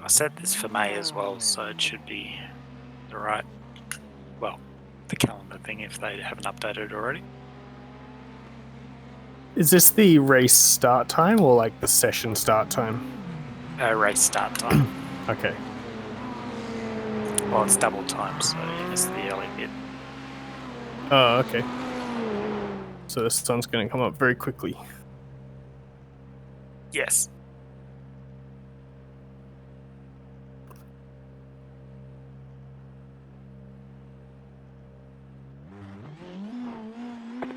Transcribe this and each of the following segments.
I set this for May as well, so it should be the right, well, the calendar thing if they haven't updated it already. Is this the race start time or like the session start time? Race start time. Okay. Well, it's double time, so you missed the early bit. Oh, okay. So the sun's going to come up very quickly. Yes.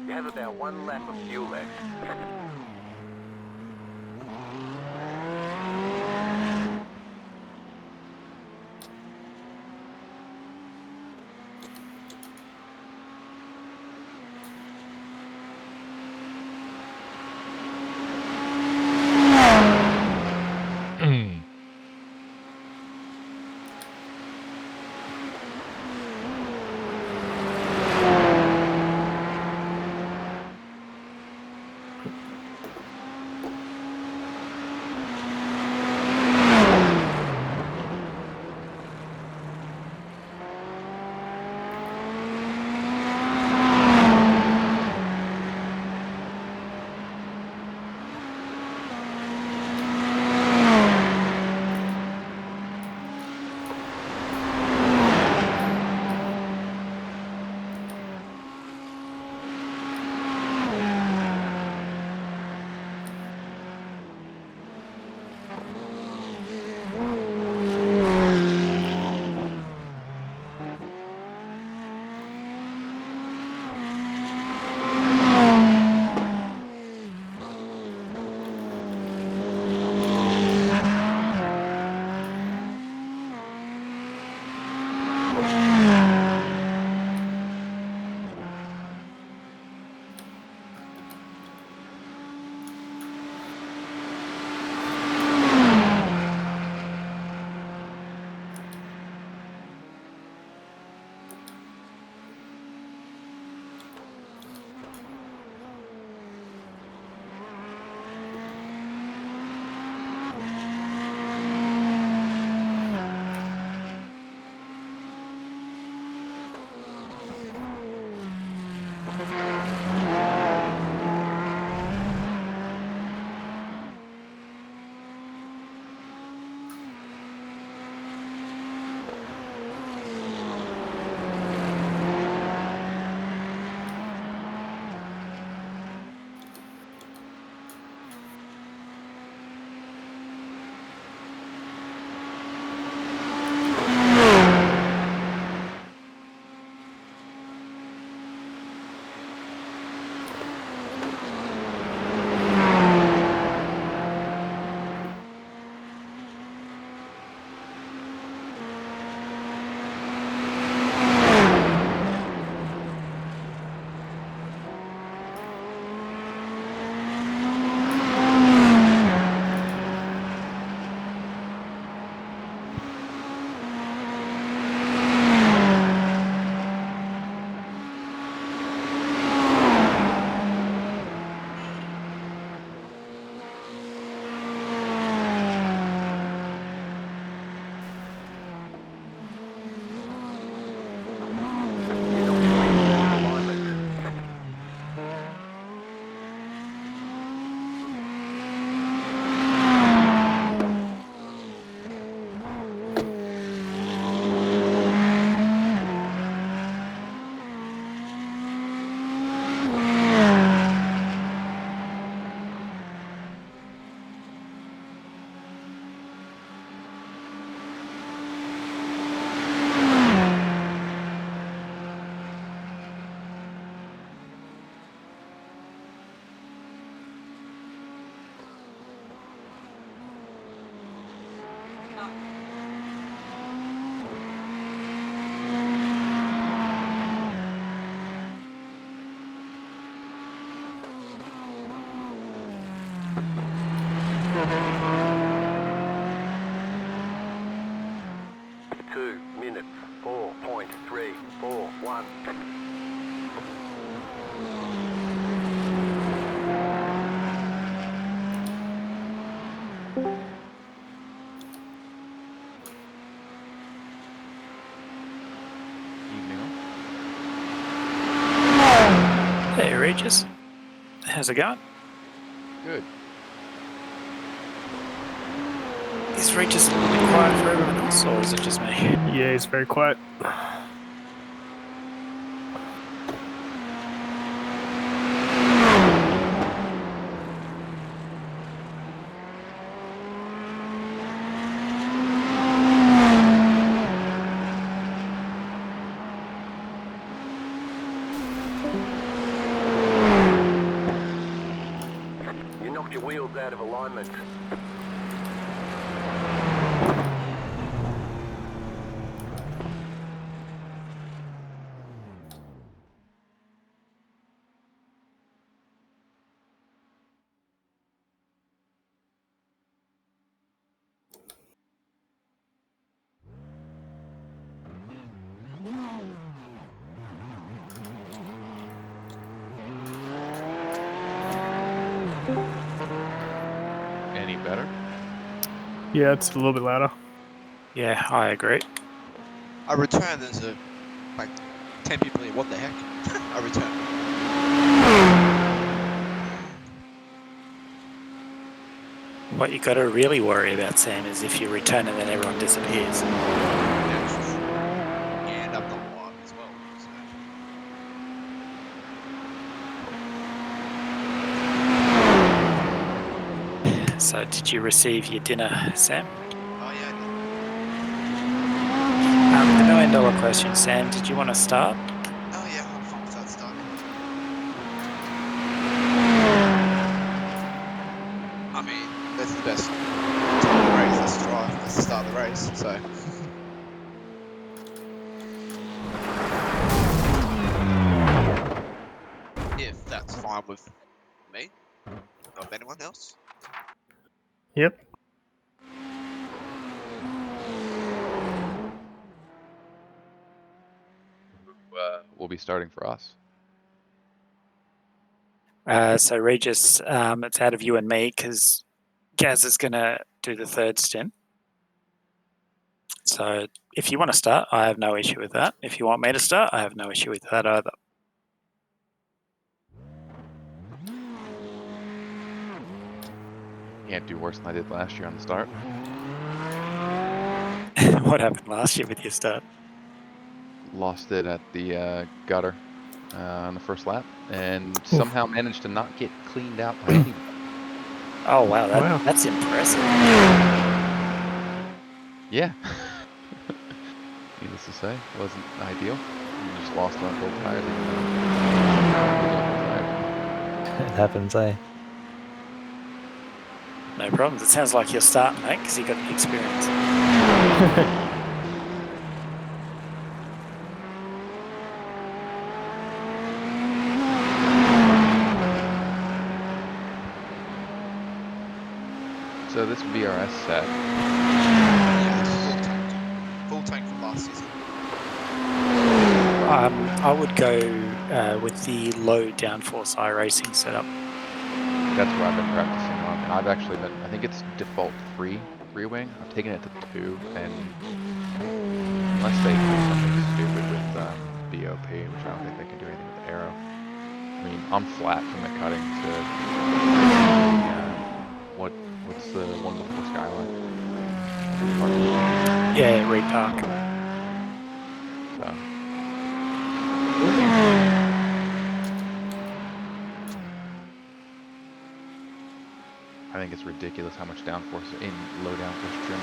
You have about 1 lap of fuel left. how's it going? Good. Is Regis a little bit quiet for everyone else, or is it just me? Yeah, he's very quiet. You knocked your wheels out of alignment. Any better? Yeah, it's a little bit louder. Yeah, I agree. I returned as a like 10 people here. What the heck? I returned. What you got to really worry about, Sam, is if you return and then everyone disappears. That's true. And I'm not live as well. So. So, did you receive your dinner, Sam? Oh yeah. The $1 million question, Sam. Did you want to start? Oh yeah. I'm fine with that starting. I mean, that's the best time of the race. Let's try. That's the start of the race. So. If that's fine with me, or anyone else. Yep. Will be starting for us. So, Regis, it's out of you and me because Gaz is going to do the third stint. So, if you want to start, I have no issue with that. If you want me to start, I have no issue with that either. Can't do worse than I did last year on the start. What happened last year with your start? Lost it at the gutter on the first lap, and somehow managed to not get cleaned out by anybody. Oh, wow, Wow. that's impressive. Yeah. Needless to say, wasn't ideal. You just lost on both tires. It happens, eh? No problems. It sounds like you're starting, mate, because you got the experience. So this VRS set. Yeah, full tank from last season. I would go with the low downforce iracing setup. That's what I've been practicing on, and I've actually been. I think it's default free wing. I've taken it to 2, and unless they do something stupid with BOP, which I don't think they can do anything with the aero. I mean, I'm flat from the cutting to what's the one before Skyline? Yeah, repark. So. I think it's ridiculous how much downforce in low downforce trim.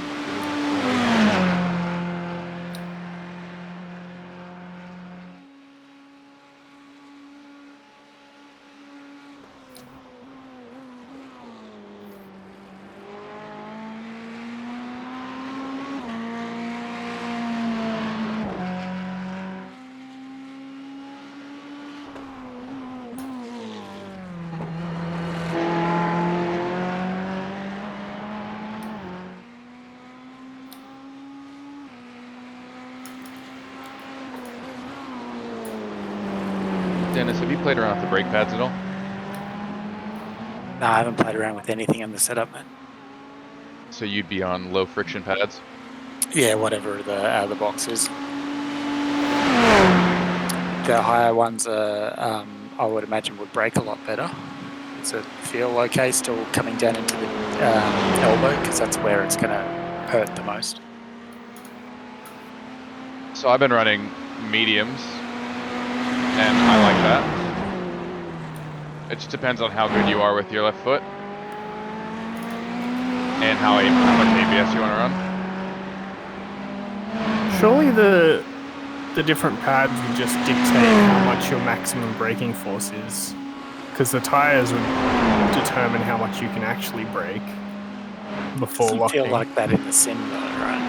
Dennis, have you played around with the brake pads at all? No, I haven't played around with anything in the setup, man. So you'd be on low friction pads? Yeah, whatever the out of the box is. The higher ones are, I would imagine, would brake a lot better. Does it feel okay still coming down into the elbow? Because that's where it's going to hurt the most. So I've been running mediums, and I like that. It just depends on how good you are with your left foot, and how much ABS you want to run. Surely the different pads would just dictate how much your maximum braking force is, because the tires would determine how much you can actually brake before Doesn't locking. feel like that in the sim though, right?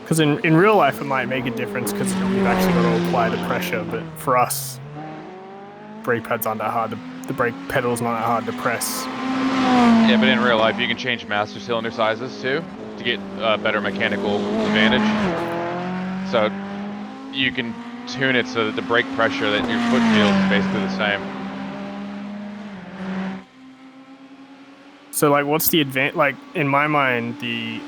Because in real life it might make a difference because you've actually got to apply the pressure, but for us, brake pads aren't that hard. The brake pedal's not that hard to press. Yeah, but in real life you can change master cylinder sizes too to get better mechanical advantage. So you can tune it so that the brake pressure that your foot feels is basically the same. So like, what's the like in my mind, the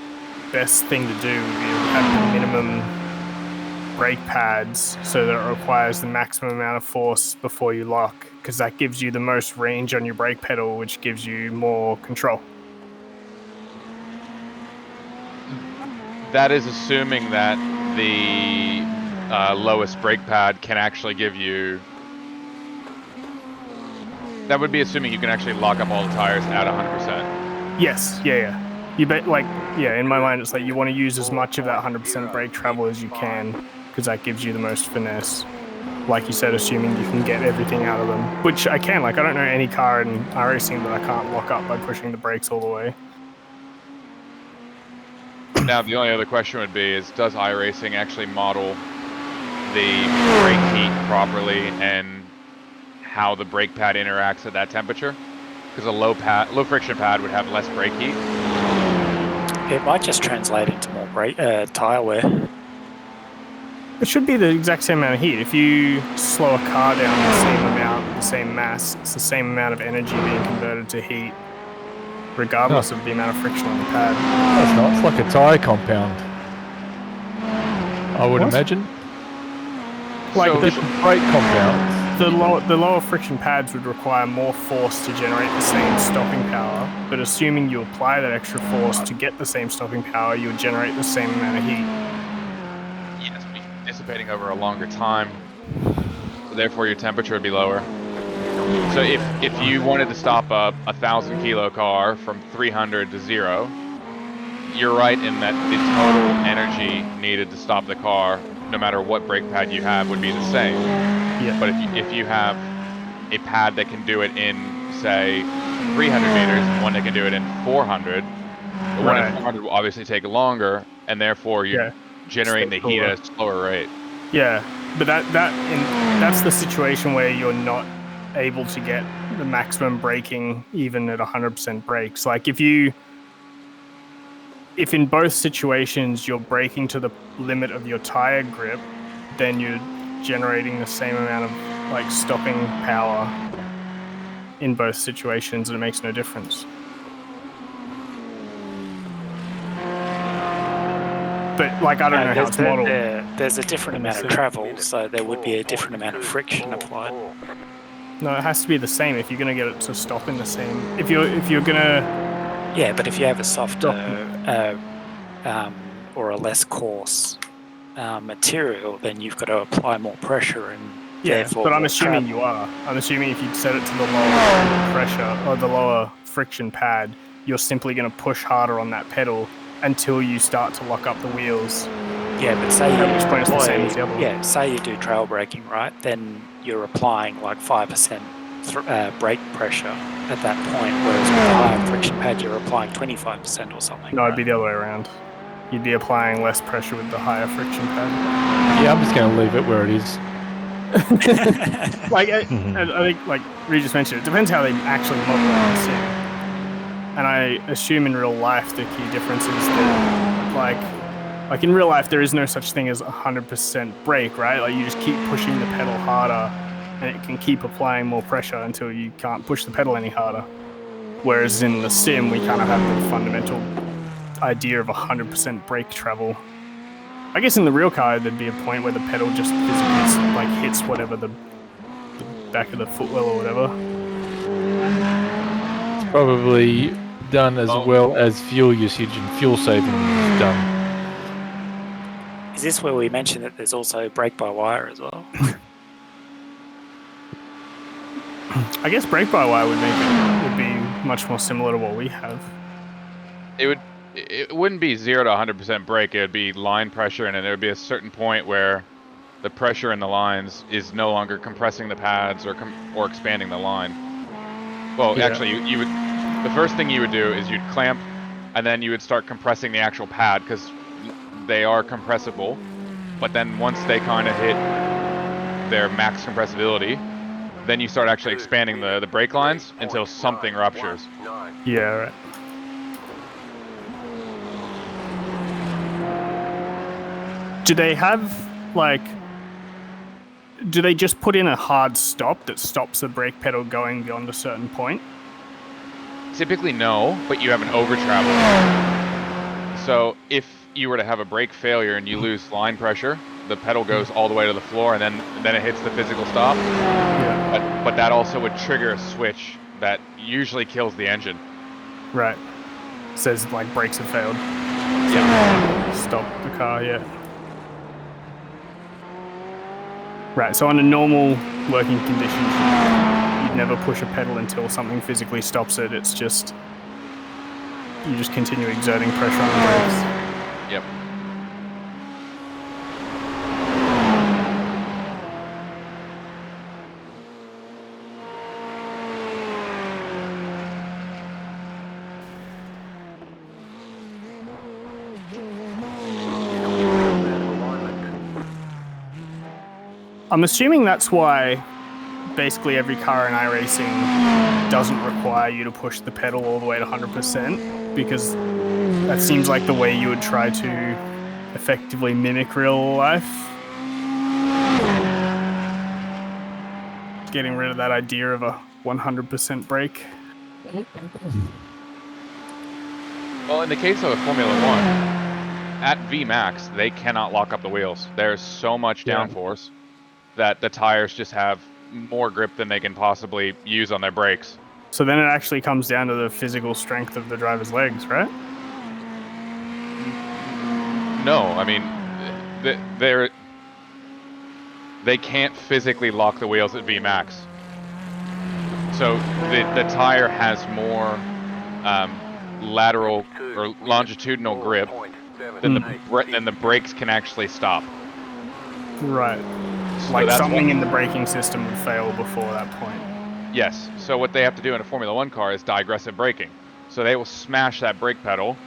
best thing to do would be to have the minimum brake pads so that it requires the maximum amount of force before you lock, because that gives you the most range on your brake pedal, which gives you more control. That is assuming that the lowest brake pad can actually give you... That would be assuming you can actually lock up all the tires at 100%. Yes, yeah. You bet, like, yeah, in my mind, it's like you want to use as much of that 100% brake travel as you can, because that gives you the most finesse. Like you said, assuming you can get everything out of them, which I can. Like, I don't know any car in iracing that I can't lock up by pushing the brakes all the way. Now, the only other question would be is, does iracing actually model the brake heat properly and how the brake pad interacts at that temperature? Because a low friction pad would have less brake heat. It might just translate into more tire wear. It should be the exact same amount of heat. If you slow a car down the same amount, the same mass, it's the same amount of energy being converted to heat, regardless of the amount of friction on the pad. That's not. It's like a tyre compound, I would imagine. Like So- the Brake compounds. The lower friction pads would require more force to generate the same stopping power, but assuming you apply that extra force to get the same stopping power, you would generate the same amount of heat. Yes, be dissipating over a longer time. So therefore, your temperature would be lower. So if you wanted to stop a 1,000 kilo car from 300 to 0, you're right in that the total energy needed to stop the car, no matter what brake pad you have, would be the same. Yeah. But if you have a pad that can do it in, say, 300 meters and one that can do it in 400, the one in 400 will obviously take longer, and therefore you're generating the heat at a slower rate. Yeah, but that's the situation where you're not able to get the maximum braking even at 100% brakes. Like if in both situations you're braking to the limit of your tire grip, then you're generating the same amount of like stopping power in both situations, and it makes no difference. But like, I don't know how it's modeled. There's a different amount of travel, so there would be a different amount of friction applied. No, it has to be the same if you're going to get it to stop in the same. If you're going to... Yeah, but if you have a softer or a less coarse material, then you've got to apply more pressure and therefore. But I'm assuming you are. I'm assuming if you set it to the lower pressure or the lower friction pad, you're simply going to push harder on that pedal until you start to lock up the wheels. Yeah, but say At which point it's the same as the other one. Yeah, say you do trail braking, right? Then you're applying like 5% brake pressure at that point, whereas with the higher friction pad, you're applying 25% or something. No, right? it'd be the other way around. You'd be applying less pressure with the higher friction pad. Yeah, I'm just going to leave it where it is. Like, I think, like Regis mentioned, it depends how they actually model it in the sim. And I assume in real life the key difference is that, like in real life, there is no such thing as 100% brake, right? Like, you just keep pushing the pedal harder, and it can keep applying more pressure until you can't push the pedal any harder. Whereas in the sim, we kind of have the fundamental idea of 100% brake travel. I guess in the real car there'd be a point where the pedal just physically like hits whatever the back of the footwell or whatever. It's probably done as well as fuel usage and fuel saving is done. Is this where we mentioned that there's also brake-by-wire as well? I guess brake-by-wire would be much more similar to what we have. It wouldn't be 0 to 100% brake. It would be line pressure, and then there would be a certain point where the pressure in the lines is no longer compressing the pads or expanding the line. Well, Yeah. actually, you would. The first thing you would do is you'd clamp, and then you would start compressing the actual pad because they are compressible. But then once they kind of hit their max compressibility, then you start actually expanding the brake lines until something ruptures. Yeah, right. Do they have, like... Do they just put in a hard stop that stops the brake pedal going beyond a certain point? Typically no, but you have an over travel. So if you were to have a brake failure and you lose line pressure, the pedal goes all the way to the floor and then it hits the physical stop. Yeah. But that also would trigger a switch that usually kills the engine. Right. Says, like, brakes have failed. Yeah. Stop the car, yeah. Right, so under normal working conditions, you'd never push a pedal until something physically stops it. It's just... You just continue exerting pressure on the brakes. Yep. I'm assuming that's why basically every car in iRacing doesn't require you to push the pedal all the way to 100%, because that seems like the way you would try to effectively mimic real life. Getting rid of that idea of a 100% brake. Well, in the case of a Formula One, at VMAX, they cannot lock up the wheels. There's so much downforce that the tires just have more grip than they can possibly use on their brakes. So then it actually comes down to the physical strength of the driver's legs, right? No, I mean, they can't physically lock the wheels at VMAX. So the tire has more lateral or longitudinal grip than the brakes can actually stop. Right. So Like that's something in the braking system would fail before that point. Yes. So what they have to do in a Formula One car is digressive braking. So they will smash that brake pedal,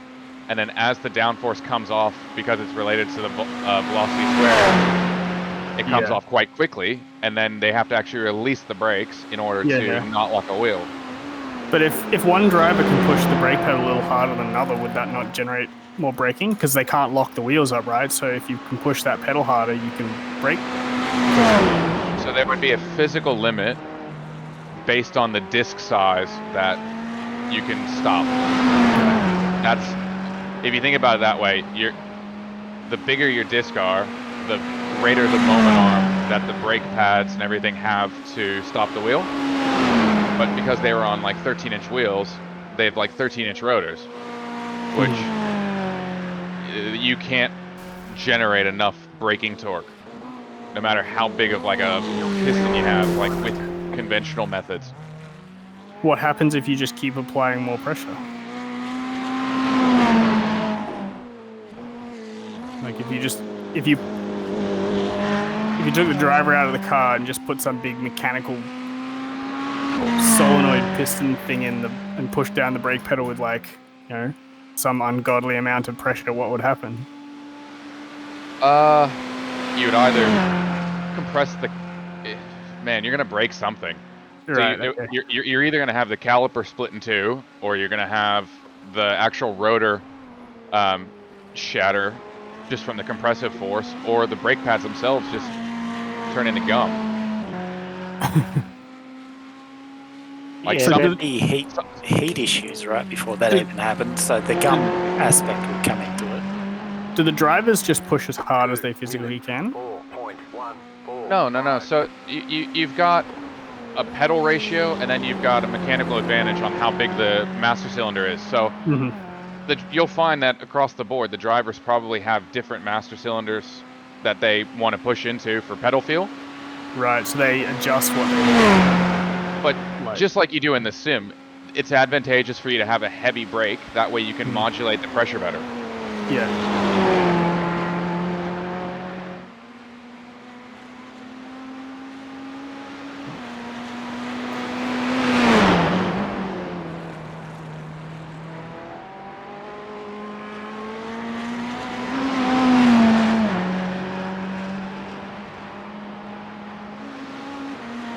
and then as the downforce comes off, because it's related to the velocity square, it comes off quite quickly, and then they have to actually release the brakes in order to not lock a wheel. But if one driver can push the brake pedal a little harder than another, would that not generate more braking? Because they can't lock the wheels up, right? So if you can push that pedal harder, you can brake. So there would be a physical limit based on the disc size that you can stop. That's, if you think about it that way, the bigger your disc are, the greater the moment arm that the brake pads and everything have to stop the wheel. But because they were on like 13-inch wheels, they have like 13-inch rotors, which you can't generate enough braking torque, no matter how big of like a piston you have, like with conventional methods. What happens if you just keep applying more pressure? Like if you took the driver out of the car and just put some big mechanical solenoid piston thing in and pushed down the brake pedal with some ungodly amount of pressure, what would happen? You would either compress man, you're gonna break something. Right. So you're either gonna have the caliper split in two, or you're gonna have the actual rotor shatter just from the compressive force, or the brake pads themselves just turn into gum. There'd be heat issues right before that even happened, so the gum aspect would come into it. Do the drivers just push as hard as they physically can? 4.14. No. So you've got a pedal ratio, and then you've got a mechanical advantage on how big the master cylinder is. So you'll find that across the board, the drivers probably have different master cylinders that they want to push into for pedal feel. Right, so they adjust what they want. But just like you do in the sim, it's advantageous for you to have a heavy brake. That way you can modulate the pressure better. Yeah.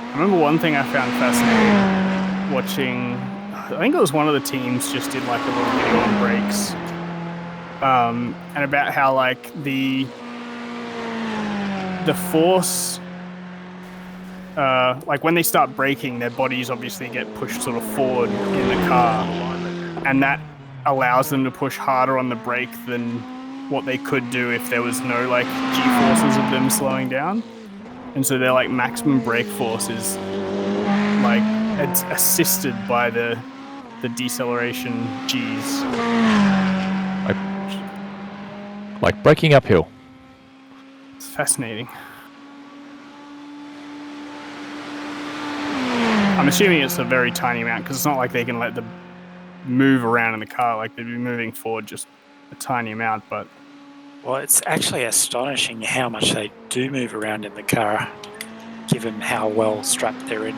I remember one thing I found fascinating watching, I think it was one of the teams just did like a little video on brakes, and about how like the force, like when they start braking, their bodies obviously get pushed sort of forward in the car, and that allows them to push harder on the brake than what they could do if there was no like G-forces of them slowing down. And so their like maximum brake force is like it's assisted by the deceleration G's. Like braking uphill. It's fascinating. I'm assuming it's a very tiny amount because it's not like they can let them move around in the car. Like they'd be moving forward just a tiny amount, but. Well, it's actually astonishing how much they do move around in the car, given how well strapped they're in.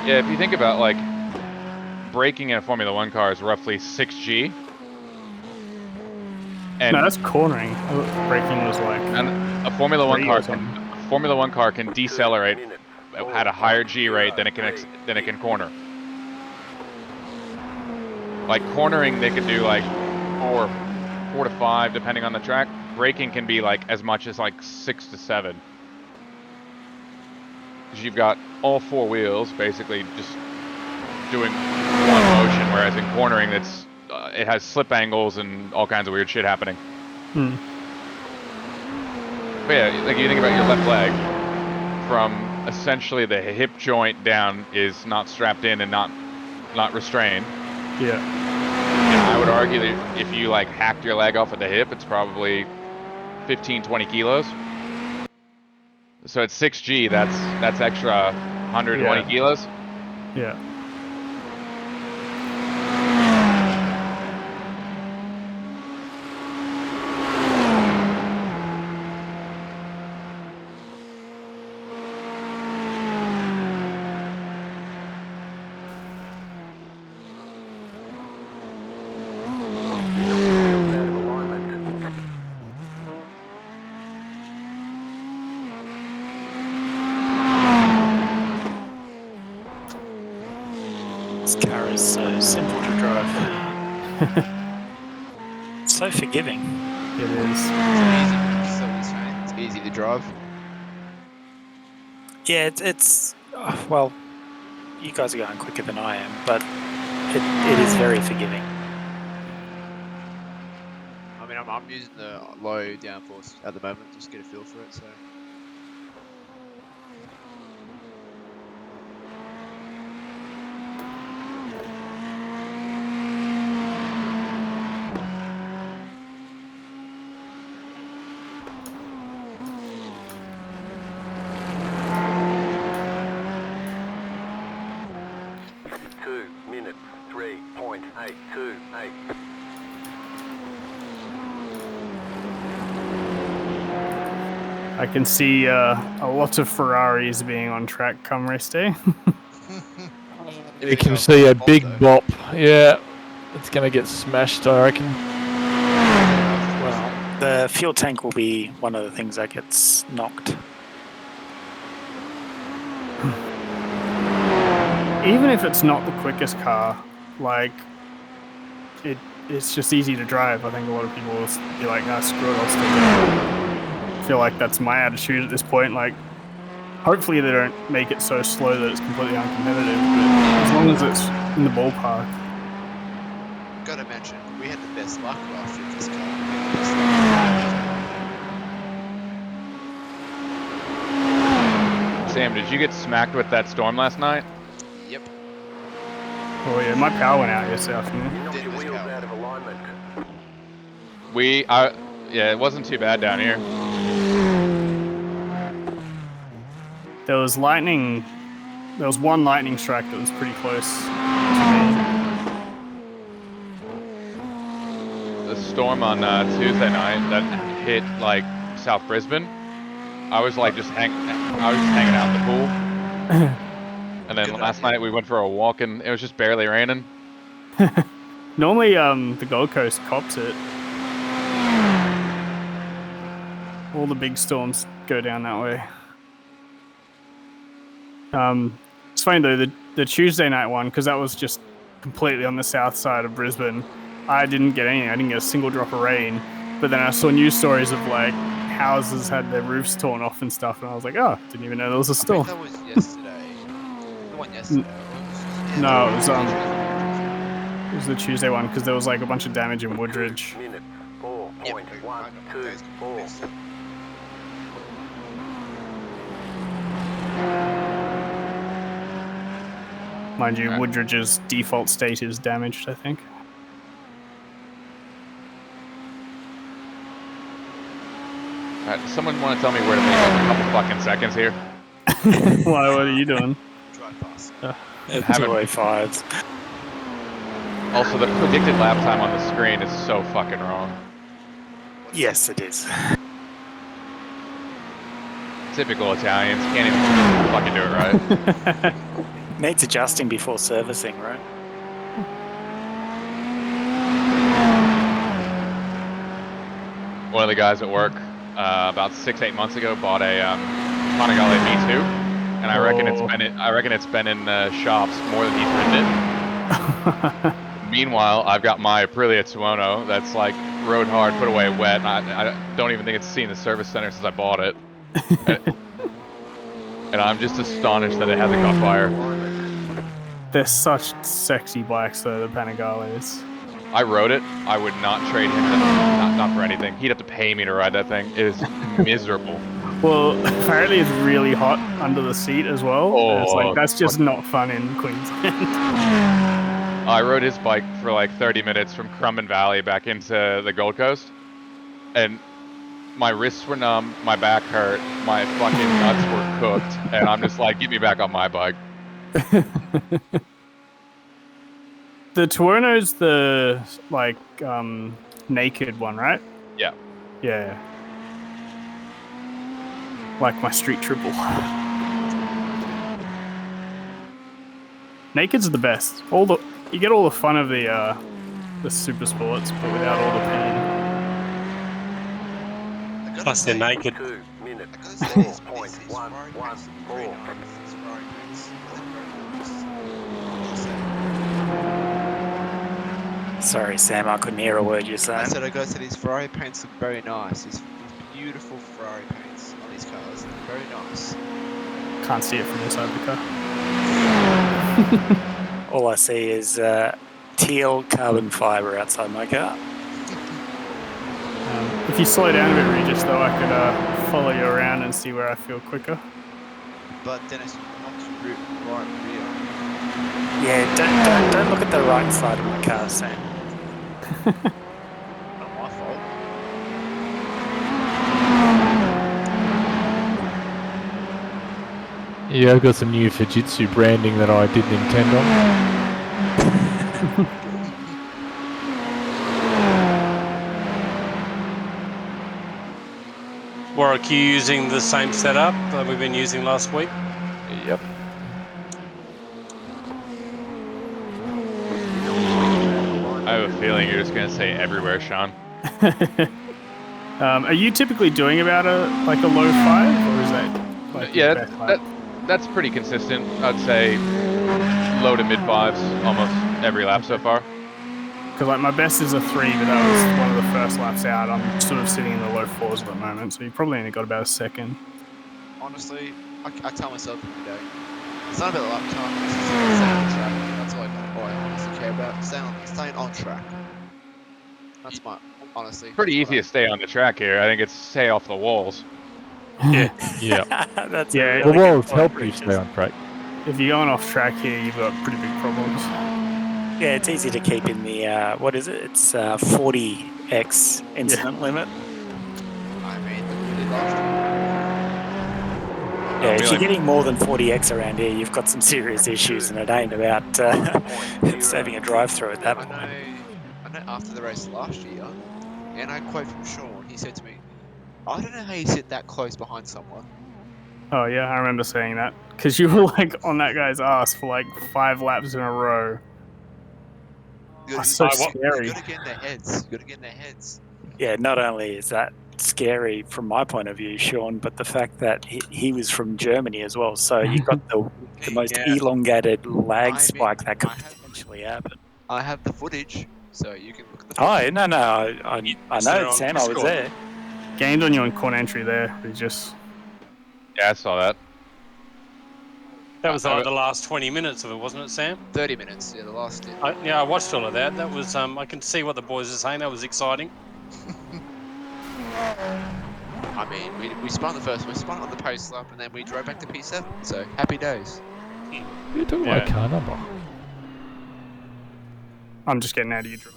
Yeah, if you think about like braking in a Formula 1 car is roughly 6G. And no, that's cornering. I thought braking was like. And a Formula 1 car can decelerate at a higher G rate than it can corner. Like cornering, they can do like 4 to 5 depending on the track. Braking can be like as much as like 6 to 7. Because you've got all 4 wheels basically just doing one motion, whereas in cornering it has slip angles and all kinds of weird shit happening. But yeah, like you think about your left leg, from essentially the hip joint down is not strapped in and not restrained. Yeah. And I would argue that if you like hacked your leg off at the hip, it's probably 15-20 kilos. So at 6G, that's extra 120 kilos. Yeah. This car is so simple to drive. It's so forgiving. It is. It's easy to drive. Yeah, it's well, you guys are going quicker than I am, but it is very forgiving. I mean, I'm using the low downforce at the moment, just get a feel for it. So. I can see a lot of Ferraris being on track come race day. You can see a big bop. Yeah, it's going to get smashed, I reckon. Well, the fuel tank will be one of the things that gets knocked. Even if it's not the quickest car, like it's just easy to drive. I think a lot of people will be like, "Ah, screw it, I'll still do it." I feel like that's my attitude at this point. Like, hopefully they don't make it so slow that it's completely uncompetitive. But as long as it's in the ballpark. Gotta mention, we had the best luck last year with this car. Sam, did you get smacked with that storm last night? Yep. Oh yeah, my power went out yesterday afternoon. Did lose power. Yeah, it wasn't too bad down here. There was lightning. There was one lightning strike that was pretty close to The storm on Tuesday night that hit like South Brisbane. I was like just hanging out in the pool. And then last night we went for a walk and it was just barely raining. me. Normally, the Gold Coast cops it. All the big storms go down that way. It's funny though, the Tuesday night one, because that was just completely on the south side of Brisbane. I didn't get anything. I didn't get a single drop of rain. But then I saw news stories of like houses had their roofs torn off and stuff, and I was like, oh, didn't even know there was a storm. I think that was yesterday. The one yesterday. No, it was the Tuesday one because there was like a bunch of damage in Woodridge. Minute Yep. 4.124. Mind you, Okay. Woodridge's default state is damaged, I think. Alright, someone want to tell me where to make up a couple fucking seconds here? Why? What are you doing? Drive past. 205s. Also, the predicted lap time on the screen is so fucking wrong. Yes, it is. Typical Italians can't even fucking do it right. Needs adjusting before servicing, right? One of the guys at work about 6-8 months ago bought a Panigale V2, and I reckon it's been in shops more than he's ridden it. Meanwhile, I've got my Aprilia Tuono that's like rode hard, put away wet. And I don't even think it's seen the service center since I bought it, and I'm just astonished that it hasn't caught fire. They're such sexy bikes, though, the Panigales. I rode it. I would not trade him not for anything. He'd have to pay me to ride that thing. It is miserable. Well, apparently it's really hot under the seat as well. Oh, It's like, that's just not fun in Queensland. I rode his bike for like 30 minutes from Crumman Valley back into the Gold Coast, and my wrists were numb, my back hurt, my fucking nuts were cooked, and I'm just like, get me back on my bike. The Tuono's the, like, naked one, right? Yeah. Yeah. Like my street triple. Naked's the best. You get all the fun of the super sports, but without all the pain. Plus they're naked. 2 minute I gotta say, these 4.114. Sorry, Sam, I couldn't hear a word you're I saying. said I gotta say these Ferrari paints look very nice. These beautiful Ferrari paints on these cars. They're very nice. Can't see it from inside the car. All I see is teal carbon fibre outside my car. If you slow down a bit, Regis, though, I could follow you around and see where I feel quicker. But Dennis, not to right rear. Yeah, don't look at the right side of my car, Sam. Not my fault. Yeah, I've got some new Fujitsu branding that I didn't intend on. Warwick, you using the same setup that we've been using last week? Yep. I have a feeling you're just gonna say everywhere, Sean. Are you typically doing about a low 5, or is that like your best lap? That's pretty consistent. I'd say low to mid 5s almost every lap so far. Because like my best is a 3, but that was one of the first laps out. I'm sort of sitting in the low 4s at the moment, so you probably only got about a second. Honestly, I tell myself every day, it's not about lap time, it's just staying on track. That's all I honestly care about. Staying on track. That's my honestly. Pretty that's easy what to stay on the track here. I think it's stay off the walls. Yeah. Yeah. That's Yeah, a The really good walls point, help you Regis. stay on track. If you're going off track here, you've got pretty big problems. Yeah, it's easy to keep in the what is it? It's 40x incident limit. I mean, look what we did last year. Yeah, if really? you're getting more than 40x around here, you've got some serious issues, and it ain't about saving a drive-through at that point. I know after the race last year, and I quote from Sean, he said to me, I don't know how you sit that close behind someone. Oh yeah, I remember saying that because you were like on that guy's ass for like 5 laps in a row. That's so scary. You gotta get in their heads. You gotta get in their heads. Yeah, not only is that scary from my point of view, Sean, but the fact that he was from Germany as well. So you've got the most Yeah. elongated lag I mean, spike that could I have- potentially happen. I have the footage, so you can look at the footage. Oh, no, I know, on Sam, I was Discord. there. Gained on you on corner entry there. We just Yeah, I saw that. That was like the last 20 minutes of it, wasn't it, Sam? 30 minutes, yeah, the last stint. I watched all of that. That was I can see what the boys are saying. That was exciting. I mean, we spun the first one, we spun on the post lap, and then we drove back to P7, so happy days. You took my Yeah. car number. I'm just getting out of your drive.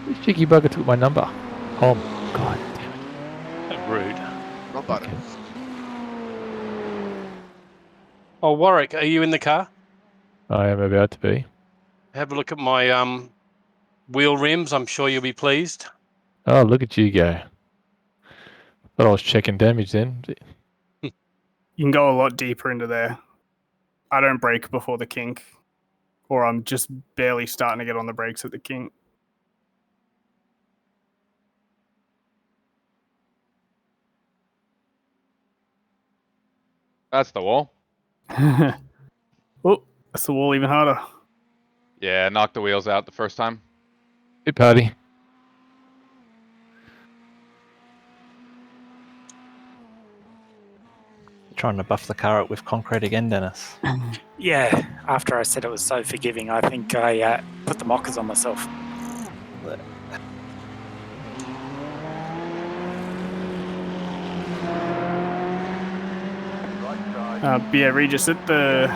This cheeky bugger took my number. Oh, God damn it. Rude. Not butter. Oh, Warwick, are you in the car? I am about to be. Have a look at my wheel rims. I'm sure you'll be pleased. Oh, look at you go. Thought I was checking damage then. You can go a lot deeper into there. I don't brake before the kink, or I'm just barely starting to get on the brakes at the kink. That's the wall. Oh, that's the wall even harder. Yeah, knocked the wheels out the first time. Hey, Paddy. Trying to buff the car up with concrete again, Dennis. Yeah, after I said it was so forgiving, I think I put the mockers on myself. But yeah, Regis, at the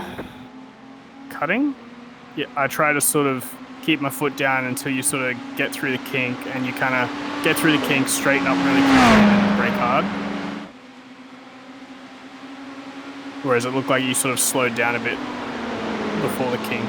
cutting, yeah, I try to sort of keep my foot down until you sort of get through the kink, and you kind of get through the kink, straighten up really quickly, and then brake hard. Whereas it looked like you sort of slowed down a bit before the kink.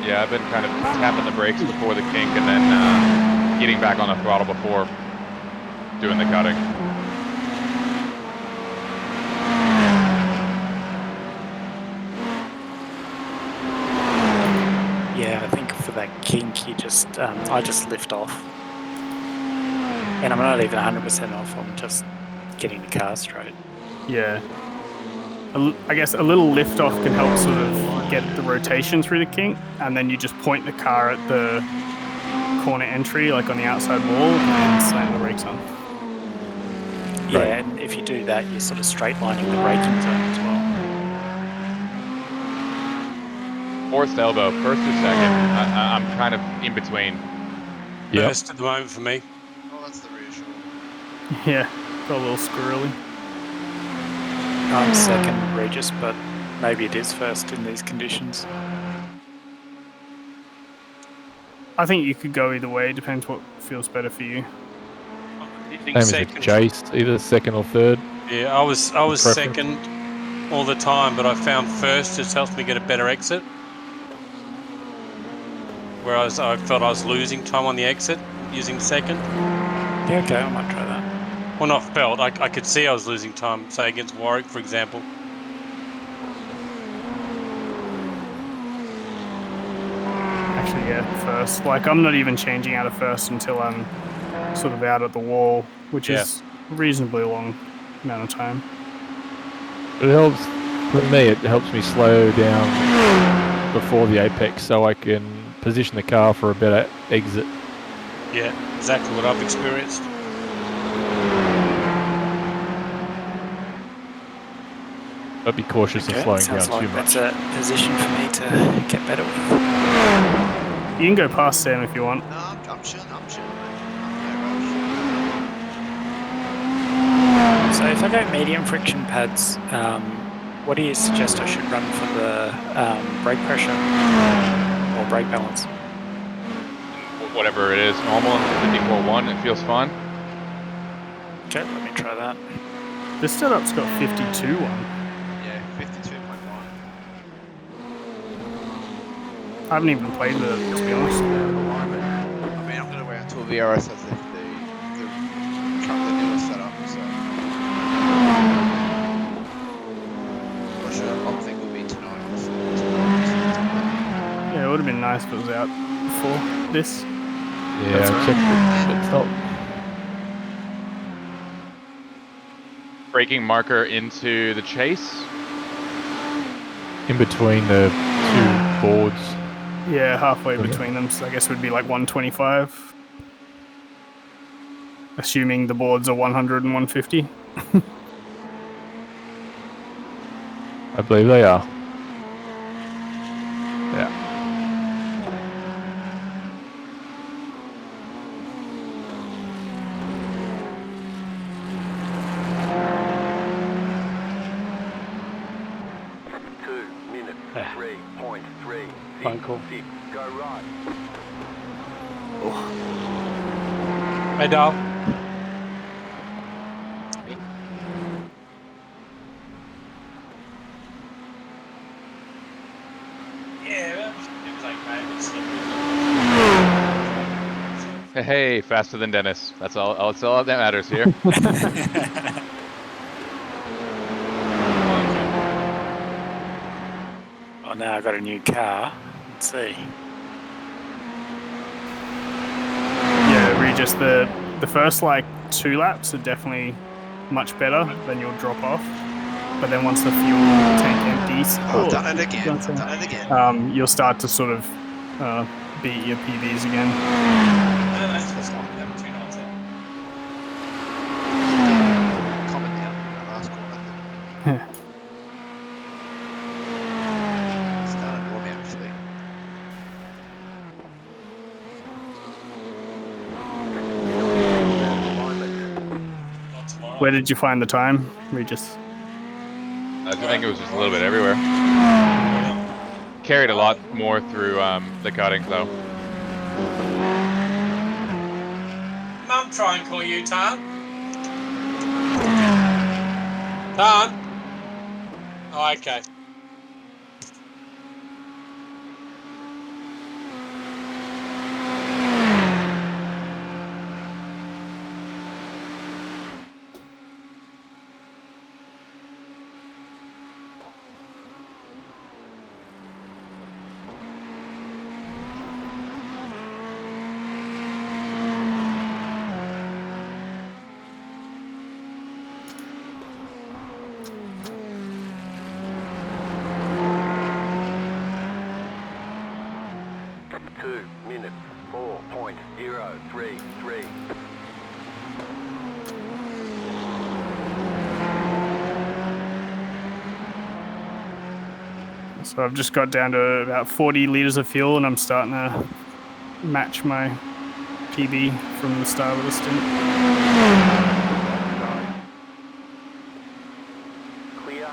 Yeah, I've been kind of tapping the brakes before the kink and then getting back on the throttle before doing the cutting. Yeah, I think for that kink, you just I just lift off, and I'm not even 100% off. I'm just getting the car straight. Yeah. I guess a little lift off can help sort of get the rotation through the kink, and then you just point the car at the corner entry, like on the outside wall, and slam the brakes on. Yeah, and if you do that, you're sort of straight lining the braking zone as well. Fourth elbow, first or second. I'm kind of in between. Yep. First at the moment for me. Oh, that's the reassuring. Yeah, got a little squirrely. I'm second, Regis, but maybe it is first in these conditions. I think you could go either way. Depends what feels better for you. You Same think as a second? Jace, either second or third. Yeah, I was Preference. second all the time, but I found first just helps me get a better exit. Whereas I felt I was losing time on the exit using second. Yeah, okay, I might try that. Well, not felt. I could see I was losing time, say against Warwick, for example. Actually, yeah, first. Like, I'm not even changing out of first until I'm sort of out at the wall, which is a reasonably long amount of time. It helps, for me, it helps me slow down before the apex so I can position the car for a better exit. Yeah, exactly what I've experienced. But be cautious of Okay, slowing sounds down like too that's much. a position for me to get better with. You can go past Sam if you want. No, I'm chilling, mate. I'm in no rush. So if I go medium friction pads, what do you suggest I should run for the brake pressure or brake balance? Whatever it is, normal, 54.1, it feels fine. Okay, let me try that. This setup's got 52 on. Yeah, 52.1. I haven't even played with it, to be honest. I mean, I'm gonna wait until VRS has the newer setup, so. Not sure how long thing will be tonight. Yeah, it would have been nice if it was out before this. Yeah, That's I right. checked it. It's not. Braking marker into the chase. In between the two boards. Yeah, halfway Okay. between them, so I guess it would be like 125. Assuming the boards are 100 and 150. I believe they are. Yeah. Phone call. Go right. Hey, Dale. Yeah, it was okay. Hey, faster than Dennis. That's all that matters here. Oh, now I got a new car. Let's see. Yeah, Regis, the first like 2 laps are definitely much better, then you'll drop off. But then once the fuel tank empties, I've done it again. you'll start to sort of beat your PBs again. Comment down in that last corner. Started for me actually. Where did you find the time, Regis? I think it was just a little bit everywhere. Carried a lot more through the cuttings though. Mum, try and call you, Tan. Tan? Oh, okay. So I've just got down to about 40 litres of fuel and I'm starting to match my PB from the start of the stint. Clear.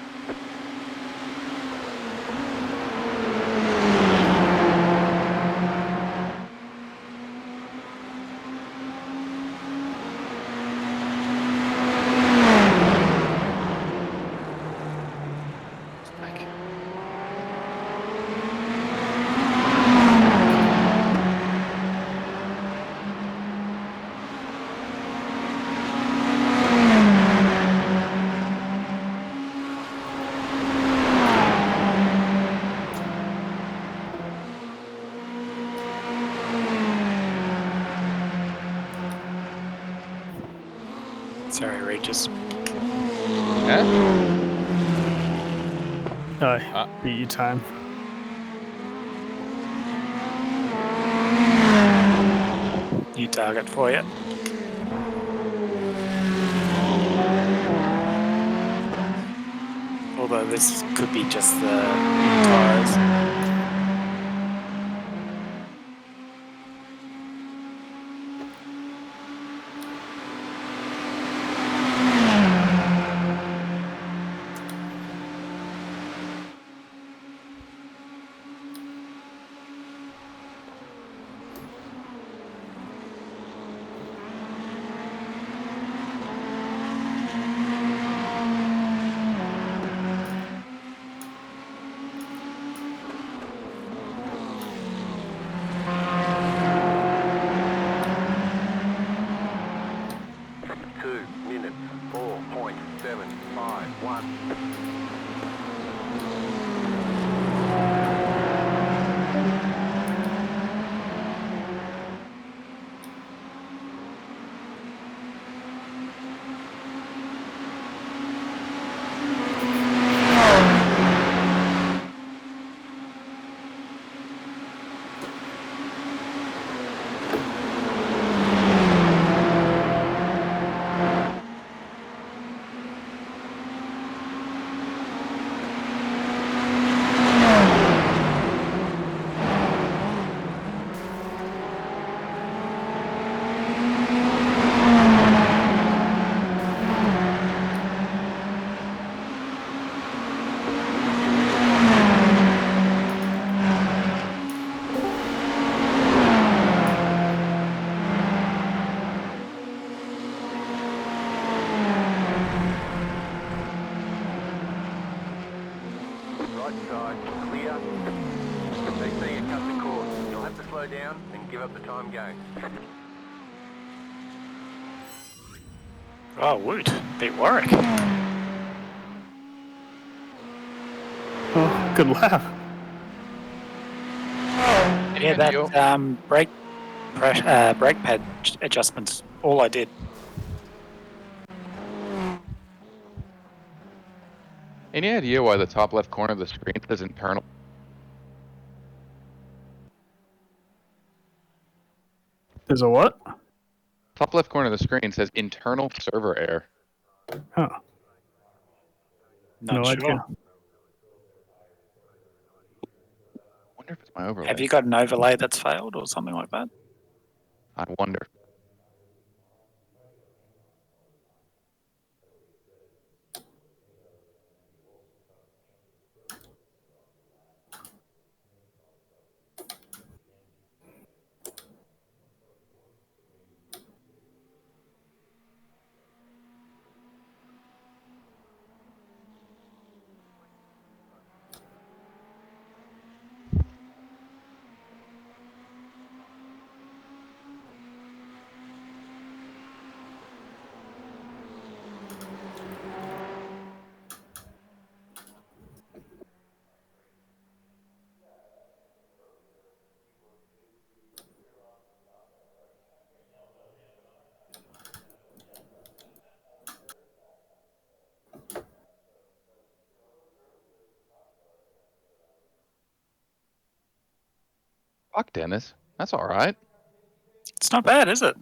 Sorry, Regis. Yeah? Oh, beat your time. New target for you. Although this could be just the tires. Down and give up the time game. Oh, woot. Beat Warwick. Oh, good lap. Yeah, that brake pad adjustments, all I did. Any idea why the top left corner of the screen says internal? There's a what? Top left corner of the screen says internal server error. Oh, Not no sure. idea. Wonder if it's my overlay. Have you got an overlay that's failed or something like that? I wonder. Fuck, Dennis. That's all right. It's not bad, is it?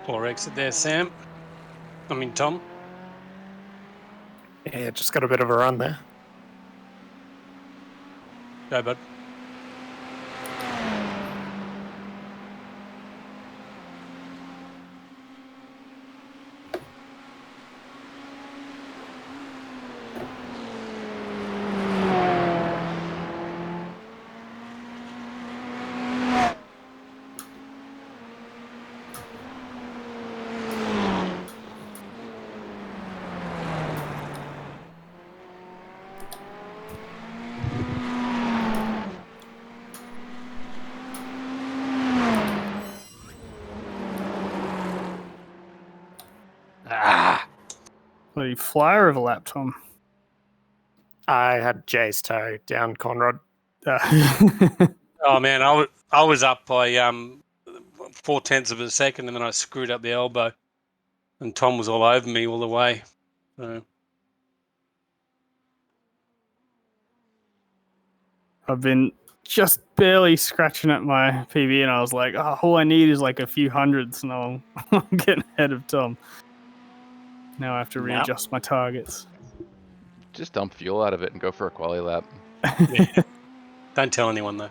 Poor exit there, Sam. I mean, Tom. Yeah, just got a bit of a run there. Go, bud. Bloody flyer of a lap, Tom. I had Jay's toe down Conrad. Oh man, I was up by 0.4 of a second, and then I screwed up the elbow, and Tom was all over me all the way. So. I've been just barely scratching at my PB, and I was like, oh, all I need is like a few hundreds, and I'm getting ahead of Tom. Now I have to readjust my targets. Just dump fuel out of it and go for a quali lap. Yeah. Don't tell anyone though.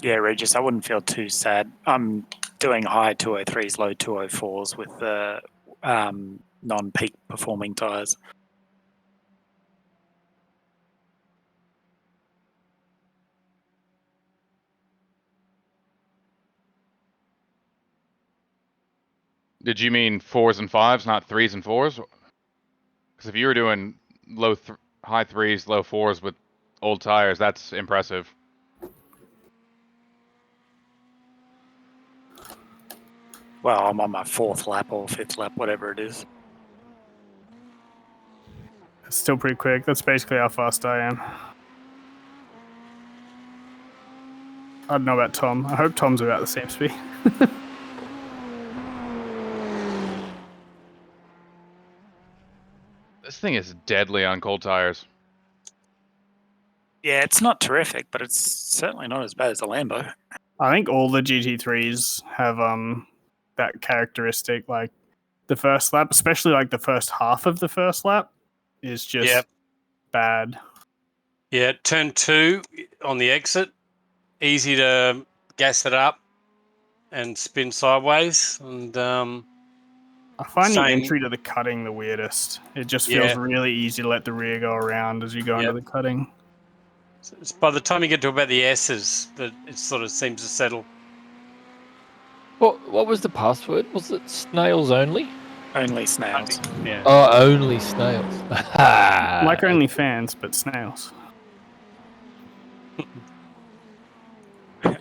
Yeah, Regis, I wouldn't feel too sad. I'm doing high 203s, low 204s with the non-peak performing tyres. Did you mean 4s and 5s, not 3s and 4s? Because if you were doing high 3s, low 4s with old tires, that's impressive. Well, I'm on my 4th lap or 5th lap, whatever it is. It's still pretty quick. That's basically how fast I am. I don't know about Tom. I hope Tom's about the same speed. This thing is deadly on cold tires. Yeah, it's not terrific, but it's certainly not as bad as the Lambo. I think all the GT3s have that characteristic. Like the first lap, especially like the first half of the first lap, is just bad. Yeah, turn 2 on the exit, easy to gas it up and spin sideways. And I find the entry to the cutting the weirdest. It just feels really easy to let the rear go around as you go into the cutting. So it's by the time you get to about the S's that it sort of seems to settle. What was the password? Was it snails only? Only snails. Yeah. Oh, only snails. Like only fans, but snails. You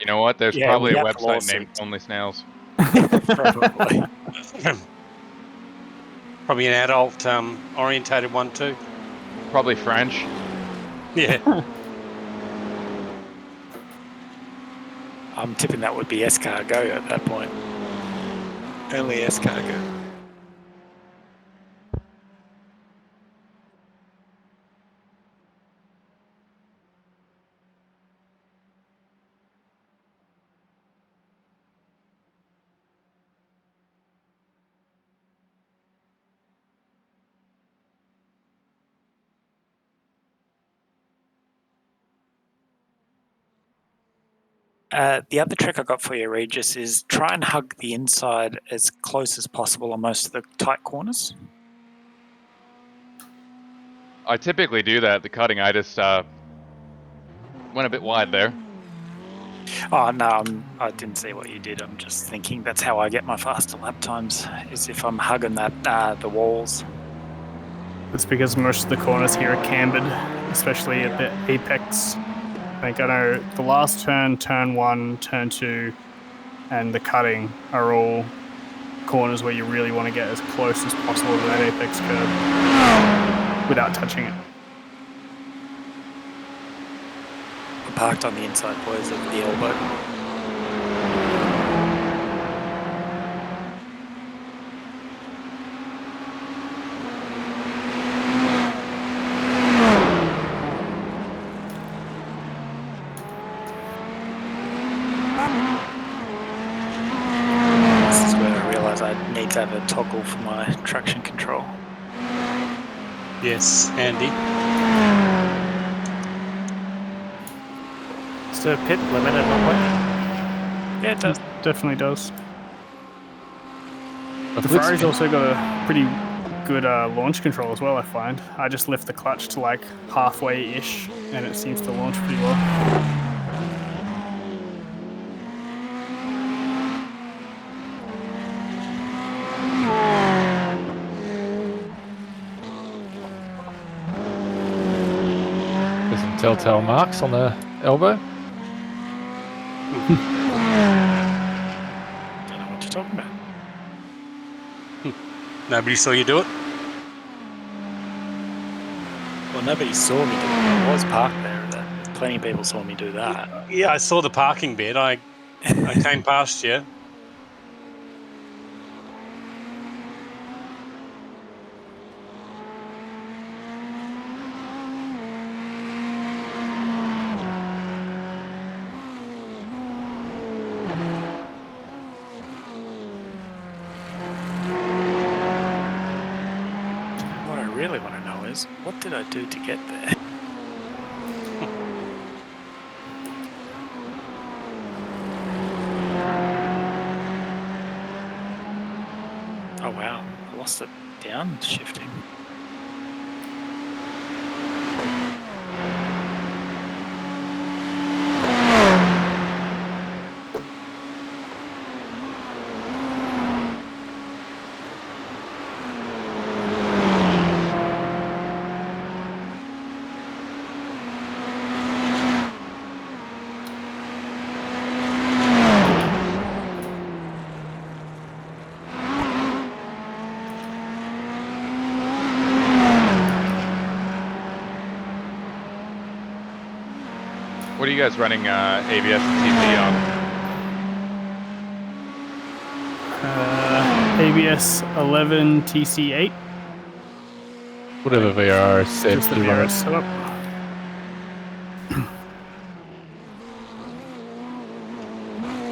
know what? There's probably a website named Only Snails. Probably. Probably an adult orientated one too. Probably French. Yeah. I'm tipping that would be escargot at that point. Only escargot. The other trick I got for you, Regis, is try and hug the inside as close as possible on most of the tight corners. I typically do that. The cutting, I just went a bit wide there. Oh, no, I didn't see what you did. I'm just thinking that's how I get my faster lap times, is if I'm hugging the walls. It's because most of the corners here are cambered, especially at the apex. I know the last turn, turn 1, turn 2, and the cutting are all corners where you really want to get as close as possible to that apex curve without touching it. I'm parked on the inside, boys, of the elbow. I need to have a toggle for my traction control. Yes, handy. Is the pit limited on what? Yeah, it does. Definitely does. The Ferrari's also got a pretty good launch control as well, I find. I just lift the clutch to like halfway-ish, and it seems to launch pretty well. There's some telltale marks on the elbow. Don't know what you're talking about. Nobody saw you do it? Well, nobody saw me do it. I was parked there. Plenty of people saw me do that. Yeah, I saw the parking bit. I came past you. What I really want to know is, what did I do to get there? Oh wow, I lost it downshifting. What are you guys running ABS and TC on? ABS 11 TC8. Whatever VR said. Just the VRS setup.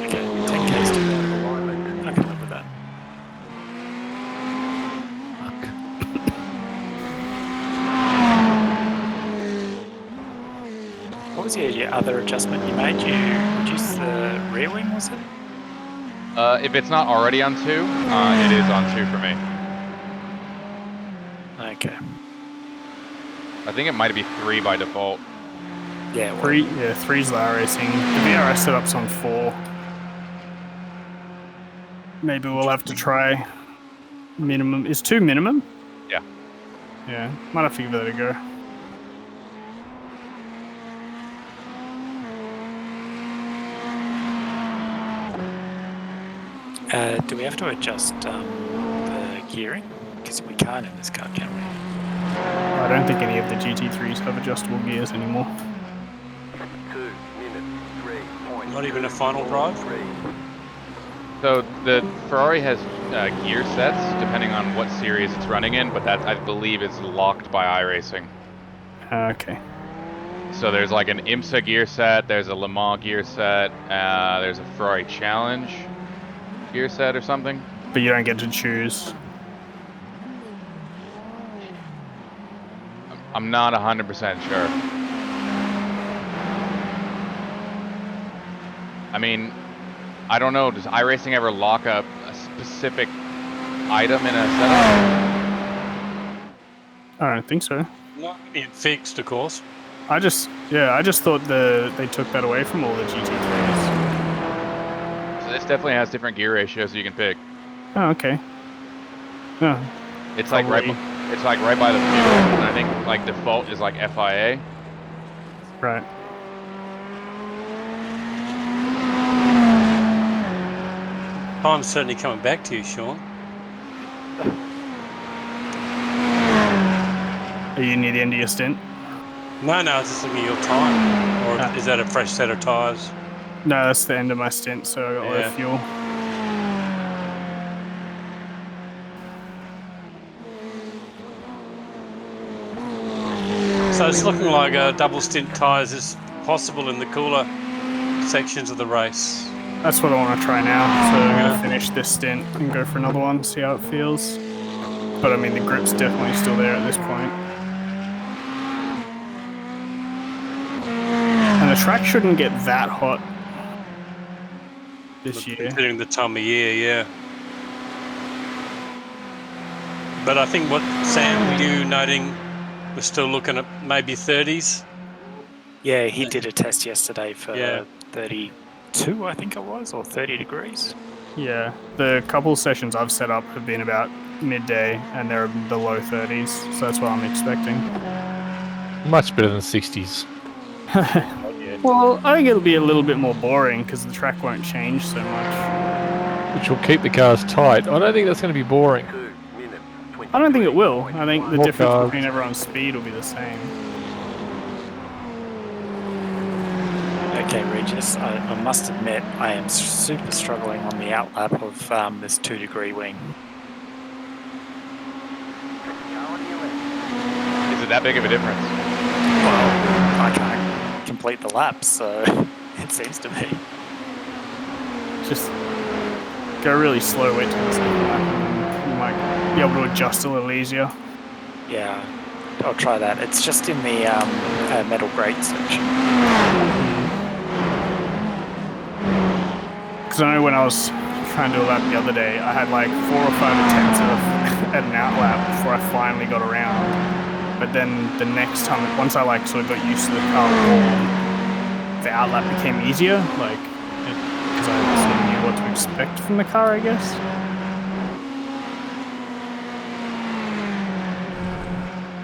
Okay, 10K's too bad. I can live with that. What was your other adjustment you made? You reduced the rear wing, was it? If it's not already on 2, it is on 2 for me. Okay. I think it might be 3 by default. Yeah, well, 3, yeah, 3's the iracing. The VRS setup's on 4. Maybe we'll have to try minimum. Is 2 minimum? Yeah. Yeah, might have to give that a go. do we have to adjust the gearing? Because we can't in this car, can we? I don't think any of the GT3s have adjustable gears anymore. 2 minutes, 3.3. Not even a final drive? So the Ferrari has gear sets depending on what series it's running in, but that I believe is locked by iRacing. Okay. So there's like an IMSA gear set, there's a Le Mans gear set, there's a Ferrari Challenge gear set or something. But you don't get to choose. I'm not 100% sure. I mean, I don't know, does iRacing ever lock up a specific item in a setup? I don't think so. Not it fixed, of course. I just thought they took that away from all the GT3s. So this definitely has different gear ratios you can pick. Oh, okay. Oh, It's like right by the fuel, and I think like default is like FIA. right. Time's certainly coming back to you, Sean. Are you near the end of your stint? No, it's just looking at your time. Or is that a fresh set of tyres? No, that's the end of my stint, so I got low fuel. So it's looking like a double stint tyres is possible in the cooler sections of the race. That's what I want to try now. So I'm going to finish this stint and go for another one, see how it feels. But I mean, the grip's definitely still there at this point. And the track shouldn't get that hot this year. Considering the time of year, yeah. But I think what Sam, were you noting, we're still looking at maybe 30s. Yeah, he did a test yesterday for Yeah. 32, I think it was, or 30 degrees. Yeah, the couple sessions I've set up have been about midday, and they're in the low 30s, so that's what I'm expecting. Much better than 60s. Well, I think it'll be a little bit more boring because the track won't change so much. Which will keep the cars tight. I don't think that's going to be boring. 2 minutes. I don't think it will. I think the More difference cars. between everyone's speed will be the same. Okay, Regis, I must admit I am super struggling on the outlap of this 2 degree wing. Is it that big of a difference? Well, I can't complete the lap, so it seems to be. Just go really slow, wait till the second lap, and you might be able to adjust a little easier. Yeah, I'll try that. It's just in the metal grate section. Because I know when I was trying to do a lap the other day, I had like 4 or 5 attempts at an outlap before I finally got around. But then the next time, once I like sort of got used to the car wall, the outlap became easier, like because I sort of knew what to expect from the car, I guess.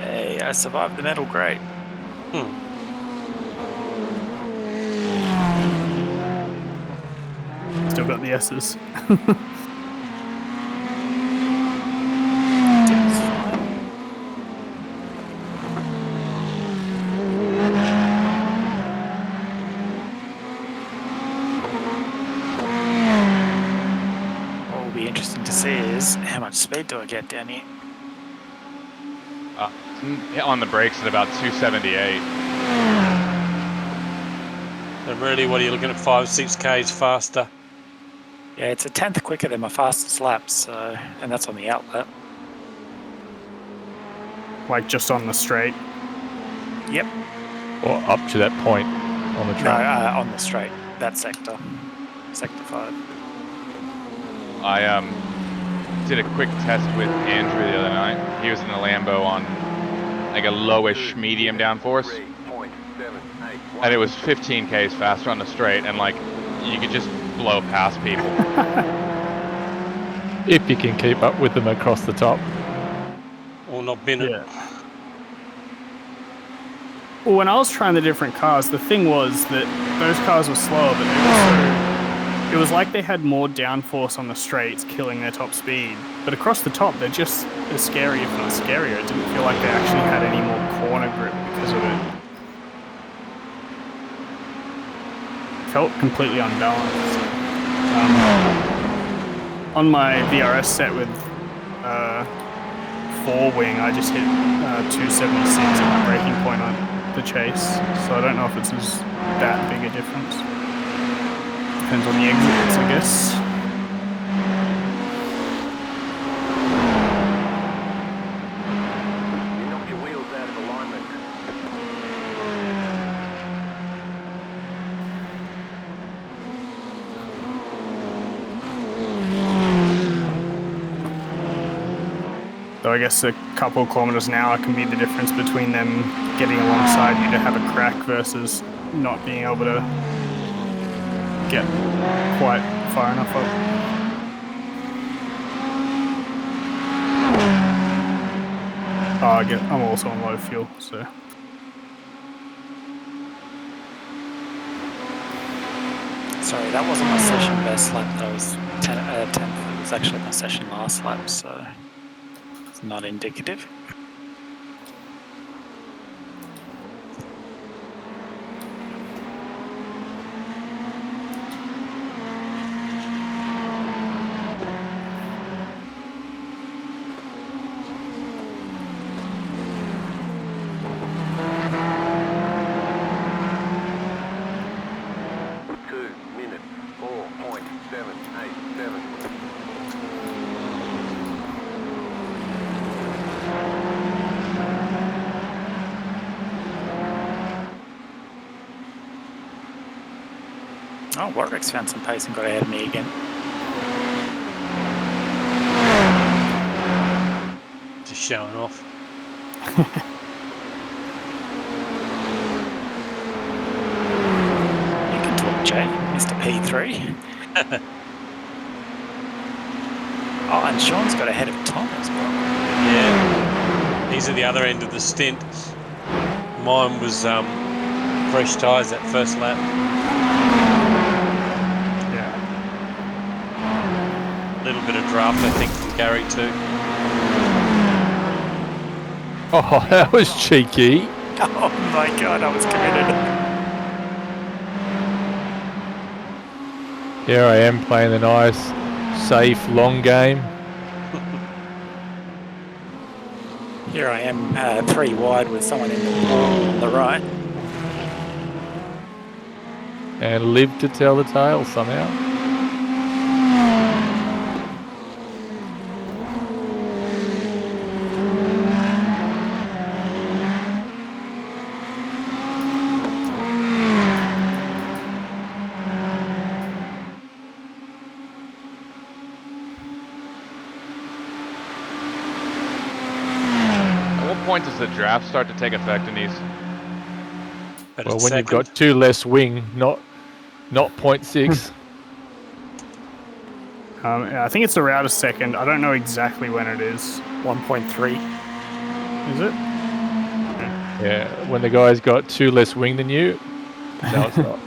Hey, I survived the metal grate. Still got the S's. What will be interesting to see is how much speed do I get down here? On the brakes at about 278. And really, what are you looking at? 5-6 Ks faster. Yeah, it's a 10th quicker than my fastest lap, so, and that's on the outlap. Like just on the straight. Yep. Or up to that point on the No, track. on the straight, that sector. Sector 5. I did a quick test with Andrew the other night. He was in a Lambo on like a lowish medium downforce, 3.781. and it was 15 Ks faster on the straight, and like you could just blow past people. If you can keep up with them across the top. Or not bin it. Yeah. Well, when I was trying the different cars, the thing was that those cars were slower, but they also, it was like they had more downforce on the straights, killing their top speed. But across the top, they're just as scary, if not scarier. It didn't feel like they actually had any more corner grip because of it. Felt completely unbalanced. On my VRS set with 4-wing, I just hit 276 at the braking point on the chase, so I don't know if it's that big a difference. Depends on the exits, I guess. You knocked your wheels out of alignment. So I guess a couple of kilometers an hour can be the difference between them getting alongside you to have a crack versus not being able to get quite far enough up. Oh, I'm also on low fuel, so. Sorry, that wasn't my session best lap, that was 10th. It was actually my session last lap, so it's not indicative. Oh, Warwick's found some pace and got ahead of me again. showing off. You can talk, Jay, Mr. P3. Oh, and Sean's got ahead of Tom as well. Yeah, he's at the other end of the stint. Mine was fresh tyres that first lap. Yeah. A little bit of draft, I think, from Gary too. Oh, that was cheeky. Oh my god, I was committed. Here I am playing the nice, safe, long game. Here I am, 3 wide with someone in the wall on the right. And live to tell the tale somehow. At what point does the draft start to take effect in these? But Well, it's when you've second. got 2 less wing, not 0.6. Yeah, I think it's around a second. I don't know exactly when it is. 1.3. Is it? Yeah, when the guy's got 2 less wing than you. No, it's not.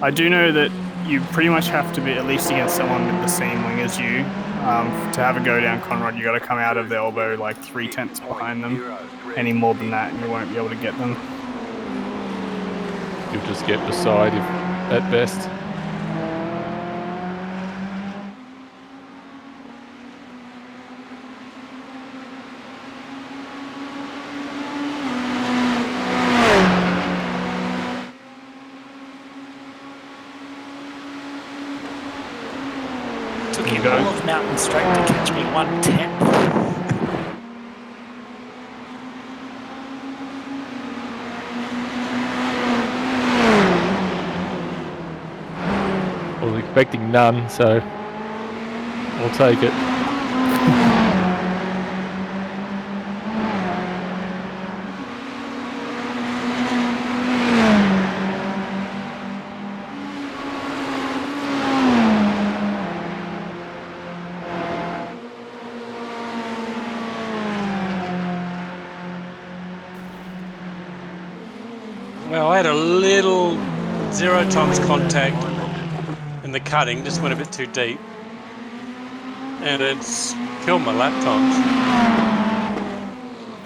I do know that you pretty much have to be at least against someone with the same wing as you. To have a go down Conrad, you got to come out of the elbow like 3/10 behind them. Any more than that, and you won't be able to get them. You'll just get beside if at best. Took him all of Mountain Straight to catch me 1/10. I was expecting none, so we'll take it. Well, I had a little 0 times contact in the cutting, just went a bit too deep. And it's killed my lap times.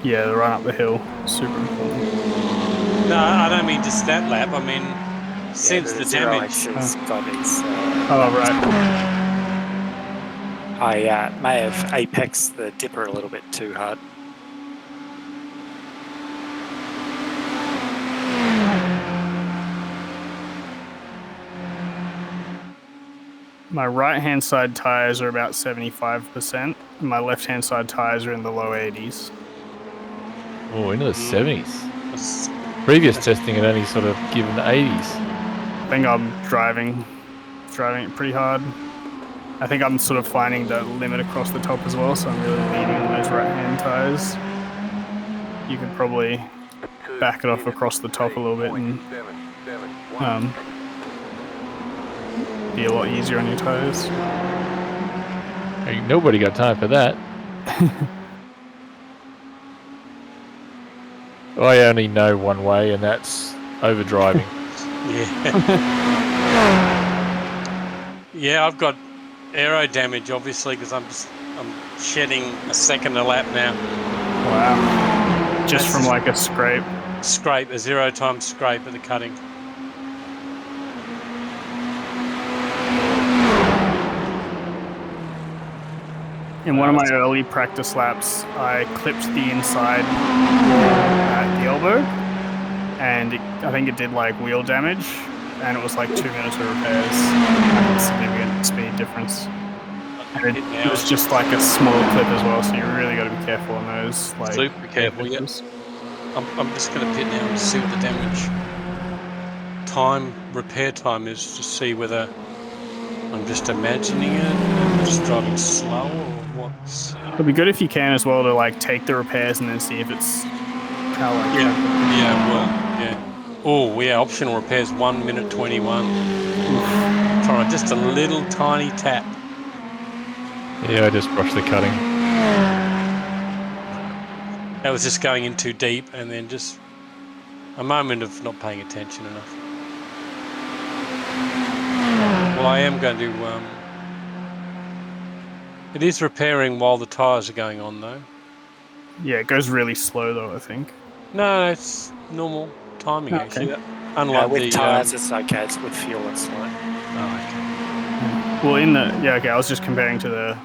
Yeah, the run up the hill, super important. No, I don't mean just that lap. I mean, since the damage. Has got his, Oh, right. I may have apexed the dipper a little bit too hard. My right-hand side tires are about 75%, and my left-hand side tires are in the low 80s. Oh, into the 70s. Previous testing had only sort of given 80s. I think I'm driving it pretty hard. I think I'm sort of finding the limit across the top as well, so I'm really leaning on those right-hand tires. You could probably back it off across the top a little bit and be a lot easier on your tires. Ain't nobody got time for that. I only know one way, and that's overdriving. Yeah. Yeah, I've got aero damage, obviously, because I'm shedding a second a lap now. Wow. Just from like a scrape. Scrape, a 0 times scrape at the cutting. In one of my early practice laps, I clipped the inside at the elbow, and I think it did like wheel damage, and it was like 2 minutes of repairs. A significant speed difference. And it was just like a small clip as well, so you really got to be careful on those. Like, super careful, yeah. I'm just going to pit now and see what the damage repair time is, to see whether I'm just imagining it and just driving slow or what. It'd be good if you can as well to like take the repairs and then see if it's how like Yeah. Oh, yeah. Optional repairs 1 minute 21. Trying just a little tiny tap. Yeah, I just brushed the cutting. That was just going in too deep, and then just a moment of not paying attention enough. Well, I am going to. It is repairing while the tires are going on, though. Yeah, it goes really slow though, I think. No, it's normal timing Okay. actually. Unlike with the tires, it's okay. It's with fuel, it's slow. Oh, okay. Well, okay, I was just comparing to the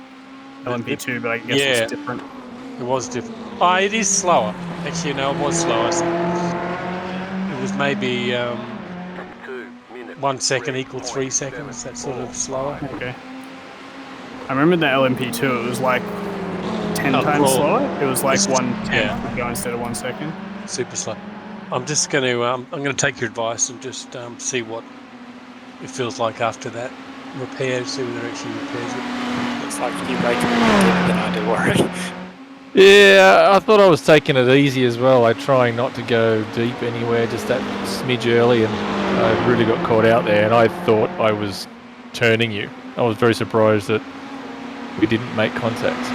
LMP2, but I guess it's different. It was different. Oh, it is slower. Actually, no, it was slower. It was maybe 1 second equal 3 seconds. That sort of slower. Okay. I remember the LMP2. It was like 10 times slower. It was like 1/10 would go instead of 1 second. Super slow. I'm just going to I'm going to take your advice and just see what it feels like after that repair. See whether it actually repairs it. Looks like you break it deeper than I do already. Yeah, I thought I was taking it easy as well. I'm trying not to go deep anywhere, just that smidge early, and I really got caught out there, and I thought I was turning you. I was very surprised that we didn't make contact.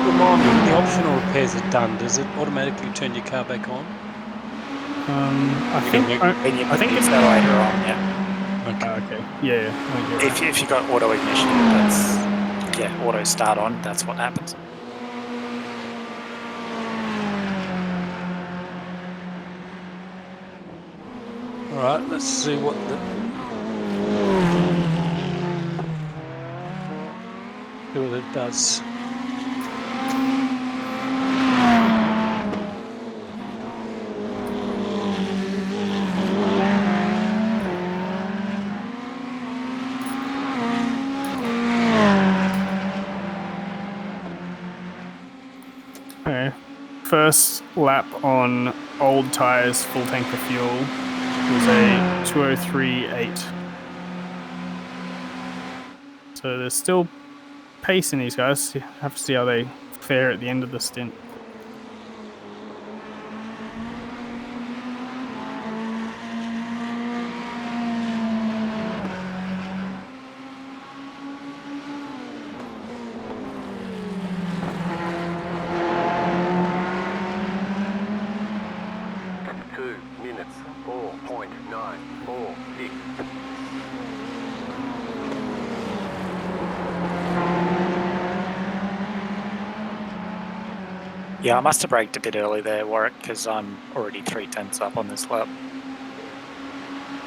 Remind me, when the optional repairs are done, does it automatically turn your car back on? I think it's that later on, yeah. Okay. Yeah. If you got auto ignition, that's auto start on. That's what happens. All right, let's see what it does. Okay. First lap on old tires, full tank of fuel, was a 2:03.8. So there's still pace in these guys. You have to see how they fare at the end of the stint. Yeah, I must have braked a bit early there, Warwick, because I'm already 3/10 up on this lap.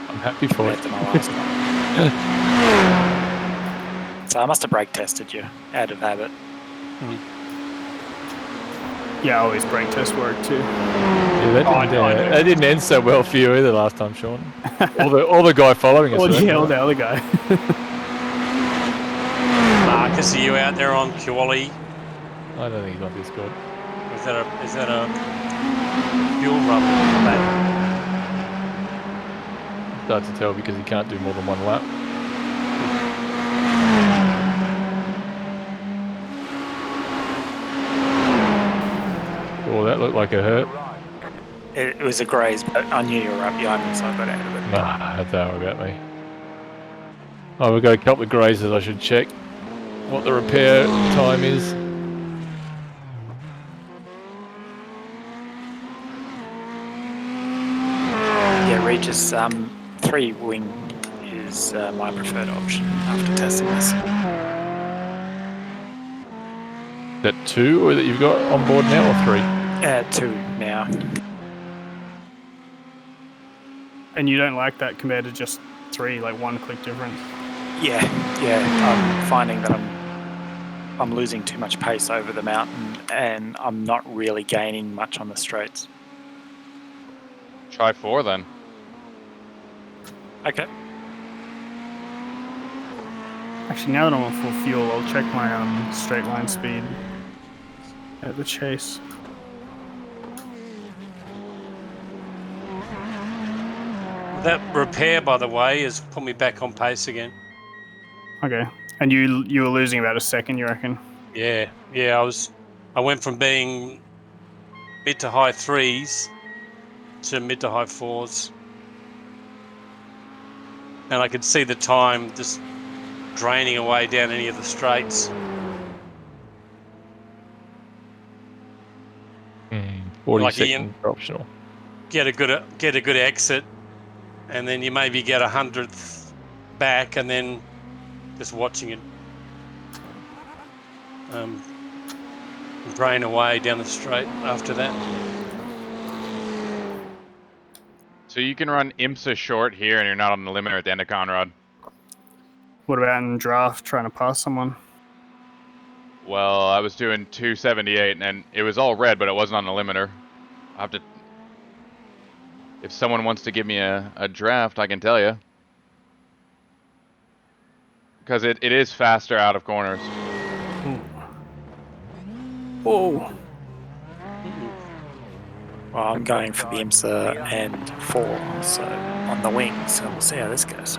I'm happy for it. To my last one. So I must have brake tested you out of habit. Yeah, I always brake test work too. Yeah, that didn't end so well for you either last time, Sean. Or the guy following us. Or the other guy. Marcus, are you out there on Quali? I don't think he's on Discord. Is that a fuel rub? It's hard to tell because he can't do more than one lap. Oh, that looked like a hurt. It was a graze, but I knew you were up behind me, so I got out of it. Nah, don't worry about me. Oh, we've got a couple of grazes. I should check what the repair time is. Yeah, Regis, 3-wing is my preferred option after testing this. Is that 2 or that you've got on board now, or 3? 2 now. And you don't like that compared to just 3, like 1 click difference? Yeah. I'm finding that I'm losing too much pace over the mountain, and I'm not really gaining much on the straights. Try 4 then. Okay. Actually, now that I'm on full fuel, I'll check my straight line speed at the chase. That repair, by the way, has put me back on pace again. Okay. And you were losing about a second, you reckon? Yeah. I went from being mid to high 3s to mid to high 4s. And I could see the time just draining away down any of the straights. 40 Like seconds optional. Get a good exit, and then you maybe get 100th back, and then just watching it drain away down the straight after that. So you can run IMSA short here and you're not on the limiter at the end of Conrad. What about in draft trying to pass someone? Well, I was doing 278 and it was all red, but it wasn't on the limiter. I have to. If someone wants to give me a draft, I can tell you. Because it is faster out of corners. Whoa. Well, I'm going for the IMSA and 4, so on the wings, so we'll see how this goes.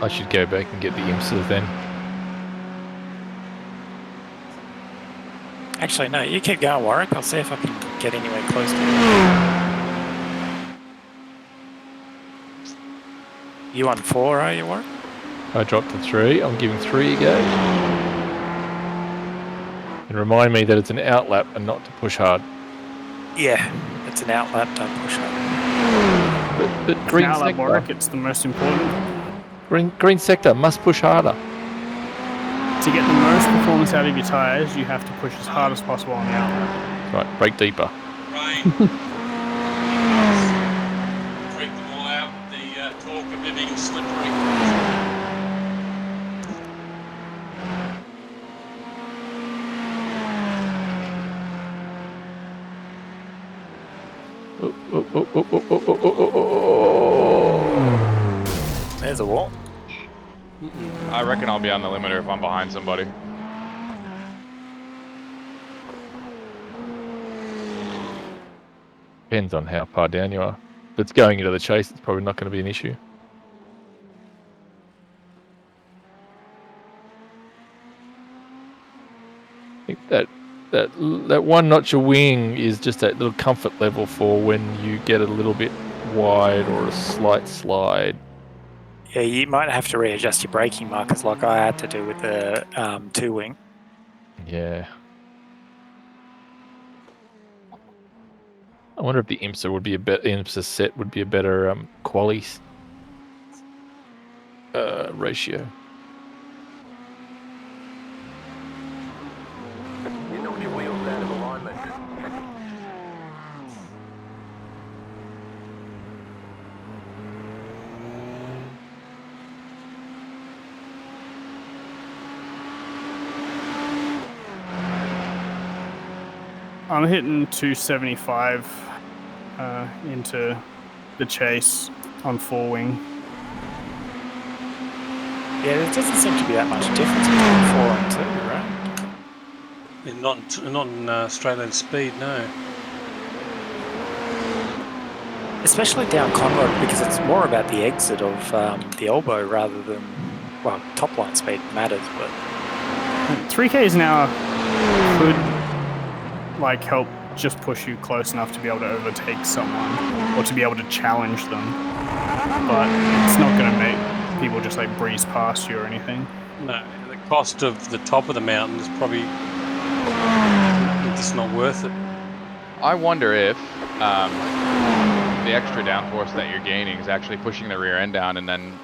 I should go back and get the IMSA then. Actually, no, you keep going, Warwick. I'll see if I can get anywhere close to you. You on 4, are you, Warwick? I dropped to 3. I'm giving 3 a go. And remind me that it's an outlap and not to push hard. Yeah, it's an outlap, don't push hard. But green Outlap, sector, Warwick, it's the most important. green sector must push harder. To get the most performance out of your tyres, you have to push as hard as possible on the outlap. Right, brake deeper. Rain. Freak them all out with the talk of it being slippery. There's a wall. I reckon I'll be on the limiter if I'm behind somebody. Depends on how far down you are. If it's going into the chase, it's probably not going to be an issue. I think that one notch of wing is just that little comfort level for when you get a little bit wide or a slight slide. Yeah, you might have to readjust your braking markers like I had to do with the 2-wing. Yeah. I wonder if the IMSA would be IMSA set would be a better quali ratio. You knocked your wheels out of alignment. I'm hitting 275 into the chase on 4-wing. Yeah, there doesn't seem to be that much difference between 4 and 2, right? Not in straight line speed, no. Especially down Conrad, because it's more about the exit of the elbow rather than, well, top line speed matters, but 3Ks an hour could like help just push you close enough to be able to overtake someone or to be able to challenge them, but it's not going to make people just like breeze past you or anything. No, the cost of the top of the mountain is probably just not worth it. I wonder if the extra downforce that you're gaining is actually pushing the rear end down and then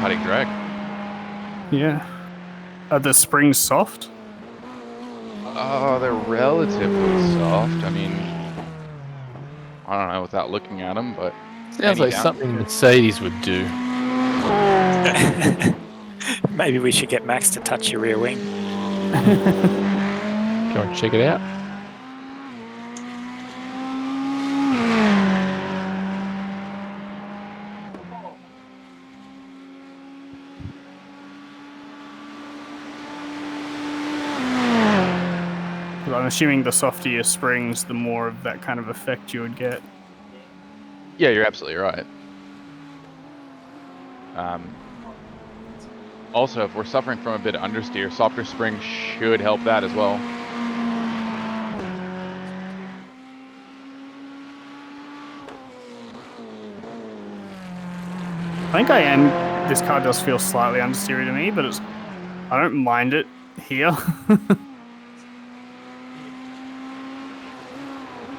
cutting drag. Yeah. Are the springs soft? Oh, they're relatively soft. I mean, I don't know without looking at them, but Sounds like something Mercedes would do. maybe we should get Max to touch your rear wing. Go and check it out. I'm assuming the softer your springs, the more of that kind of effect you would get. Yeah, you're absolutely right. Also, if we're suffering from a bit of understeer, softer spring should help that as well. I think I am. This car does feel slightly understeery to me, but I don't mind it here.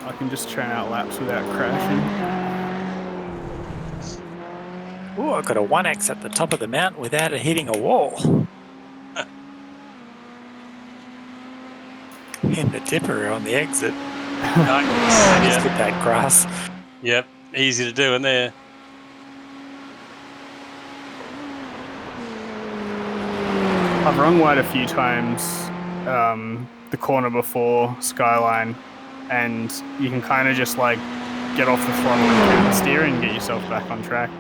I can just churn out laps without crashing. Oh, I got a 1x at the top of the mountain without it hitting a wall. In the dipper on the exit. Nice. Just hit that grass. Yep, easy to do in there. I've run wide a few times, the corner before Skyline, and you can kind of just like get off the throttle and counter steer and get yourself back on track.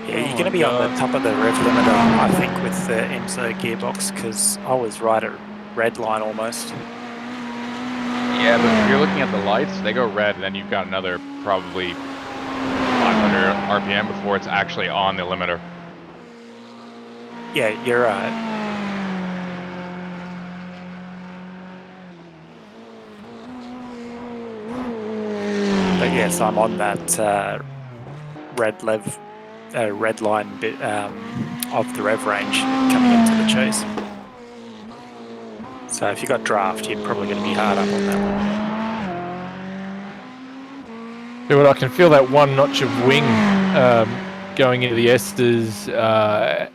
Yeah, you're going to be on the top of the rev limiter, I think, with the Enzo gearbox, because I was right at red line almost. Yeah, but if you're looking at the lights, they go red, and then you've got another probably 500 RPM before it's actually on the limiter. Yeah, you're right. But yes, I'm on that red line bit of the rev range coming into the chase. So if you got draft, you're probably going to be hard up on that one. Yeah, but I can feel that one notch of wing going into the esters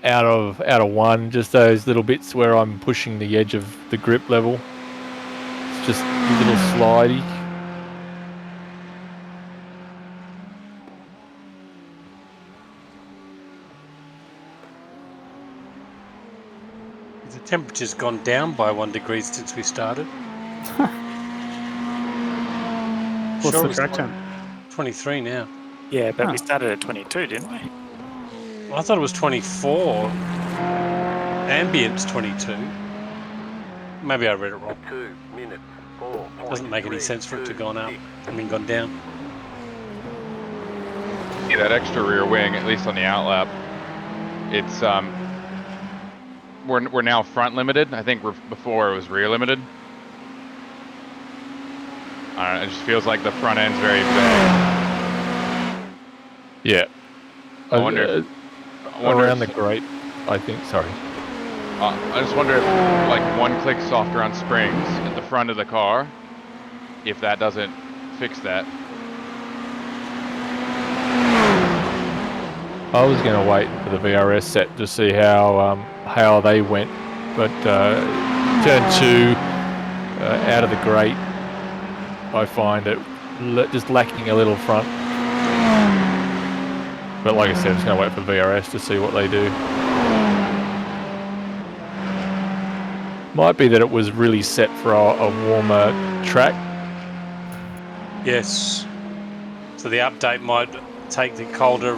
out of one. Just those little bits where I'm pushing the edge of the grip level. It's just a little slidey. The temperature's gone down by 1 degree since we started. What's Sure, the it was track temp? 23 now. Yeah, but we started at 22, didn't we? I thought it was 24. Ambient's 22. Maybe I read it wrong. 2 minutes. 4. Doesn't make any sense for it to have gone up. I mean, gone down. Yeah, that extra rear wing, at least on the outlap, it's we're now front limited. I think before it was rear limited. I don't know, it just feels like the front end's very big. Yeah. I wonder around the grate, I think. Sorry. I just wonder if, like, one click softer on springs at the front of the car, if that doesn't fix that. I was going to wait for the VRS set to see how they went, but turn 2 out of the grate, I find it just lacking a little front. But like I said, I'm just going to wait for VRS to see what they do. Might be that it was really set for a warmer track. Yes. So the update might take the colder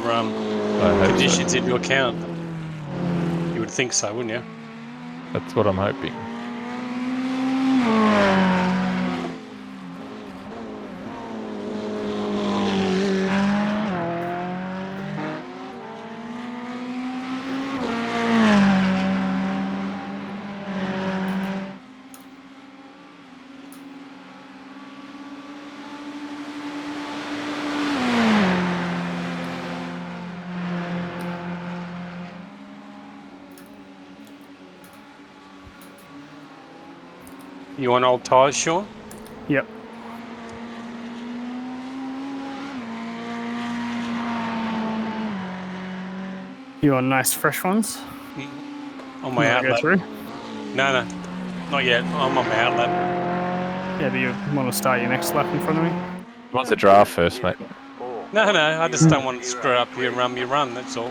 conditions into account. You would think so, wouldn't you? That's what I'm hoping. You want old tyres, Sean? Yep. You want nice fresh ones? On my Go outlet. through? No, not yet. I'm on my outlet. Yeah, but you want to start your next lap in front of me? What's the draft first, mate? No, I just don't want to screw up your run, that's all.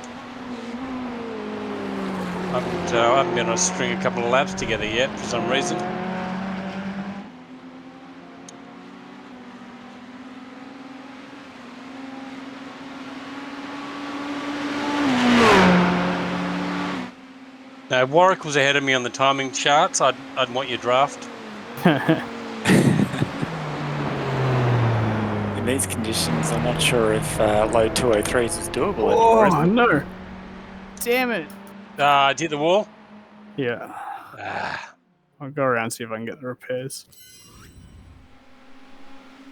I haven't been able to string a couple of laps together yet for some reason. Now, if Warwick was ahead of me on the timing charts, I'd want your draft. these conditions, I'm not sure if low 203s is doable anymore. Oh, no. Damn it. Did the wall? Yeah. Ah, I'll go around and see if I can get the repairs.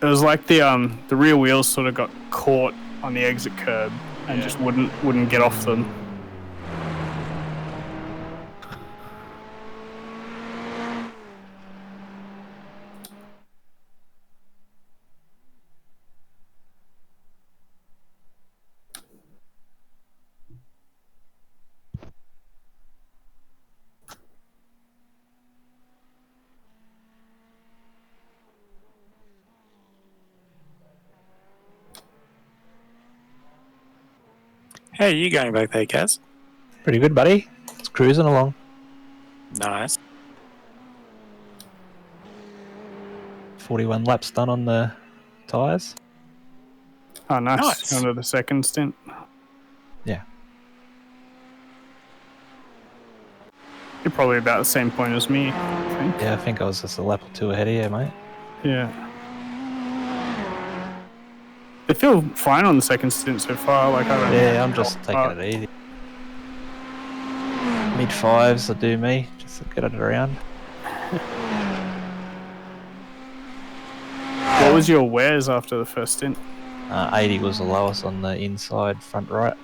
It was like the rear wheels sort of got caught on the exit curb and just wouldn't get off them. How are you going back there, Kaz? Pretty good, buddy. It's cruising along. Nice. 41 laps done on the tyres. Oh, nice. Nice. Under the second stint. Yeah. You're probably about the same point as me, I think. Yeah, I think I was just a lap or two ahead of you, mate. Yeah. They feel fine on the second stint so far. Like I don't. Yeah, I'm just taking it easy. Mid fives will do me, just to get it around. What was your wears after the first stint? 80 was the lowest on the inside front right.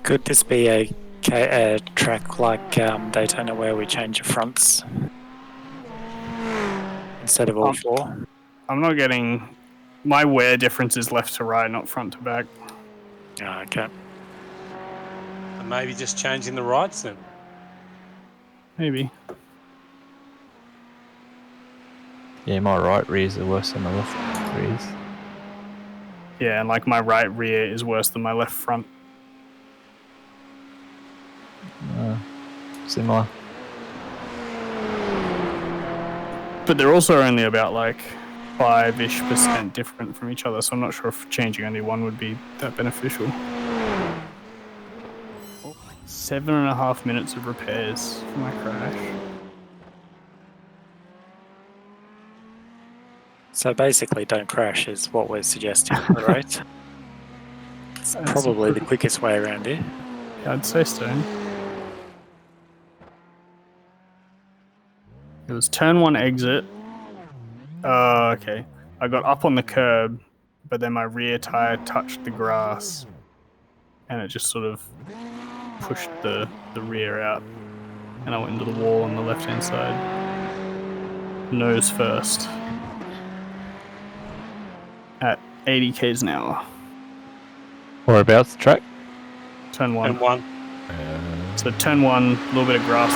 Could this be a track like Daytona where we change the fronts instead of all four? I'm not getting. My wear difference is left to right, not front to back. Oh, okay. and maybe just changing the rights then. Maybe. Yeah, my right rears are worse than my left rears. Yeah, and like my right rear is worse than my left front. Similar. But they're also only about like 5-ish% different from each other, so I'm not sure if changing only one would be that beneficial. 7.5 minutes of repairs for my crash. So basically, don't crash is what we're suggesting, right? It's probably the quickest way around here. Yeah, I'd say so. It was turn 1 exit. Oh, okay. I got up on the curb, but then my rear tire touched the grass, and it just sort of pushed the rear out, and I went into the wall on the left-hand side. Nose first. At 80 k's an hour. Whereabouts the track? Turn 1. And one. So turn 1, a little bit of grass,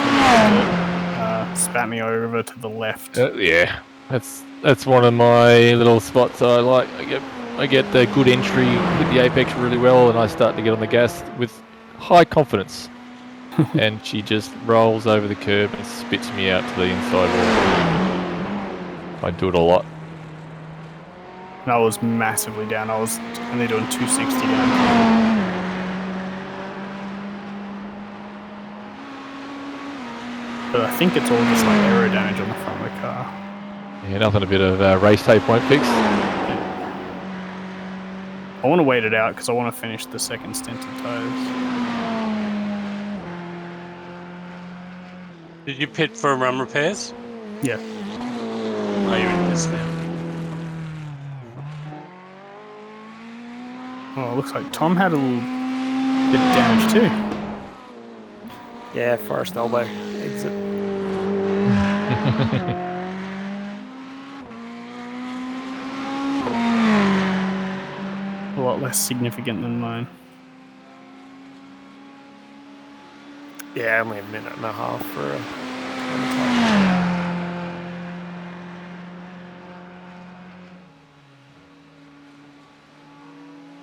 spat me over to the left. Yeah, that's one of my little spots I like. I get the good entry with the apex really well, and I start to get on the gas with high confidence. And she just rolls over the curb and spits me out to the inside wall. I do it a lot. And I was massively down. I was only doing 260 down. But I think it's all just like aero damage on the front of the car. Yeah, nothing a bit of race tape won't fix. I want to wait it out because I want to finish the second stint of tires. Did you pit for run repairs? Yeah. Oh, you're in this now. Oh, it looks like Tom had a little bit of damage too. Yeah, first elbow exit. A lot less significant than mine. Yeah, only a minute and a half for a.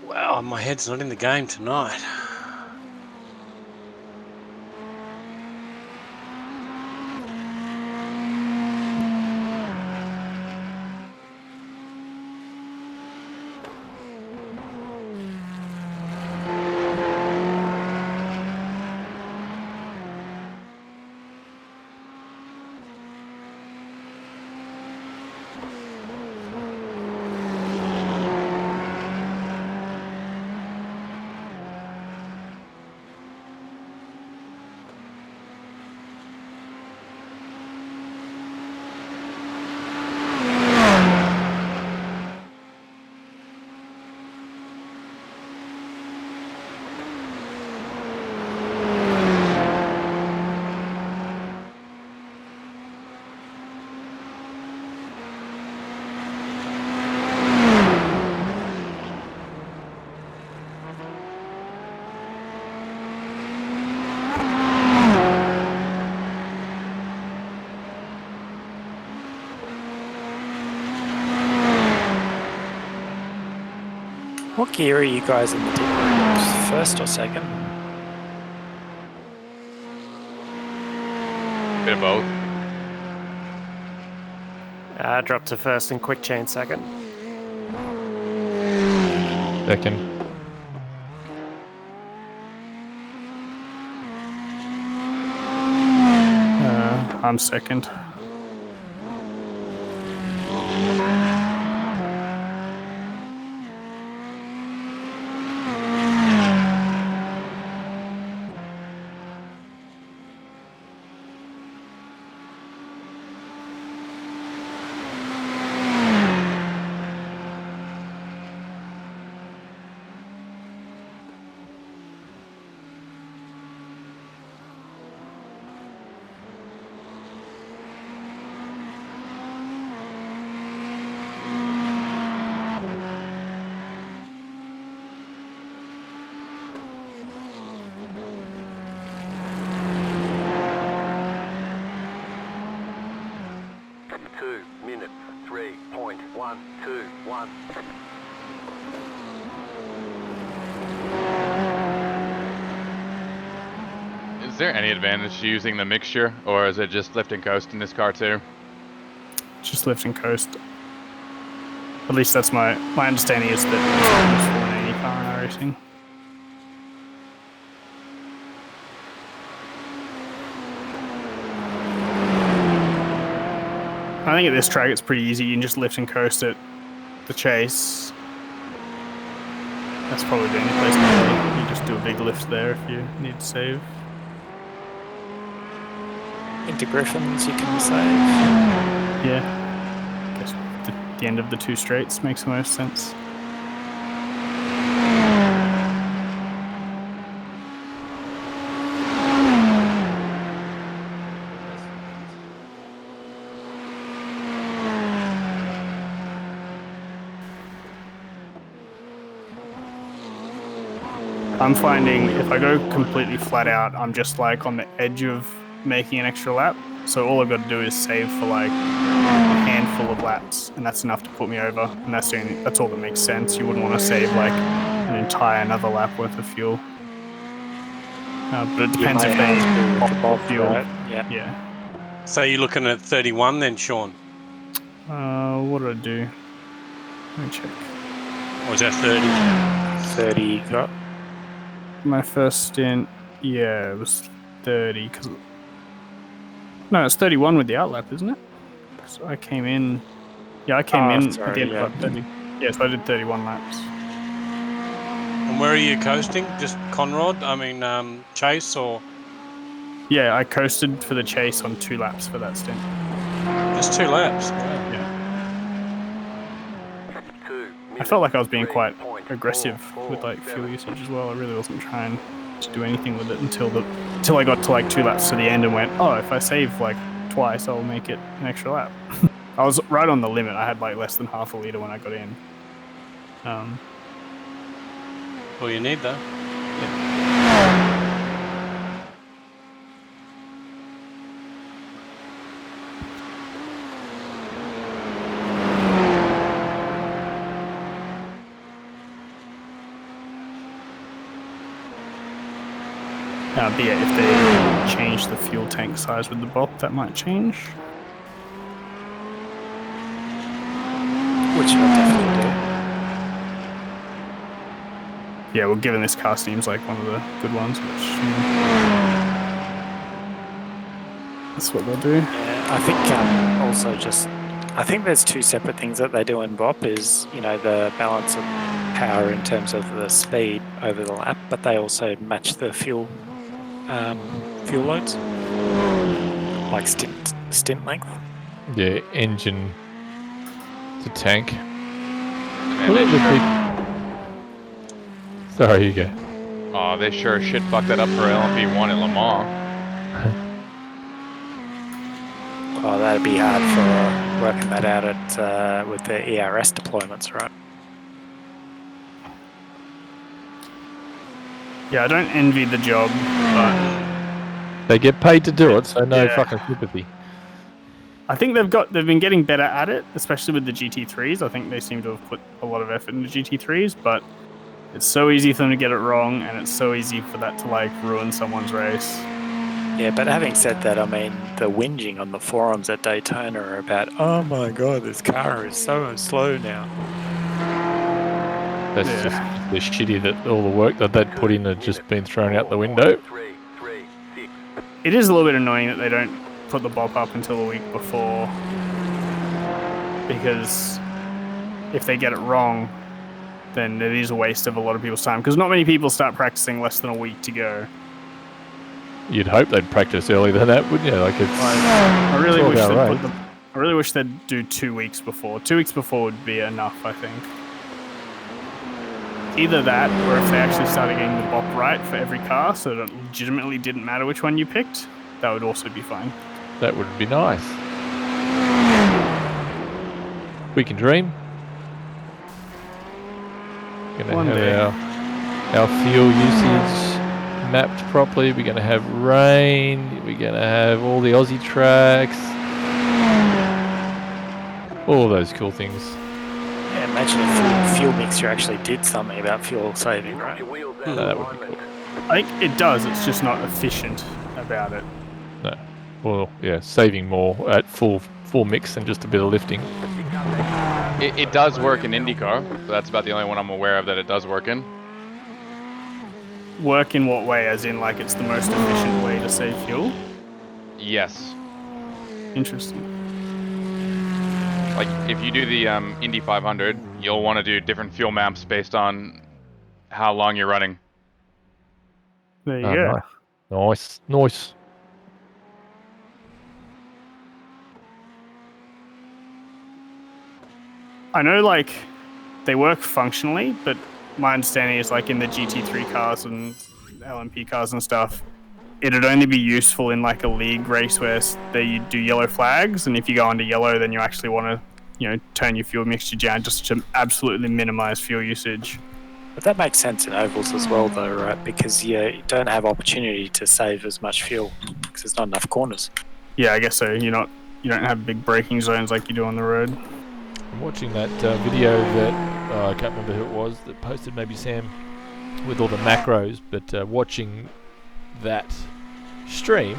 Wow, my head's not in the game tonight. What gear are you guys in the team? First or second? Bit of both. Drop to first and quick chain second. Second. I'm second. minutes, 3.121. Is there any advantage to using the mixture, or is it just lift and coast in this car too? Just lift and coast. At least that's my understanding is that it's useful in any car in racing. I think at this track it's pretty easy. You can just lift and coast at the chase. That's probably the only place you just do a big lift there if you need to save. Into Griffins you can save. Yeah. I guess the end of the two straights makes the most sense. I'm finding if I go completely flat out, I'm just like on the edge of making an extra lap. So all I've got to do is save for like a handful of laps, and that's enough to put me over. And that's all that makes sense. You wouldn't want to save like an entire another lap worth of fuel. But it depends if they pop fuel. Right? Yeah. Yeah. So you're looking at 31 then, Sean? What did I do? Let me check. Or is that 30? 30 you got. My first stint, yeah, it was 30. No, it's 31 with the outlap, isn't it? So I came in. Yeah, I came in at the end of 30. Yeah, so I did 31 laps. And where are you coasting? Just Conrod? I mean, Chase or? Yeah, I coasted for the chase on 2 laps for that stint. Just 2 laps? Wow. Yeah. I felt like I was being quite aggressive with like fuel usage as well. I really wasn't trying to do anything with it until I got to like 2 laps to the end and went, oh, if I save like twice, I'll make it an extra lap. I was right on the limit. I had like less than half a litre when I got in. All you need though. But yeah, if they change the fuel tank size with the bop, that might change. Which will definitely do. Yeah, well, given this car seems like one of the good ones, which that's what they'll do. Yeah, I think I think there's 2 separate things that they do in BOP is, you know, the balance of power in terms of the speed over the lap, but they also match the fuel loads, like stint length. Yeah, engine to tank. Sorry, you go. Oh, they sure as shit fucked that up for LMP1 at Le Mans. Oh, that'd be hard for working that out at with the ERS deployments, right? Yeah, I don't envy the job, but They get paid to do it, so no Yeah. fucking sympathy. I think they've been getting better at it, especially with the GT3s. I think they seem to have put a lot of effort into GT3s, but it's so easy for them to get it wrong, and it's so easy for that to like ruin someone's race. Yeah, but having said that, I mean, the whinging on the forums at Daytona are about, oh my god, this car is so slow now. That's Yeah. just the shitty that all the work that they'd put in had just been thrown out the window. It is a little bit annoying that they don't put the bop up until a week before, because if they get it wrong, then it is a waste of a lot of people's time, because not many people start practicing less than a week to go. You'd hope they'd practice earlier than that, wouldn't you? Like it's. I really it's all wish about they'd race. put I really wish they'd do 2 weeks before. 2 weeks before would be enough, I think. Either that, or if they actually started getting the bop right for every car, so that it legitimately didn't matter which one you picked, that would also be fine. That would be nice. We can dream. Gonna One have day. our fuel usage mapped properly. We're gonna have rain. We're gonna have all the Aussie tracks. All those cool things. Yeah, imagine if fuel mixture actually did something about fuel saving, right? That would be cool. I think it does, it's just not efficient about it. No. Well, yeah, saving more at full mix than just a bit of lifting. It does work in IndyCar. But that's about the only one I'm aware of that it does work in. Work in what way? As in, like, it's the most efficient way to save fuel? Yes. Interesting. Like, if you do the Indy 500, you'll want to do different fuel maps based on how long you're running. There you go. Nice. I know, like, they work functionally, but my understanding is, like, in the GT3 cars and LMP cars and stuff, it'd only be useful in, like, a league race where they do yellow flags, and if you go under yellow, then you actually want to, you know, turn your fuel mixture down just to absolutely minimize fuel usage. But that makes sense in ovals as well, though, right? Because you don't have opportunity to save as much fuel because there's not enough corners. Yeah, I guess so. You don't have big braking zones like you do on the road. I'm watching that video that I can't remember who it was that posted, maybe Sam, with all the macros. But watching that stream,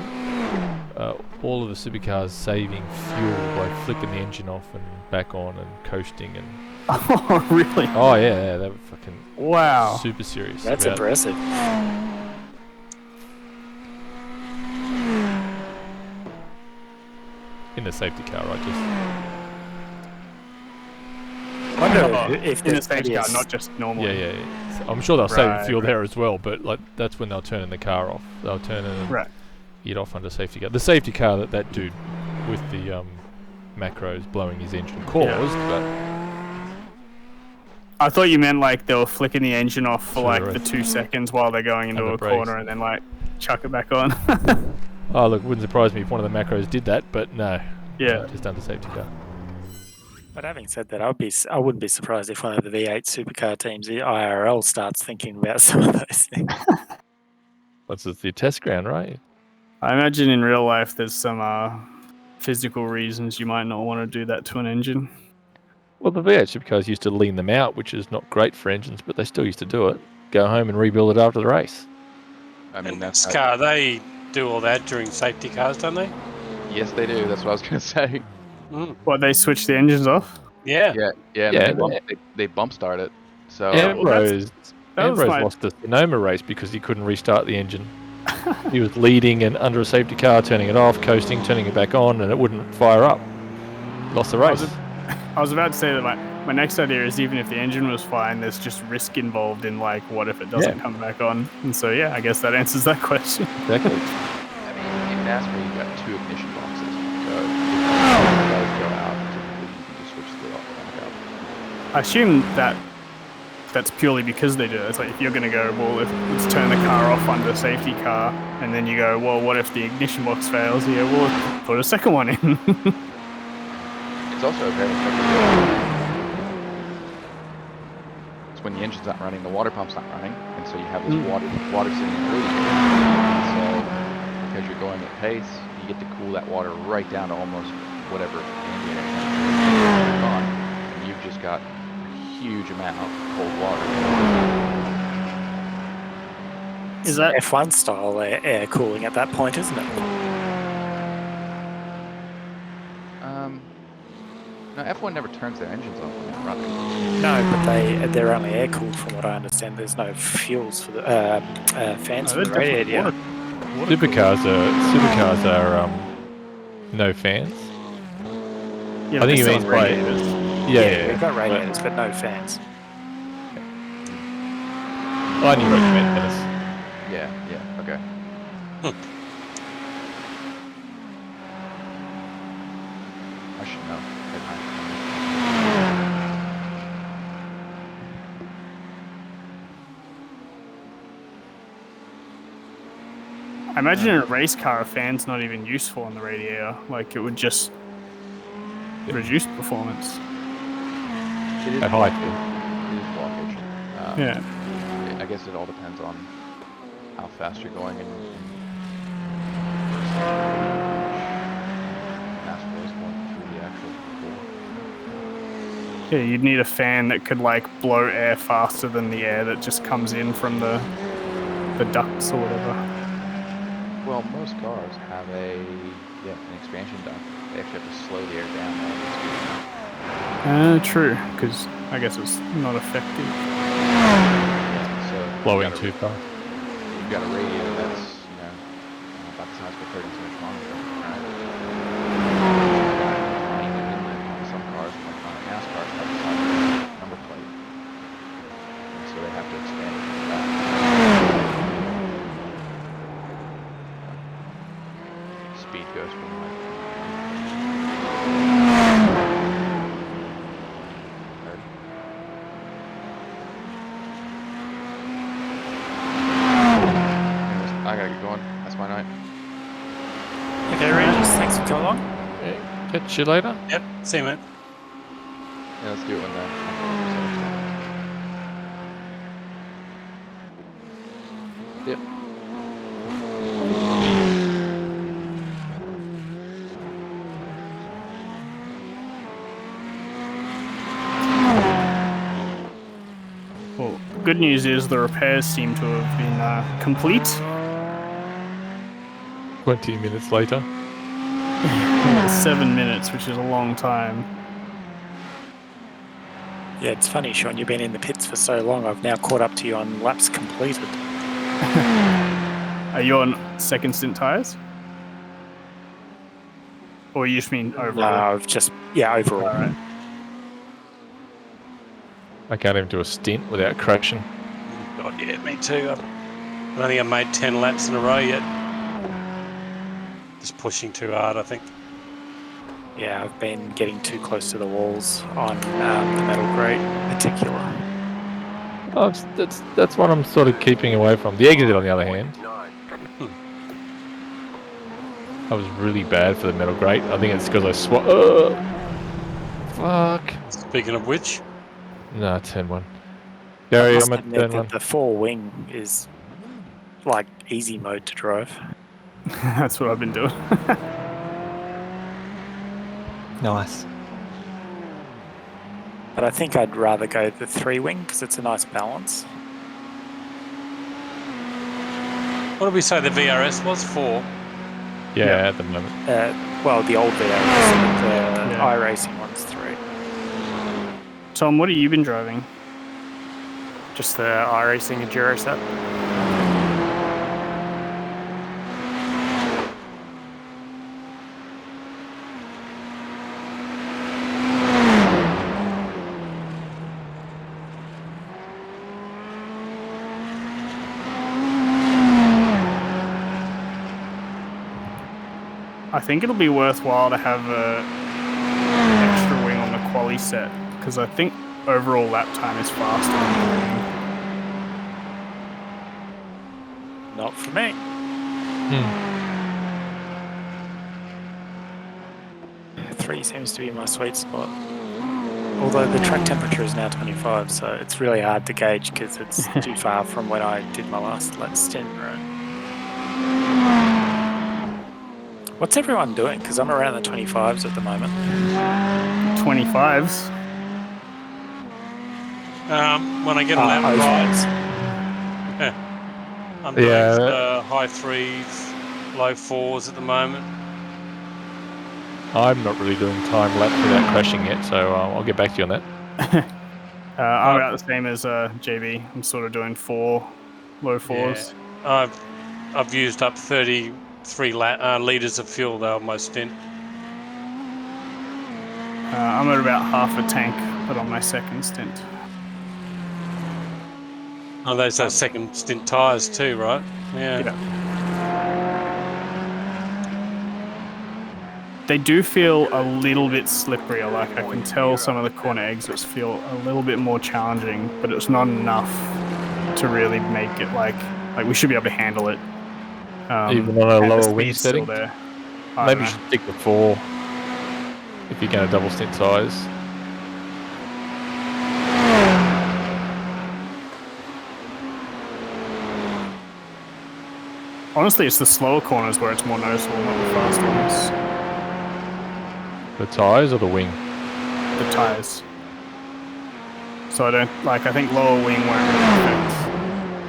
all of the supercars saving fuel by flicking the engine off and back on and coasting and. Oh, really? Oh yeah, they were fucking wow, super serious. That's about impressive. in the safety car, right? Just. I wonder if in a there's safety car, videos- not just normal. Yeah. So I'm sure they'll save fuel Right. there as well, but like that's when they'll turn the car off. They'll turn it and Right. get off under safety car. The safety car that dude with the macros blowing his engine caused, but I thought you meant like they were flicking the engine off for Sure, like right. the 2 seconds while they're going into And the a brakes. corner and then like chuck it back on. oh look, wouldn't surprise me if one of the macros did that, but no. Yeah. Just under safety car. But having said that, I wouldn't be surprised if one of the V8 supercar teams, the IRL, starts thinking about some of those things. What's the test ground, right? I imagine in real life there's some physical reasons you might not want to do that to an engine. Well, the V8 supercars used to lean them out, which is not great for engines, but they still used to do it. Go home and rebuild it after the race. I mean, And that's NASCAR, they do all that during safety cars, don't they? Yes, they do. That's what I was gonna say. Mm. What, they switch the engines off? Yeah. Yeah. And Yeah, then they bump start it. So Ambrose that was my- lost the Sonoma race because he couldn't restart the engine. He was leading and under a safety car, turning it off, coasting, turning it back on, and it wouldn't fire up. Lost the race. I was about to say that my next idea is even if the engine was fine, there's just risk involved in like what if it doesn't come back on. And so yeah, I guess that answers that question. Exactly. I mean, in NASCAR you've got 2 ignition boxes. So if it does go out, typically you can just switch the back out. I assume that's purely because they do it. It's like if you're going to go, well, let's turn the car off under safety car, and then you go, well, what if the ignition box fails? You go, well, put a second one in. It's also a very effective. It's when the engine's not running, the water pump's not running, and so you have this water sitting in the radiator. And so because you're going at pace, you get to cool that water right down to almost whatever ambient temperature is on, and you've just got huge amount of cold water. Is that F1 style air cooling at that point, isn't it? No, F1 never turns their engines off when they're running. No, but they're only air cooled from what I understand. There's no fuels for the fans for the radiator. Supercars are no fans. Yeah, I think he still means have by radiators. yeah. We've got radiators, but no fans. I knew what you meant, Dennis. Yeah, okay. I should know. I imagine in a race car, a fan's not even useful on the radiator. Like, it would just reduce performance. It is At height. blockage. Yeah. I guess it all depends on how fast you're going and mass flow is going through the actual core. Yeah, you'd need a fan that could, like, blow air faster than the air that just comes in from the ducts or whatever. Well, most cars have an expansion duct. They actually have to slow the air down while it's speeding up. True, because I guess it's not effective. So Blowing too far. You've got a radiator that's, about the size of a 32-inch monitor, right? Tiny inlet on some cars, like on a NASCAR, it's about the size of a number plate. And so they have to expand it from that. Speed goes from like I gotta get going. That's my night. Okay, Rangers, thanks for coming along. Yeah, catch you later. Yep. See you, mate. Yeah, let's do it when Yep. Well, good news is the repairs seem to have been complete. 20 minutes later. 7 minutes, which is a long time. Yeah, it's funny, Sean, you've been in the pits for so long. I've now caught up to you on laps completed. Are you on second stint tires? Or you just mean overall? No, I've just, overall. All right. I can't even do a stint without crashing. God, yeah, me too. I don't think I've made 10 laps in a row yet. Just pushing too hard, I think. Yeah, I've been getting too close to the walls on the metal grate in particular. Oh, that's what I'm sort of keeping away from. The exit, on the other hand, I was really bad for the metal grate. I think it's because I fuck. Speaking of which, No, turn one. Gary, I'm at turn one. The four wing is like easy mode to drive. That's what I've been doing. Nice. But I think I'd rather go the three wing because it's a nice balance. what did we say the VRS was? 4? Yeah, at the moment. Well, the old VRS, the iracing one's 3. Tom, what have you been driving? Just the iracing enduro set. I think it'll be worthwhile to have a extra wing on the quali set, because I think overall lap time is faster on the wing. Not for me. 3 seems to be my sweet spot. Although the track temperature is now 25, so it's really hard to gauge because it's too far from when I did my last stint run. What's everyone doing? Because I'm around the 25s at the moment. 25s? When I get a lap O's. right, I'm doing high 3s, low 4s at the moment. I'm not really doing time lapse without crashing yet, so I'll get back to you on that. I'm about the same as JB. I'm sort of doing low 4s. Yeah, I've used up 33 liters of fuel though on my stint. I'm at about half a tank, but on my second stint. Oh, those are second stint tyres too, right? Yeah. They do feel a little bit slipperier. Like I can tell some of the corner exits feel a little bit more challenging, but it's not enough to really make it like we should be able to handle it. Even on a and the lower wing speed's still setting? there. Maybe you should stick to 4 if you're going to double stint tyres. Honestly, it's the slower corners where it's more noticeable, not the fast ones. The tyres or the wing? The tyres. So I think lower wing won't really affect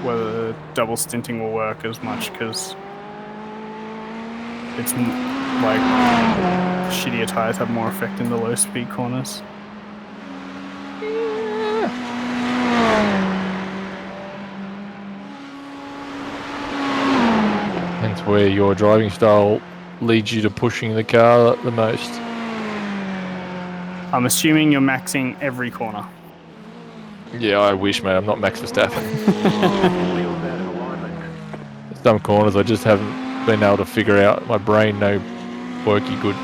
whether double stinting will work as much because it's like shittier tyres have more effect in the low speed corners. Depends where your driving style leads you to pushing the car the most. I'm assuming you're maxing every corner. Yeah, I wish, mate. I'm not Max Verstappen. Some corners I just haven't been able to figure out. My brain no worky good.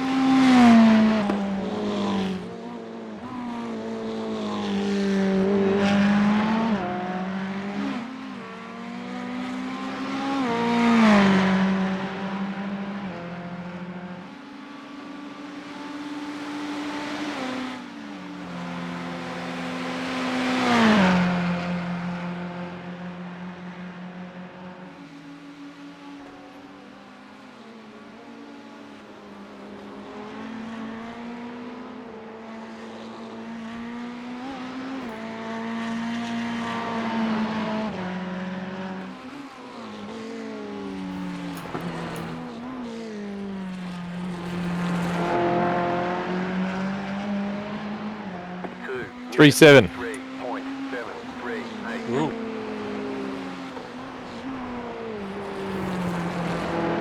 Two. 3.7. 3.738. Ooh.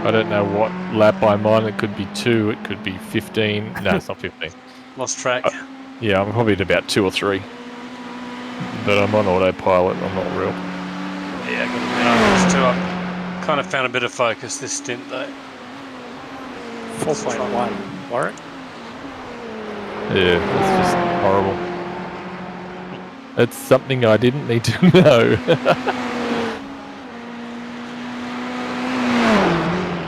I don't know what lap I'm on. It could be 2, it could be 15. No, it's not 15. Lost track. Yeah, I'm probably at about 2 or 3. But I'm on autopilot, I'm not real. Yeah, got a bit I kind of found a bit of focus this stint though. 4.1, Warwick. Yeah, it's just horrible. It's something I didn't need to know.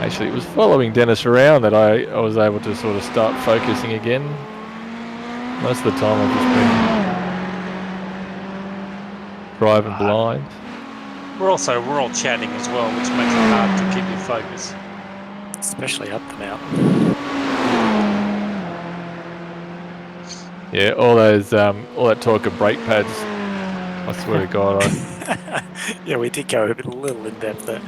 Actually, it was following Dennis around that I was able to sort of start focusing again. Most of the time I've just been driving blind. We're all chatting as well, which makes it hard to keep your focus. Especially up the mountain. Yeah, all that talk of brake pads. I swear to God, Yeah, we did go a little in depth there.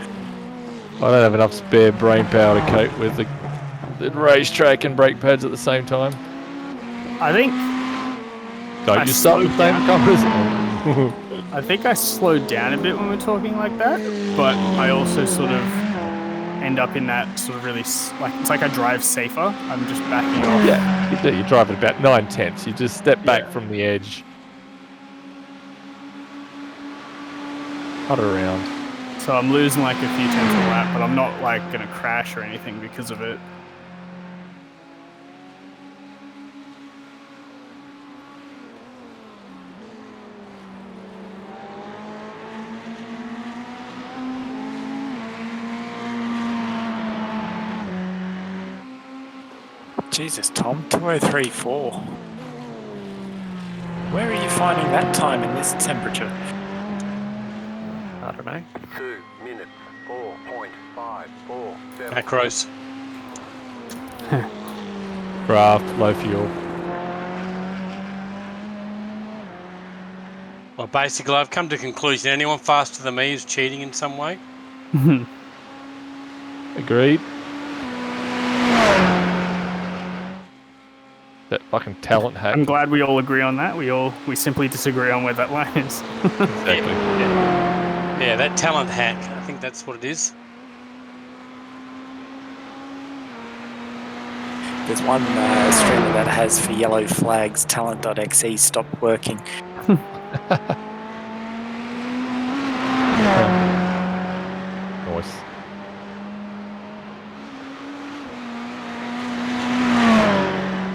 I don't have enough spare brain power to cope with the racetrack and brake pads at the same time. I think. Don't you start with same colours? I think I slowed down a bit when we're talking like that, but I also sort of end up in that sort of really it's like I drive safer. I'm just backing off. Yeah, you do. You drive at about 9/10. You just step back from the edge. Cut around. So I'm losing like a few tenths of a lap, but I'm not like gonna crash or anything because of it. Jesus, Tom, 2:03.4. Where are you finding that time in this temperature? I don't know. 2 minutes. 4.547. Macros. Craft, low fuel. Well, basically, I've come to the conclusion anyone faster than me is cheating in some way. Agreed. That fucking talent hack. I'm glad we all agree on that. We simply disagree on where that line is. Exactly. Yeah, that talent hack. I think that's what it is. There's one streamer that has for yellow flags, talent.exe stopped working. Nice.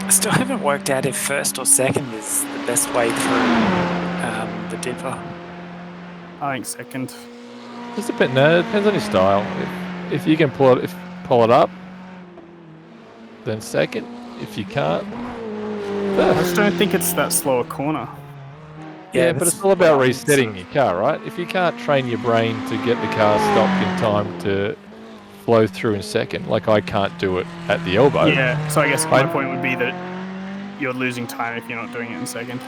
I still haven't worked out if first or second is the best way through the dipper. I think second. Just depends. No, it depends on your style. If you can pull it up, then second. If you can't, I first. just don't think it's that slow a corner. Yeah, but it's all about resetting your car, right? If you can't train your brain to get the car stopped in time to flow through in second, like I can't do it at the elbow. Yeah, so I guess my point would be that you're losing time if you're not doing it in second.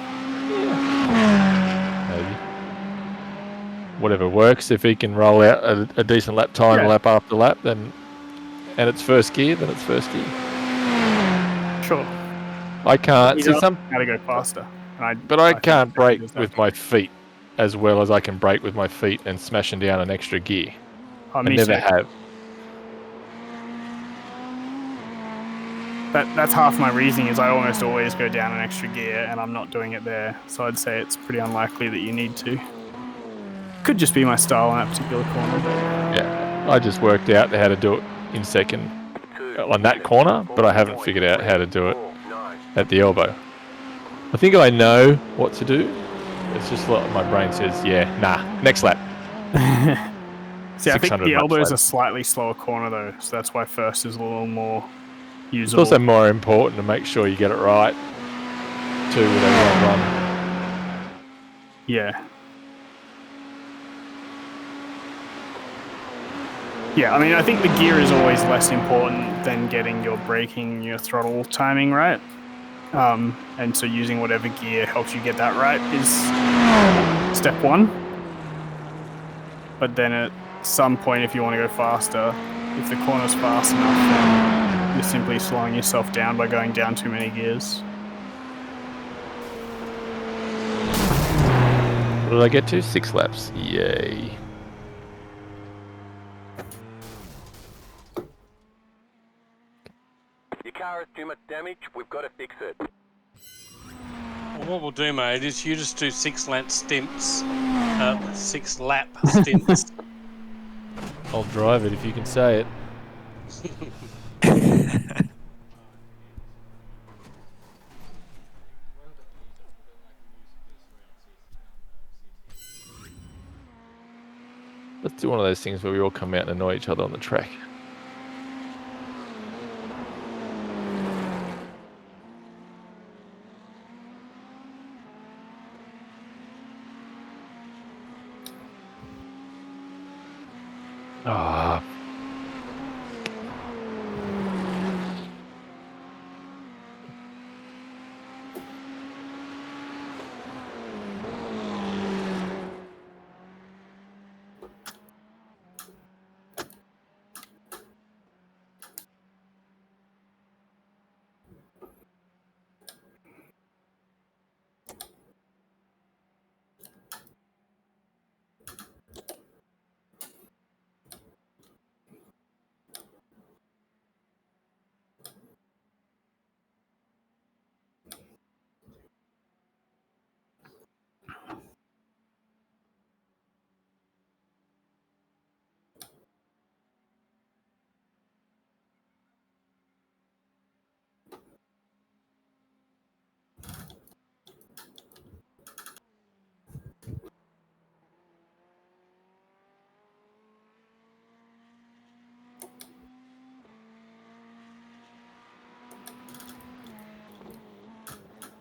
Maybe. Whatever works. If he can roll out a decent lap time, lap after lap, then and it's first gear, then it's first gear. Sure. I can't You see don't some. know how to go faster. But I can't brake with my feet as well as I can brake with my feet and smashing down an extra gear. I never have. That's half my reasoning is I almost always go down an extra gear and I'm not doing it there. So I'd say it's pretty unlikely that you need to. Could just be my style in that particular corner. But... Yeah, I just worked out how to do it in second on that corner, but I haven't figured out how to do it at the elbow. I think I know what to do. It's just like my brain says, yeah, nah, next lap. See, I think the elbow is a slightly slower corner though, so that's why first is a little more usable. It's also more important to make sure you get it right too with a long run. Yeah. Yeah, I mean, I think the gear is always less important than getting your braking, your throttle timing right. And so using whatever gear helps you get that right is step one. But then at some point, if you want to go faster, if the corner's fast enough, then you're simply slowing yourself down by going down too many gears. What did I get to? 6 laps. Yay. Your car has too much damage. We've got to fix it. Well, what we'll do, mate, is you just do 6 lap stints. 6 lap stints. I'll drive it if you can say it. Let's do one of those things where we all come out and annoy each other on the track. Ah.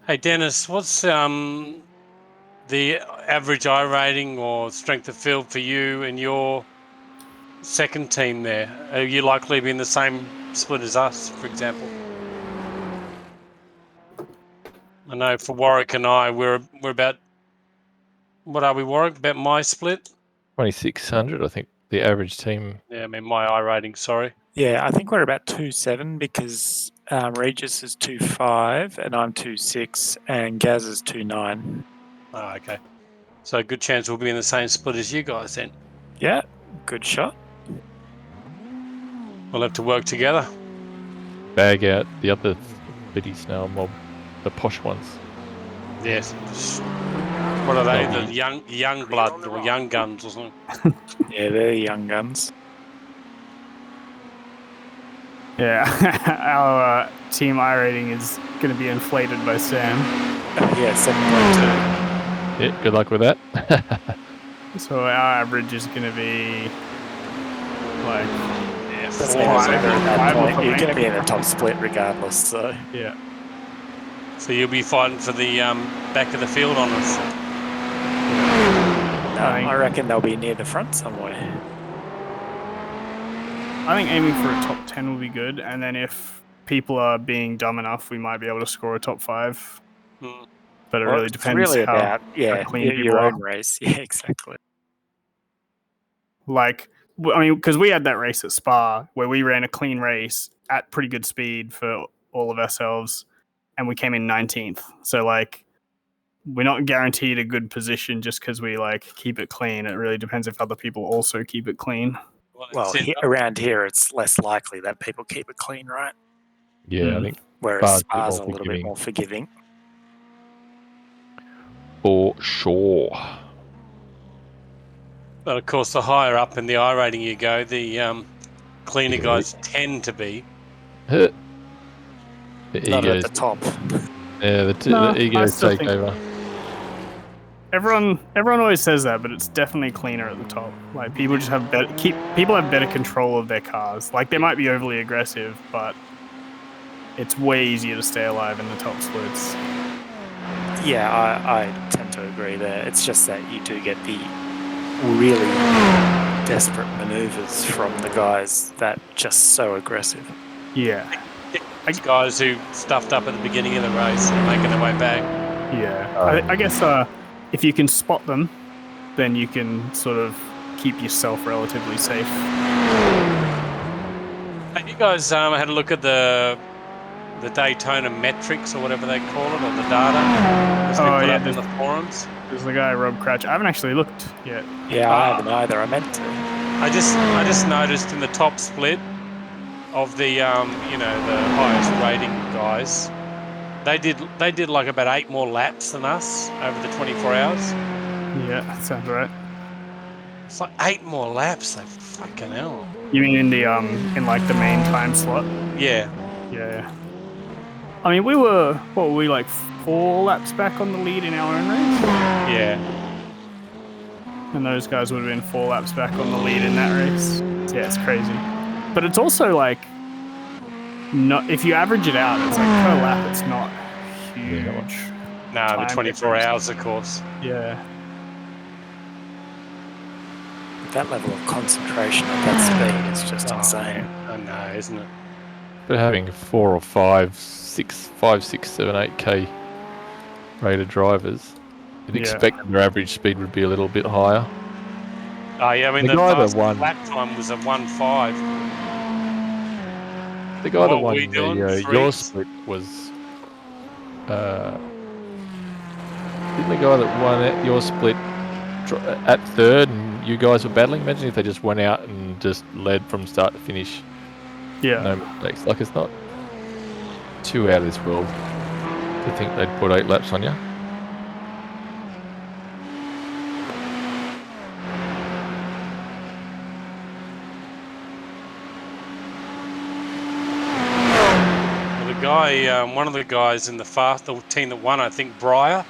Hey, Dennis, what's the average I rating or strength of field for you and your second team there? Are you likely to be in the same split as us, for example? I know for Warwick and I, we're What are we, Warwick? About my split? 2600, I think, the average team. Yeah, I mean my I rating. Sorry. Yeah, I think we're about 2.7 because Regis is 2.5 and I'm 2.6 and Gaz is 2.9. Oh, okay. So good chance we'll be in the same split as you guys then. Yeah, good shot. We'll have to work together. Bag out the other Biddy Snail mob, the posh ones. Yes. What are they? They'll The young blood or young guns or something? Yeah, they're young guns. Yeah, our team I rating is going to be inflated by Sam. Yeah, 7.2. Yeah, good luck with that. So our average is going to be like Doesn't even matter at that five or point. You're something. going to be in the top split regardless. So Yeah. So you'll be fighting for the back of the field on us. I reckon they'll be near the front somewhere. I think aiming for a top 10 will be good, and then if people are being dumb enough, we might be able to score a top 5. Hmm. But it Well, really it's depends really how about clean your people own are. race. Yeah, exactly. Like, I mean, because we had that race at Spa where we ran a clean race at pretty good speed for all of ourselves, and we came in 19th. So, like, we're not guaranteed a good position just because we, like, keep it clean. It really depends if other people also keep it clean. Well, around here, it's less likely that people keep it clean, right? Yeah, I think Whereas Spa's Spa's a little bit more forgiving. For sure. But of course, the higher up in the I rating you go, the cleaner guys tend to be. The Not at egos. the top. Yeah, the egos take over. Everyone always says that, but it's definitely cleaner at the top. Like, people just have people have better control of their cars. Like, they might be overly aggressive, but it's way easier to stay alive in the top splits. Yeah, I tend to agree there. It's just that you do get the really desperate maneuvers from the guys that just so aggressive. Yeah. It's guys who stuffed up at the beginning of the race and making their way back. Yeah. I guess if you can spot them, then you can sort of keep yourself relatively safe. Have you guys had a look at the Daytona metrics or whatever they call it, or the data as they put up in the forums? There's the guy Rob Cratch. I haven't actually looked yet. Yeah, I haven't either. I meant to. I just noticed in the top split of the the highest rating guys, they did like about 8 more laps than us over the 24 hours. Yeah, that sounds right. It's like 8 more laps. They fucking hell. You mean in the in like the main time slot? Yeah. Yeah. I mean, we were like 4 laps back on the lead in our own race? Yeah. And those guys would have been 4 laps back on the lead in that race. Yeah, it's crazy. But it's also like, if you average it out, it's like per lap, it's not huge. No, the 24 hours, of course. Yeah. With that level of concentration at that speed is just insane. I know, isn't it? But having 4 or 5, 6, 7, 8k rated drivers, you'd expect their average speed would be a little bit higher. Oh yeah, I mean the guy that fastest won lap time was a 1:05. The guy that won your split was didn't the guy that won your split at third and you guys were battling? Imagine if they just went out and just led from start to finish. Yeah. No mistakes. Like, it's not too out of this world to think they'd put 8 laps on you. One of the guys in the team that won, I think, Breyer.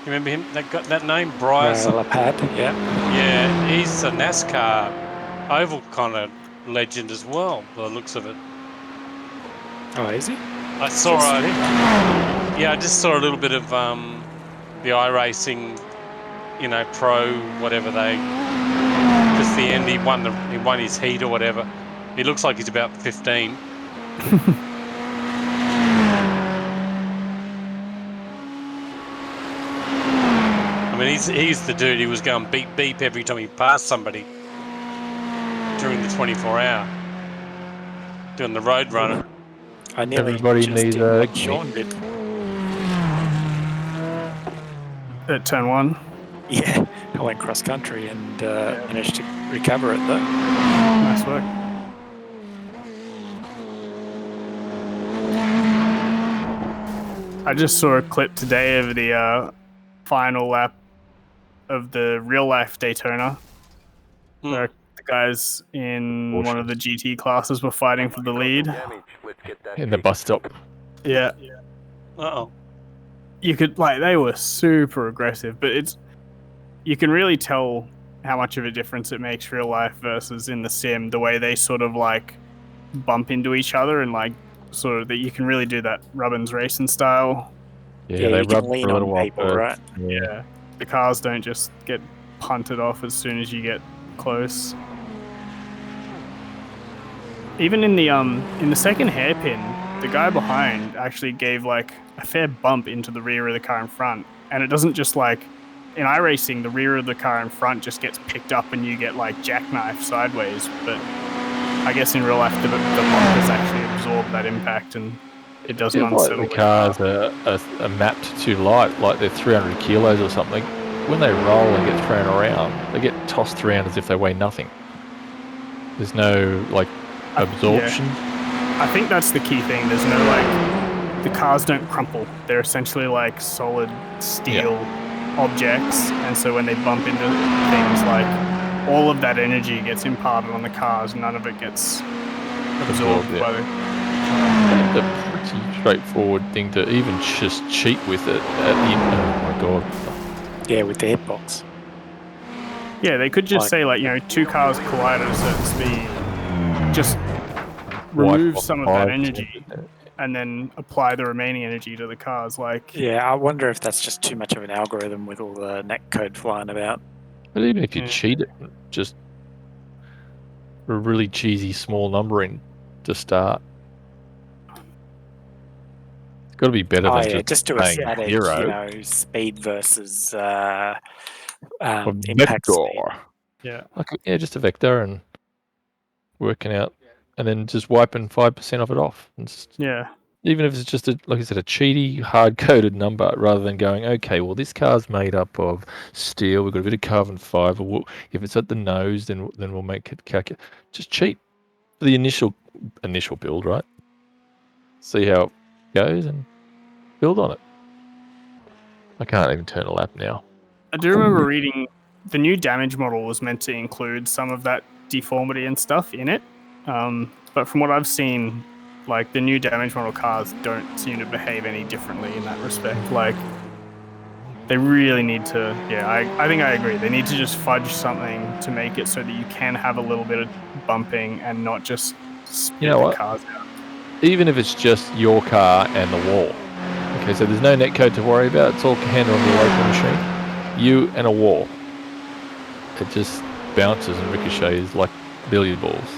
You remember him? That name, Breyer. Lapad, yeah. Yeah, he's a NASCAR oval kind of legend as well, by the looks of it. Oh, is he? I just saw a little bit of the iracing, pro whatever just the end. He won his heat or whatever. He looks like he's about 15. I mean, he's the dude who was going beep beep every time he passed somebody during the 24-hour, doing the road runner. I nearly Everybody just needs did a what gimme. Sean did. At turn 1. Yeah, I went cross country and managed to recover it though. Nice work. I just saw a clip today of the final lap of the real life Daytona. Where the guys in one of the GT classes were fighting for the lead. In the bus stop. Yeah. Uh-oh. You could, like, they were super aggressive, but you can really tell how much of a difference it makes real life versus in the sim, the way they sort of like bump into each other and like sort of that you can really do that Rubbins racing style. Yeah, they you can rub lean for a little on while people, first. right? Yeah. The cars don't just get punted off as soon as you get close. Even in the second hairpin, the guy behind actually gave like a fair bump into the rear of the car in front. And it doesn't just like in iRacing, the rear of the car in front just gets picked up and you get like jackknife sideways. But I guess in real life, the bumpers actually absorb that impact and it doesn't Feels like unsettle the cars are mapped too light, like they're 300 kilos or something. When they roll and get thrown around, they get tossed around as if they weigh nothing. There's no like absorption. Yeah. I think that's the key thing. There's no like the cars don't crumple. They're essentially like solid steel objects, and so when they bump into things, like all of that energy gets imparted on the cars. None of it gets absorbed by the. It's a pretty straightforward thing to even just cheat with it. Oh my god. Yeah, with the hitbox. Yeah, they could just say like, you know, two cars collide at a certain speed. Just remove some of that energy and then apply the remaining energy to the cars. Like, yeah, I wonder if that's just too much of an algorithm with all the netcode flying about. But even if you cheat it, just a really cheesy small numbering to start. It's got to be better than just do a static, you know, speed versus impact speed. Yeah. Yeah, just a vector and working out, and then just wiping 5% of it off. Yeah. Even if it's just like I said, a cheaty, hard-coded number, rather than going, okay, well, this car's made up of steel. We've got a bit of carbon fiber. If it's at the nose, then we'll make it calculate. Just cheat for the initial build, right? See how it goes and build on it. I can't even turn a lap now. I do remember reading the new damage model was meant to include some of that deformity and stuff in it. But from what I've seen, like the new damage model cars don't seem to behave any differently in that respect. Like they really need to, I think I agree. They need to just fudge something to make it so that you can have a little bit of bumping and not just spit the cars out. Even if it's just your car and the wall. Okay, so there's no netcode to worry about. It's all handled on your local machine. You and a wall. It just bounces and ricochets like billiard balls.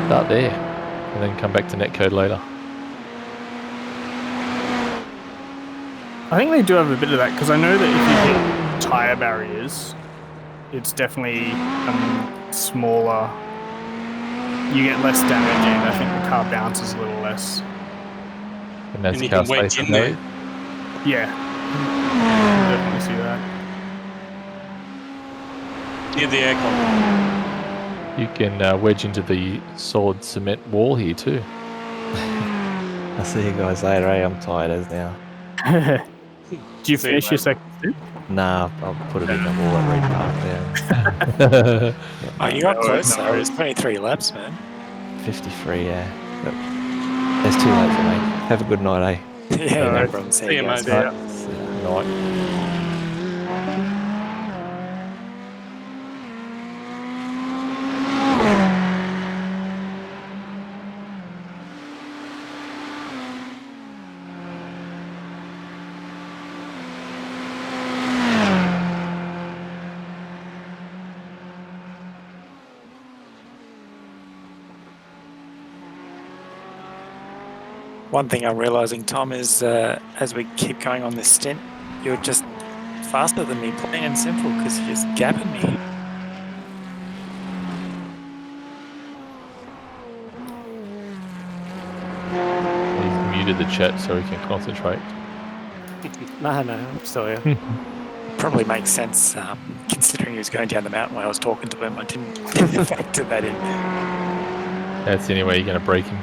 Start there, and then come back to netcode later. I think they do have a bit of that, because I know that if you hit tyre barriers, it's definitely smaller. You get less damage, and I think the car bounces a little less. And that's you can wedge in there. Yeah, definitely see that. Near the aircon. You can wedge into the solid cement wall here too. I'll see you guys later, I'm tired as now. Do you finish your second stint? Nah, I'll put it in the wall at Reed Park there. You got close though. It's 23 laps, man. 53, yeah. But there's 2 laps for me. Have a good night, eh? Yeah, no problem. See you, mate. Night. One thing I'm realizing, Tom, is as we keep going on this stint, You're just faster than me, plain and simple, because you're just gapping me. He's muted the chat so he can concentrate. No, I'm still here. Probably makes sense, considering he was going down the mountain while I was talking to him. I didn't factor that in there. That's the only way you're going to break him.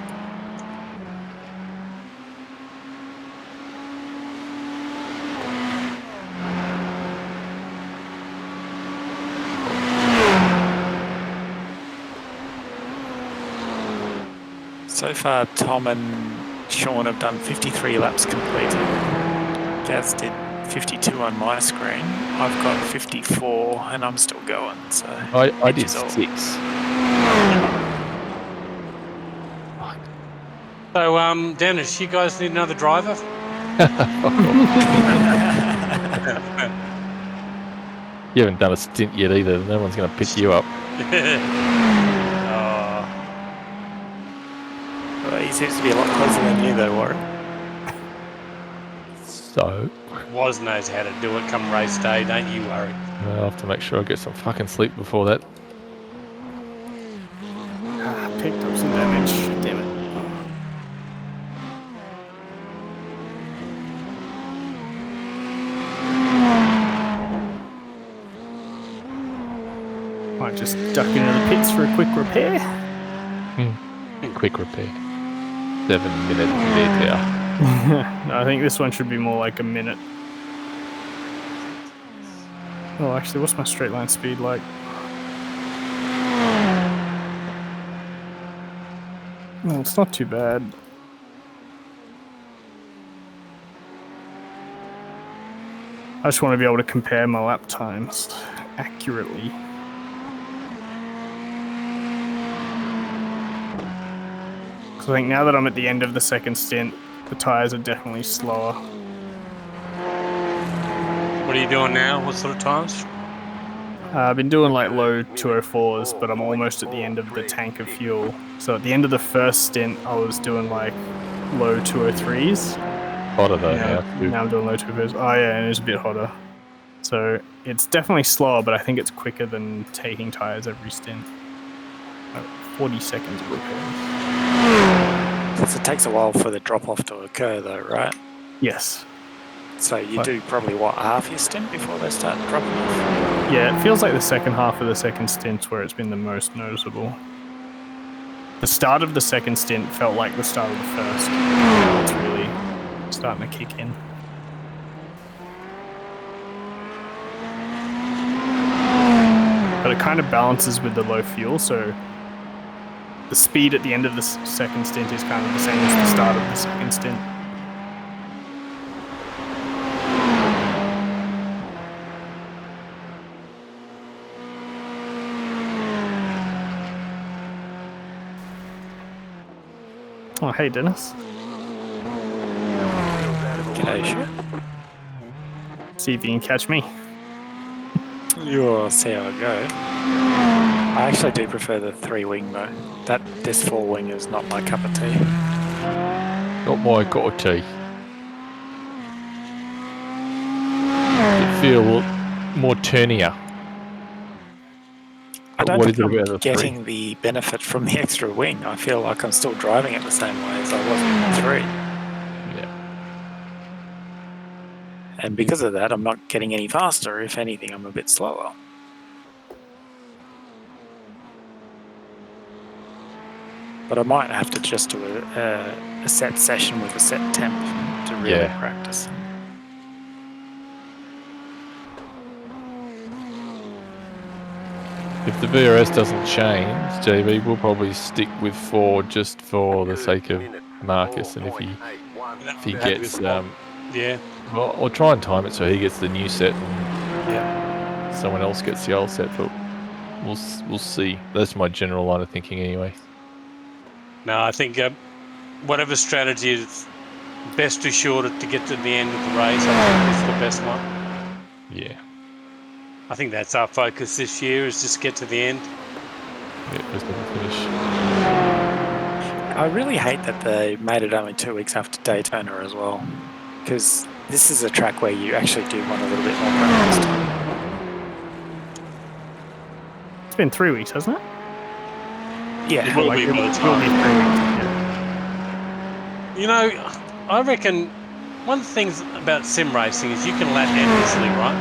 So far, Tom and Sean have done 53 laps completed. Gaz did 52 on my screen. I've got 54 and I'm still going. So I did edges all. 6. So, Dennis, you guys need another driver? You haven't done a stint yet either. No one's going to pick you up. Well, he seems to be a lot closer than you, though, Warren. So, Woz knows how to do it come race day, don't you worry. I'll have to make sure I get some fucking sleep before that. Picked up some damage. Damn it. Might just duck into the pits for a quick repair. Quick repair. 7 minutes later. No, I think this one should be more like a minute. Oh, actually, what's my straight line speed like? No, it's not too bad. I just want to be able to compare my lap times accurately. Because I think now that I'm at the end of the second stint, the tyres are definitely slower. What are you doing now? What sort of times? I've been doing like low 204s, but I'm almost at the end of the tank of fuel. So at the end of the first stint, I was doing like low 203s. Hotter though Now I'm doing low 204s. Oh yeah, and it's a bit hotter. So it's definitely slower, but I think it's quicker than taking tyres every stint. Like 40 seconds of repairs. Because it takes a while for the drop-off to occur, though, right? Yes. So you do probably, what, half your stint before they start dropping off? Yeah, it feels like the second half of the second stint where it's been the most noticeable. The start of the second stint felt like the start of the first. Now it's really starting to kick in. But it kind of balances with the low fuel, so the speed at the end of the second stint is kind of the same as the start of the second stint. Oh, hey, Dennis. G'day, sure. See if you can catch me. You'll see how I go. I actually do prefer the 3-wing, though. This 4-wing is not my cup of tea. Not my cup of tea. You feel more turnier. I don't What think is it about I'm the getting the benefit from the extra wing. I feel like I'm still driving it the same way as I was in the 3. Yeah. And because of that, I'm not getting any faster. If anything, I'm a bit slower. But I might have to just do a set session with a set temp to really practice. If the VRS doesn't change, JB will probably stick with 4 just for the sake of Marcus, and if he gets yeah, well, I'll try and time it so he gets the new set and someone else gets the old set, but we'll see. That's my general line of thinking anyway. no, I think whatever strategy is best assured to get to the end of the race, I think is the best one. Yeah. I think that's our focus this year, is just get to the end. Yeah, just let it finish. I really hate that they made it only 2 weeks after Daytona as well. Because this is a track where you actually do want a little bit more practice time. It's been 3 weeks, hasn't it? Yeah. It will be by the It will be time. 3 weeks. You know, I reckon one of the things about sim racing is you can lap endlessly, right?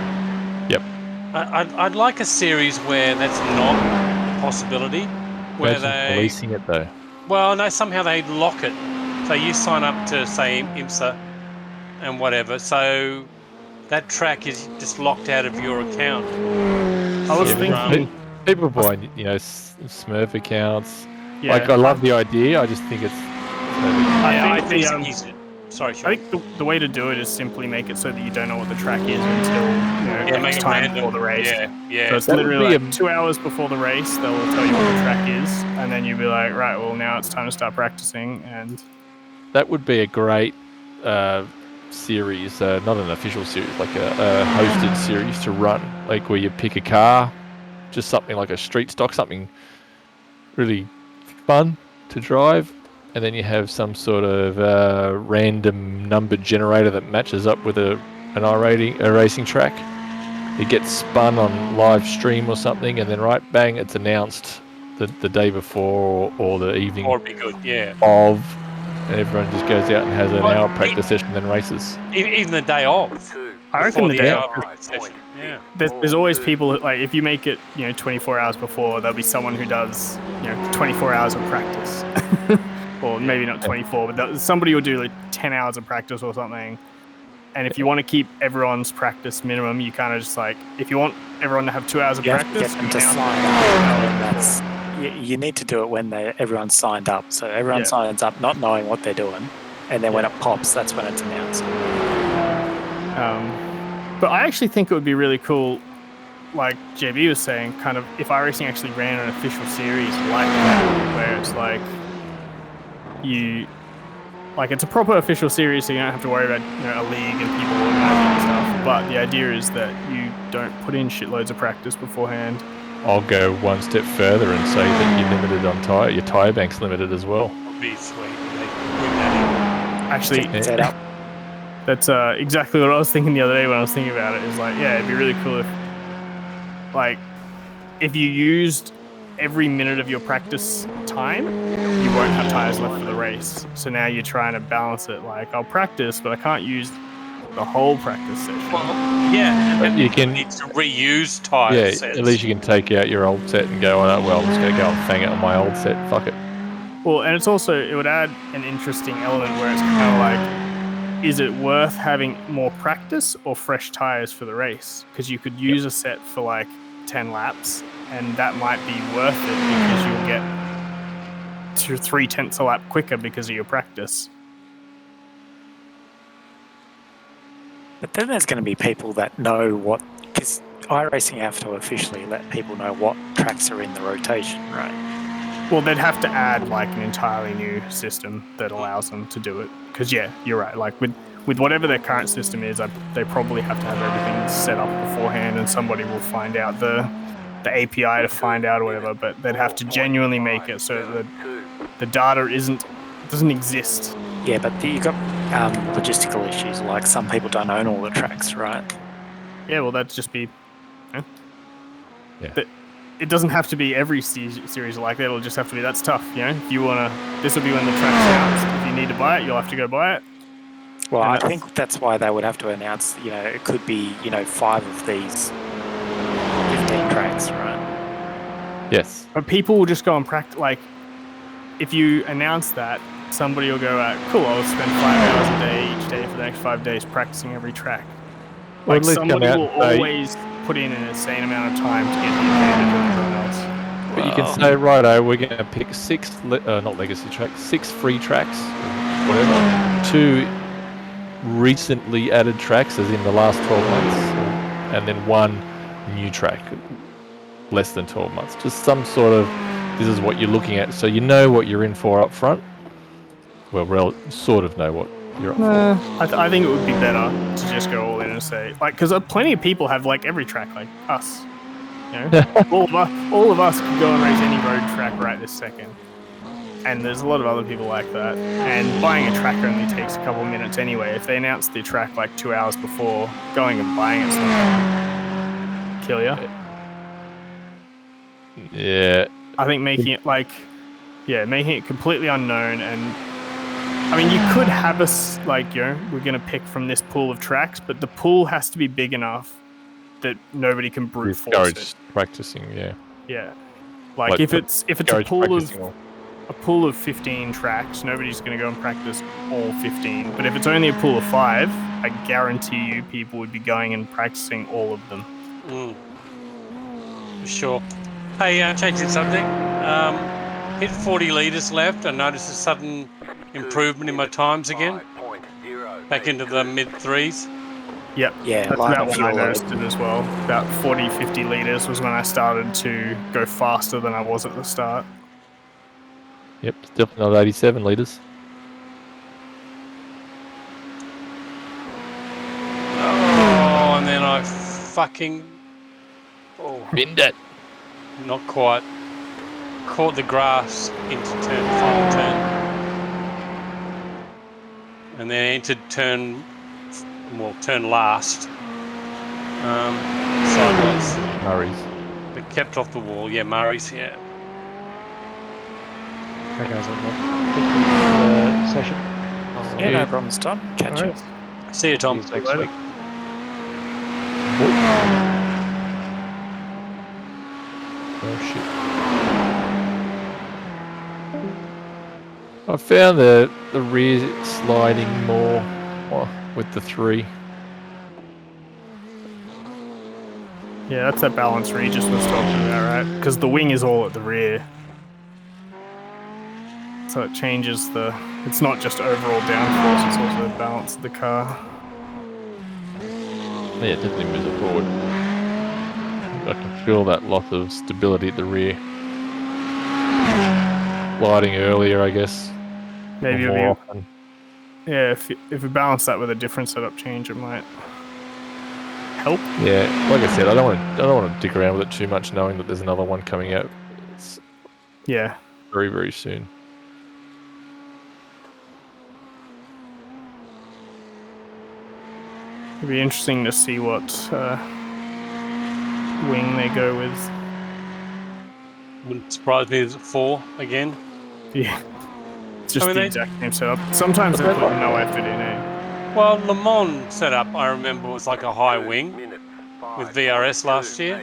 Yep. I'd like a series where that's not a possibility. Where Imagine releasing it though. Well, no, somehow they lock it. So you sign up to, say, IMSA and whatever, so that track is just locked out of your account. I was So, thinking. People buy, Smurf accounts. Yeah, Like, I love the idea. I just think it's. I think the, it's easy. Sorry, I Sean. think the way to do it is simply make it so that you don't know what the track is until make X it time random. before the race. Yeah. So it's That would literally be like 2 hours before the race, they'll tell you what the track is, and then you'll be like, right, well, now it's time to start practicing. And That would be a great series, not an official series, like a hosted series to run, like where you pick a car, just something like a street stock, something really fun to drive, and then you have some sort of random number generator that matches up with a racing track. It gets spun on live stream or something, and then bang, it's announced the day before or the evening Or be good, yeah. of, and everyone just goes out and has an hour practice session, then races. Even the day of. I reckon the day hour of. practice session. Yeah. There's always people who, like, if you make it 24 hours before, there'll be someone who does 24 hours of practice. Or maybe not 24, but somebody will do like 10 hours of practice or something. And if you want to keep everyone's practice minimum, you kind of just like, if you want everyone to have 2 hours of You have to practice, get them to sign up. And that's, you need to do it when everyone's signed up. So everyone signs up not knowing what they're doing. And then when it pops, that's when it's announced. But I actually think it would be really cool, like JB was saying, kind of if iRacing actually ran an official series like that, where it's like it's a proper official series, so you don't have to worry about a league and people organizing and stuff. But the idea is that you don't put in shitloads of practice beforehand. I'll go one step further and say that you're limited on your tyre bank's limited as well. Would be sweet. They bring that Actually, set up. That's exactly what I was thinking the other day when I was thinking about it. Is like, yeah, it'd be really cool if you used every minute of your practice time, you won't have tires left for the race. So now you're trying to balance it. Like, I'll practice, but I can't use the whole practice session. Well, yeah, and you can need to reuse tire Yeah, sets. at least you can take out your old set and go, oh, well, I'm just going to go and fang it on my old set. Fuck it. Well, and it would add an interesting element where it's kind of like, is it worth having more practice or fresh tires for the race? Because you could use a set for like 10 laps, and that might be worth it because you'll get 3/10 a lap quicker because of your practice. But then there's going to be people that know what, because iRacing have to officially let people know what tracks are in the rotation, right? Well, they'd have to add like an entirely new system that allows them to do it. Because yeah, you're right. Like with whatever their current system is, they probably have to have everything set up beforehand, and somebody will find out the API to find out or whatever. But they'd have to genuinely make it so that the data doesn't exist. Yeah, but you've got logistical issues, like some people don't own all the tracks, right? Yeah, well, that'd just be. Yeah. It doesn't have to be every series like that. It'll just have to be, that's tough, If you want to, this will be when the track's announced. If you need to buy it, you'll have to go buy it. Well, I think that's why they would have to announce, it could be, 5 of these 15 tracks, right? Yes. But people will just go and practice. Like, if you announce that, somebody will go, cool, I'll spend 5 hours a day each day for the next 5 days practicing every track. Well, Like, somebody will always put in an insane amount of time to get the advantage of everyone else. But you can say, righto, we're going to pick 6, not legacy tracks, 6 free tracks, whatever, 2 recently added tracks, as in the last 12 months, and then 1 new track, less than 12 months. Just some sort of, this is what you're looking at, so you know what you're in for up front. Well, sort of know what you're up for. I think it would be better to just go all in and say, like, because plenty of people have like every track, like us. All of us could go and race any road track right this second. and there's a lot of other people like that. And buying a track only takes a couple of minutes anyway. If they announce the track like 2 hours before, going and buying it's not gonna kill you. Yeah. I think making it making it completely unknown, and I mean, you could have us we're gonna pick from this pool of tracks, but the pool has to be big enough that nobody can brute force it. Discourage practicing, yeah. Yeah, like if it's a discourage pool practicing of a pool of 15 tracks, nobody's gonna go and practice all 15. But if it's only a pool of 5, I guarantee you people would be going and practicing all of them. For sure. Hey, changing subject. Hit 40 litres left. I noticed a sudden improvement in my times again. Back into the mid-3s. Yep. Yeah, That's light about on when I fuel noticed load. it as well. About 40, 50 litres was when I started to go faster than I was at the start. Yep, it's definitely not 87 litres. Oh, and then I fucking... Oh, Binned it. not quite. Caught the grass into final turn. And then entered turn last. Sideways. Murray's. But kept off the wall. Yeah, Murray's, yeah. That guy's on the session. Yeah, no problems, Tom. Catch you. See you, Tom. See you next week. Oh shit. I found the rear sliding more with the 3. Yeah, that's that balance Regis was talking about, right? Because the wing is all at the rear. So it changes it's not just overall downforce, it's also the balance of the car. Yeah, it definitely moves it forward. I can feel that loss of stability at the rear. Sliding earlier, I guess. Maybe or more often. Yeah, if we balance that with a different setup change, it might help. Yeah, like I said, I don't want to dig around with it too much, knowing that there's another one coming out. It's very, very soon. It'd be interesting to see what wing they go with. Wouldn't surprise me if it's 4 again. Yeah, it's just the exact same setup. Sometimes they put no effort in it. Well, Le Mans setup, I remember, was like a high wing with VRS last year.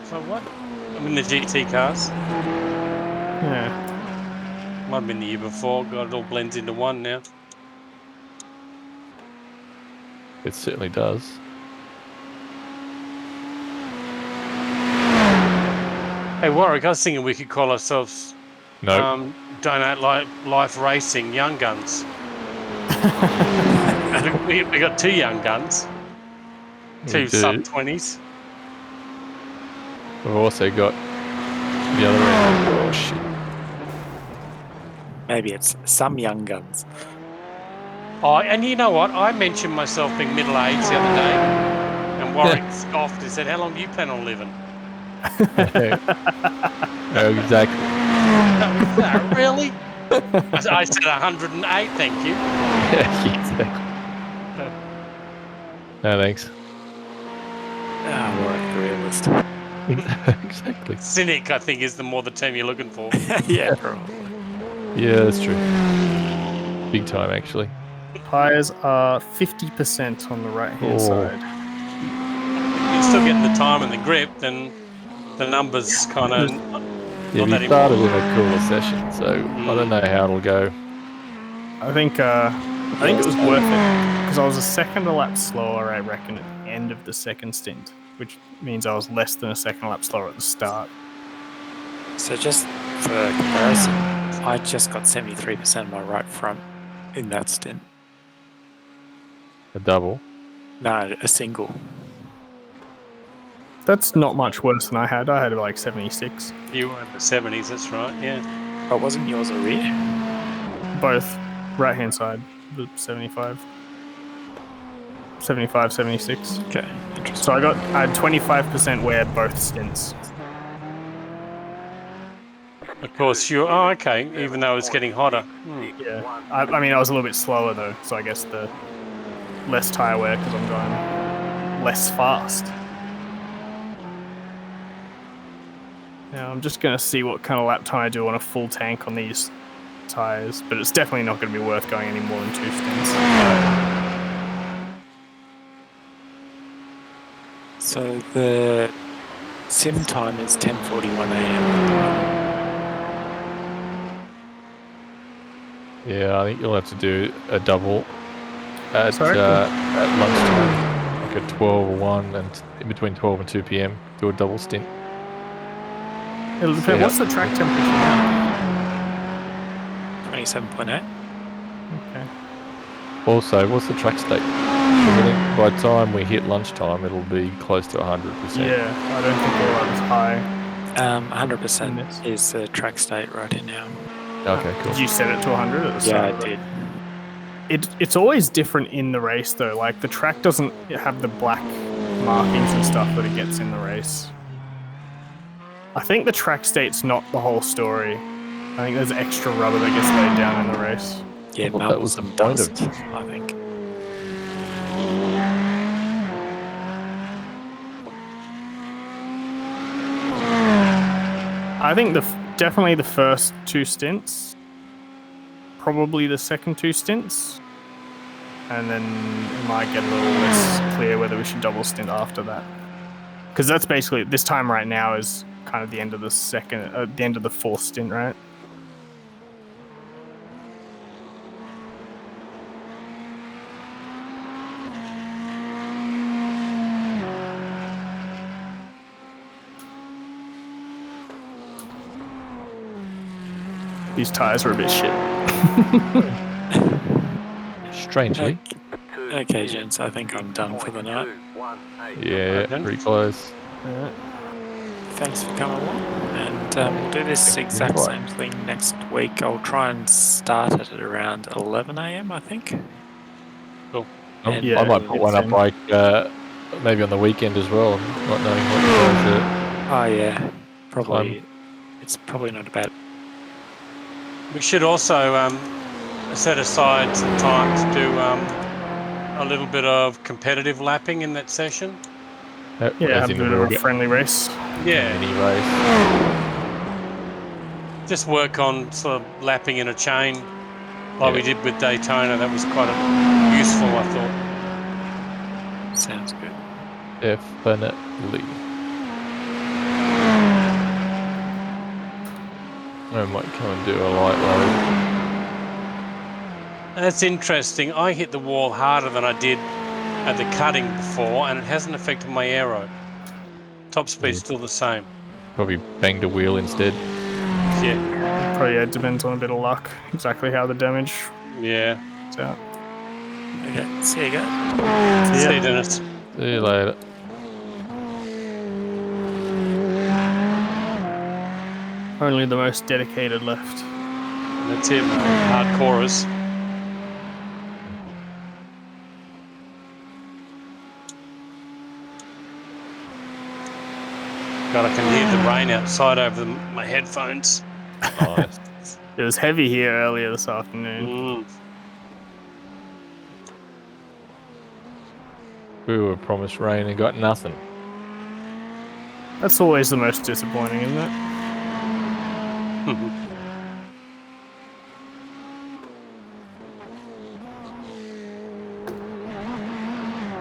So what? I mean, the GT cars. Yeah. Might have been the year before. God, it all blends into one now. It certainly does. Hey, Warwick, I was thinking we could call ourselves Donate Life Racing Young Guns. we got 2 young guns. 2 sub-20s. We've also got the other end. Oh, shit. Maybe it's some young guns. Oh, and you know what? I mentioned myself being middle-aged the other day, and Warwick scoffed and said, "How long do you plan on living?" Oh, exactly. Really? I said 108, thank you. Yeah, exactly. No, thanks. Warwick, the realist. Exactly. Cynic, I think, is the term you're looking for. Yeah, probably. Yeah, that's true. Big time, actually. Tires are 50% on the right-hand side. You're still getting the time and the grip, then the numbers kind of Yeah, we started in a cooler session, so I don't know how it'll go. I think it was worth it because I was a second a lap slower, I reckon, at the end of the second stint, which means I was less than a second a lap slower at the start. So just for comparison, I just got 73% of my right front in that stint. A double? No, a single. That's not much worse than I had. I had like 76. You were in the 70s, that's right, yeah. But wasn't yours a rear? Both. Right-hand side, the 75. 75, 76. Okay, interesting. So I had 25% wear both stints. Of course, you. Oh, okay. Even though it's getting hotter. Yeah. I mean, I was a little bit slower though, so I guess the less tire wear because I'm going less fast. Now I'm just gonna see what kind of lap time I do on a full tank on these tires, but it's definitely not going to be worth going any more than 2 stints. So the sim time is 10:41 a.m. Yeah, I think you'll have to do a double at Sorry? at lunchtime, like at 12 or 1, and in between 12 and 2 p.m. do a double stint. It'll depend. What's the track temperature now? 27.8. Okay. Also, what's the track state? 'Cause I think by the time we hit lunchtime, it'll be close to 100%. Yeah, I don't think we're that high. 100% is the track state right in now. Okay, cool. Did you set it to 100 at the Yeah, start? I did. It's always different in the race though. Like the track doesn't have the black markings and stuff that it gets in the race. I think the track state's not the whole story. I think there's extra rubber that gets laid down in the race. Yeah, I thought that was the point of dust, I think. I think definitely the first 2 stints, probably the second 2 stints, and then it might get a little less clear whether we should double stint after that. Because that's basically this time right now is kind of the end of the the end of the 4th stint, right? These tires are a bit shit. Strangely. Okay, gents, I think I'm done for the night. Yeah, pretty close. Thanks for coming along. And we'll do this exact same thing next week. I'll try and start it at around 11 a.m., I think. Cool. And, I might put one up like maybe on the weekend as well, not knowing what the oh, yeah. Probably. It's probably not a bad. We should also set aside some time to do a little bit of competitive lapping in that session. Yeah, have a bit of a friendly race. Yeah. Mini race. Just work on sort of lapping in a chain like we did with Daytona. That was quite useful, I thought. Sounds good. Definitely. I might come and do a light load. That's interesting. I hit the wall harder than I did at the cutting before, and it hasn't affected my aero. Top speed's still the same. Probably banged a wheel instead. Yeah. Probably depends on a bit of luck, exactly how the damage. Yeah. It's out. Okay, see you guys. See you, Dennis. See you later. Only the most dedicated left. That's it, mate. Hardcorers. God, I can hear the rain outside over my headphones. Nice. It was heavy here earlier this afternoon. We were promised rain and got nothing. That's always the most disappointing, isn't it?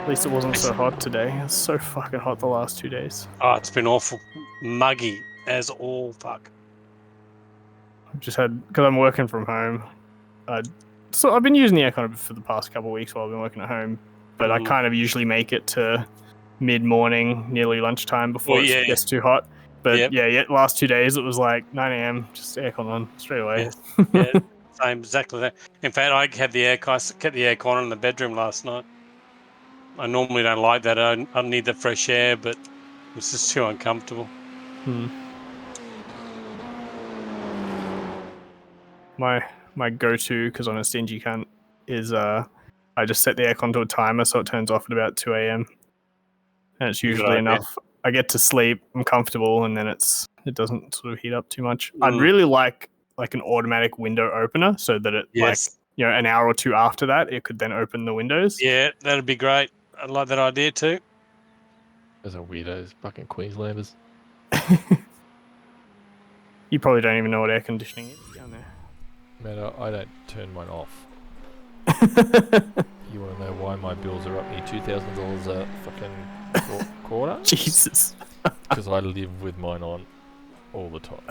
At least it wasn't so hot today. It's so fucking hot the last 2 days. Oh, it's been awful. Muggy as all fuck. I've just had, because I'm working from home, so I've been using the aircon for the past couple of weeks while I've been working at home, but I kind of usually make it to mid-morning, nearly lunchtime before it gets too hot. But last 2 days it was like 9 a.m. just aircon on straight away. Yeah, same, exactly that. In fact, I had the aircon, kept the aircon on in the bedroom last night. I normally don't like that. I need the fresh air, but it was just too uncomfortable. My go-to, because I'm a stingy cunt, is I just set the aircon to a timer so it turns off at about 2 a.m. And it's usually enough. I get to sleep, I'm comfortable, and then it's It doesn't sort of heat up too much. I'd really like an automatic window opener so that it Yes. an hour or two after that, it could then open the windows. Yeah, that'd be great. I like that idea too. Those are weirdos, fucking Queenslanders. You probably don't even know what air conditioning is down there. Man, I don't turn mine off. You want to know why my bills are up near $2,000 a fucking quarter? Jesus. Because I live with mine on all the time.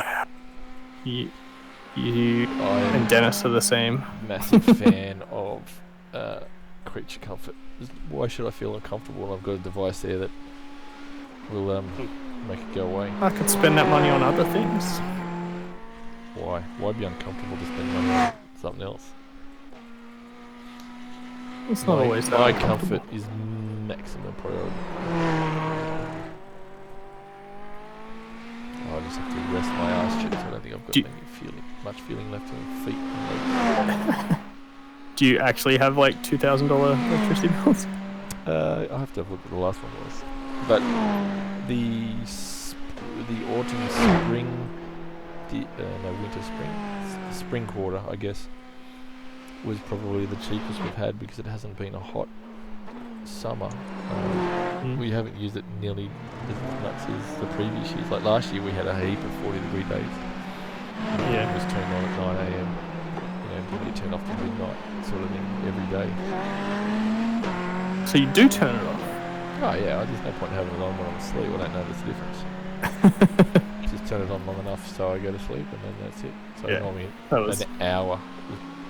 You and Dennis are the same. Massive fan of creature comfort. Why should I feel uncomfortable when I've got a device there that will make it go away? I could spend that money on other things. Why? Why be uncomfortable to spend money on something else? It's not always that my uncomfortable. comfort is maximum priority. I just have to rest my ass cheeks. I don't think I've got much feeling left in my feet and legs. Do you actually have like $2,000 electricity bills? I have to have a look at what the last one was. But the autumn, spring, winter, spring, the spring quarter, I guess, was probably the cheapest we've had because it hasn't been a hot summer. We haven't used it nearly as much as the previous years. Like last year, we had a heap of 40-degree days. Yeah. It was turned on at 9 a.m. Then you turn off to midnight, sort of thing, every day. So you do turn it off? Oh yeah, there's no point in having it on when I'm asleep. I don't notice the difference. Just turn it on long enough so I go to sleep, and then that's it. So normally an hour.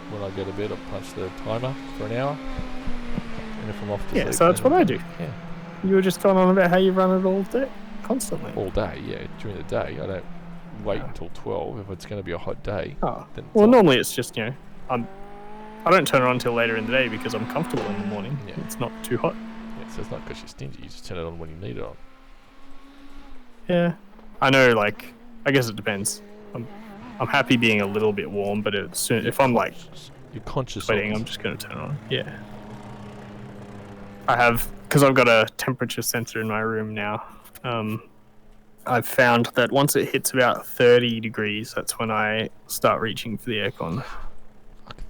When I go to bed, I punch the timer for an hour. And if I'm off to sleep... Yeah, so that's what I do. Yeah. You were just going on about how you run it all day, constantly. All day, yeah. During the day, I don't wait until 12. If it's going to be a hot day, then well, normally it's just, I don't turn it on until later in the day because I'm comfortable in the morning. Yeah. It's not too hot. Yeah, so it's not because you're stingy. You just turn it on when you need it on. Yeah. I know, I guess it depends. I'm happy being a little bit warm, but if I'm you're conscious sweating, I'm just going to turn it on. Yeah. I have, because I've got a temperature sensor in my room now. I've found that once it hits about 30 degrees, that's when I start reaching for the aircon.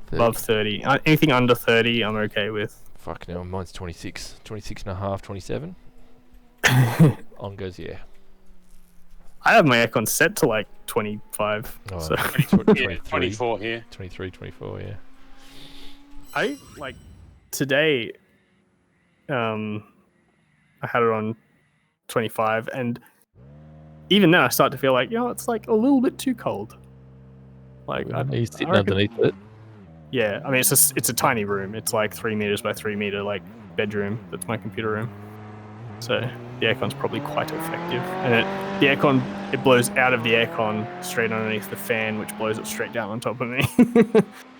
30. Above 30. Anything under 30, I'm okay with. Fuck no, mine's 26. 26 and a half, 27. On goes the air. I have my aircon set to 25. Oh, so. 24 here. 23, 24, yeah. I, today, I had it on 25, and even then I start to feel it's a little bit too cold. Are you sitting underneath it? Yeah, I mean, it's a tiny room. It's 3 meters by 3 meter, bedroom. That's my computer room. So the aircon's probably quite effective. And the aircon, it blows out of the aircon straight underneath the fan, which blows it straight down on top of me.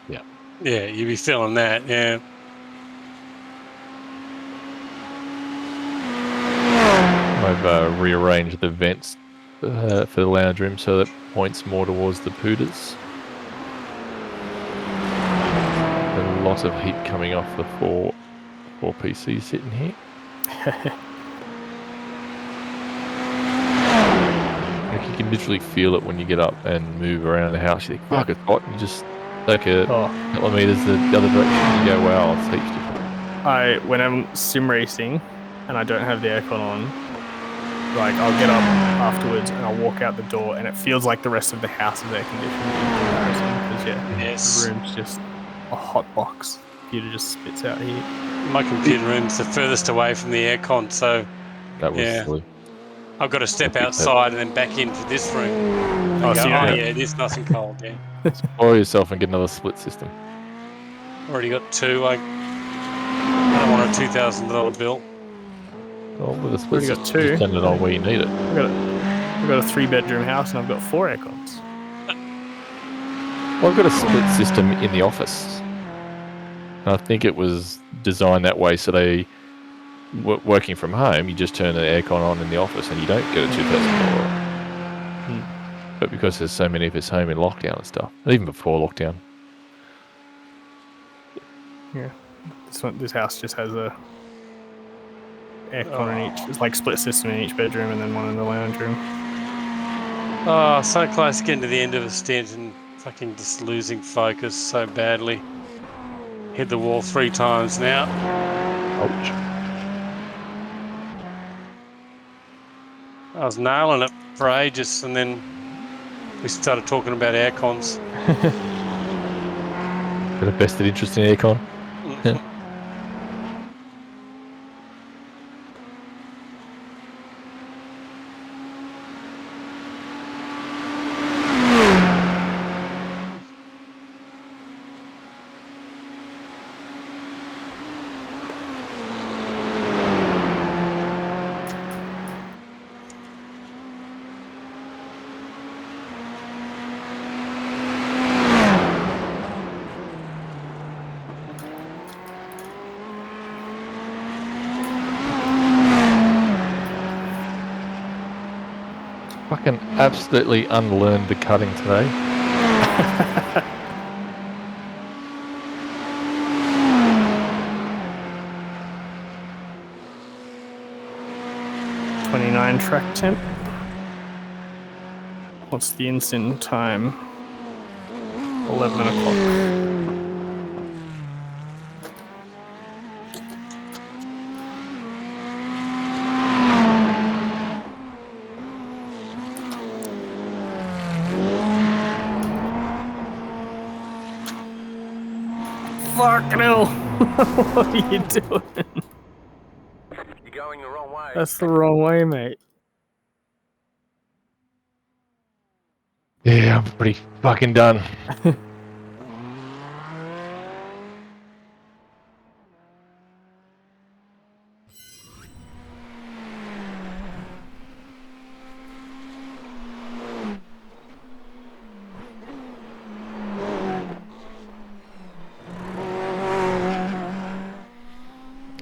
Yeah. Yeah, you'd be feeling that, yeah. I've rearranged the vents for the lounge room so that it points more towards the pooters. A lot of heat coming off the four PCs sitting here. You can literally feel it when you get up and move around the house. You think, fuck, it's hot. And you just take a couple of meters the other direction and you go, wow, it's heaps different. When I'm sim racing and I don't have the aircon on, I'll get up afterwards and I'll walk out the door and it feels like the rest of the house is air conditioned in comparison because the room's just a hot box. The computer just spits out heat. My computer room's the furthest away from the aircon, so that was silly. I've got to step outside and then back into this room. It is nice and cold, yeah. Spoil yourself and get another split system. Already got two. I don't want a $2,000 bill. Oh, with a split got system, two. just turn it on where you need it. I've got a 3-bedroom house and I've got 4 aircons. Well, I've got a split system in the office. I think it was designed that way so they, working from home, you just turn the aircon on in the office and you don't get a $2,000. But because there's so many of us home in lockdown and stuff, and even before lockdown. Yeah, this house just has a aircon in each. It's split system in each bedroom and then one in the lounge room. Oh, so close to getting to the end of a stint and fucking just losing focus so badly. Hit the wall 3 times now. Ouch. I was nailing it for ages, and then we started talking about air cons. Got a vested interest in aircon. Fucking absolutely unlearned the cutting today. .29 track temp. What's the instant time? 11 o'clock. Fucking hell! What are you doing? You're going the wrong way. That's the wrong way, mate. Yeah, I'm pretty fucking done.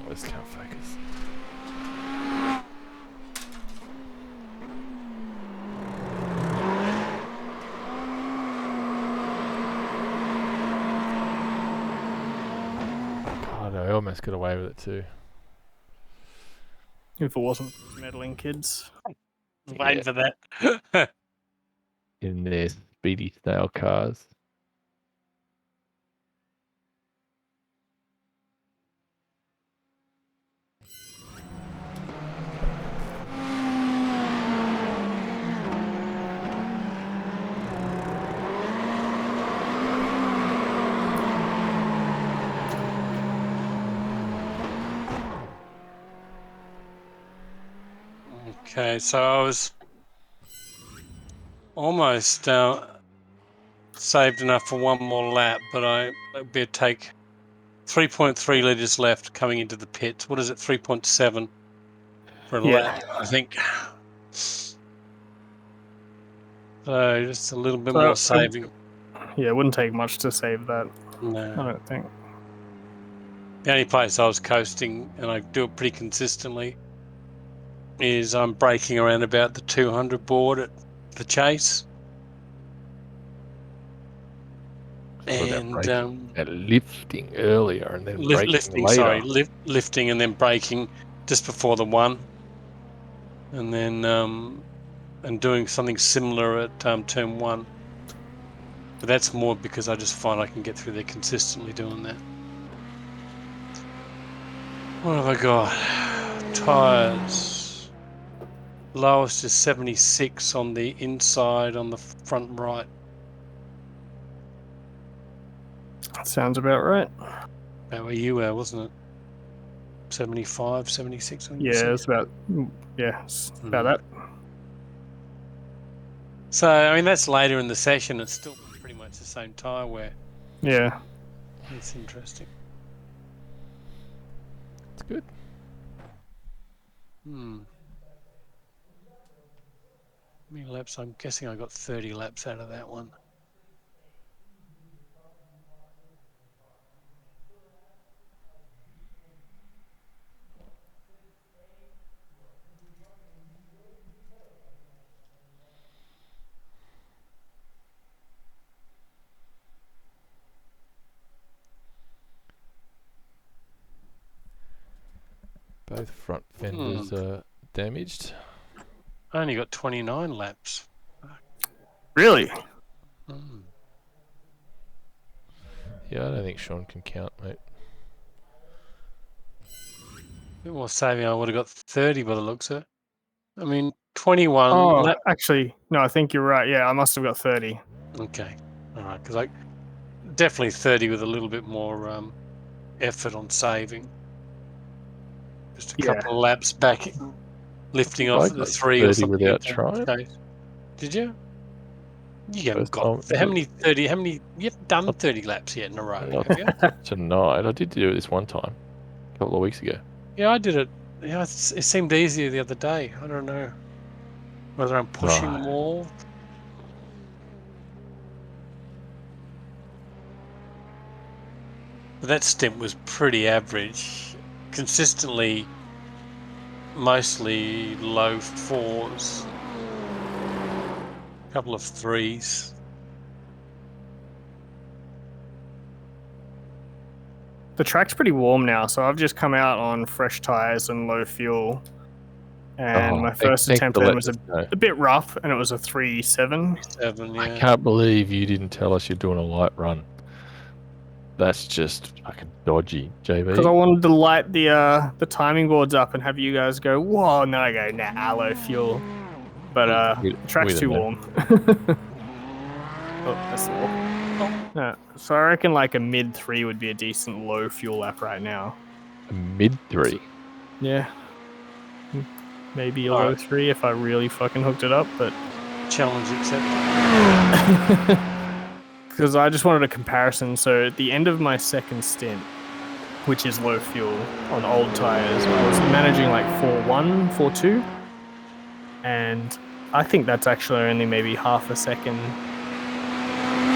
This can't focus. God, I almost got away with it too. If it wasn't meddling kids. Waiting for that. In their speedy style cars. Okay, so I was almost saved enough for one more lap, but I better take 3.3 litres left coming into the pits. What is it, 3.7 for a Yeah. lap, I think. So just a little bit So, more saving. Yeah, it wouldn't take much to save that, I No. don't think. The only place I was coasting, and I do it pretty consistently, is I'm braking around about the 200 board at the chase. And lifting earlier and then braking lifting, later. sorry, lifting and then braking just before the 1, and then and doing something similar at turn 1. But that's more because I just find I can get through there consistently doing that. What have I got? Tires. Lowest is 76 on the inside on the front right. Sounds about right. About where you were, wasn't it? 75, 76 on your Yeah, side? it's about about that. So, I mean, that's later in the session. It's still pretty much the same tyre wear. Yeah. That's interesting. It's good. How many laps? I'm guessing I got 30 laps out of that one. Both front fenders are damaged. I only got 29 laps. Really? Mm. Yeah, I don't think Sean can count, mate. A bit more saving. I would have got 30 by the looks of it. I mean, 21. Oh, actually, no, I think you're right. Yeah, I must have got 30. Okay. All right. Because definitely 30 with a little bit more effort on saving. Just a Yeah. couple of laps back, lifting I off got at the 3 or 30 something. without at the trying. chase. Did you? You haven't First got time. how many 30? How many? You haven't done 30 laps yet in a row, Not have you? tonight. I did do it this one time, a couple of weeks ago. Yeah, I did it. Yeah, it seemed easier the other day. I don't know whether I'm pushing No. more. But that stint was pretty average, consistently, mostly low 4s, a couple of 3s. The track's pretty warm now, so I've just come out on fresh tires and low fuel. And my first thanks attempt for then letting was us know. a bit rough, and it was a 3.7. 7, yeah. I can't believe you didn't tell us you're doing a light run. That's just fucking dodgy, JB. Because I wanted to light the timing boards up and have you guys go, whoa, and then I go, nah, low fuel. But the track's too warm. Oh, that's the wall. No, so I reckon like a mid 3 would be a decent low fuel lap right now. A mid 3. Yeah. Maybe a low 3 if I really fucking hooked it up, but Challenge accepted. because I just wanted a comparison. So at the end of my second stint, which is low fuel on old tires, I was managing like 4.1, 4.2, and I think that's actually only maybe half a second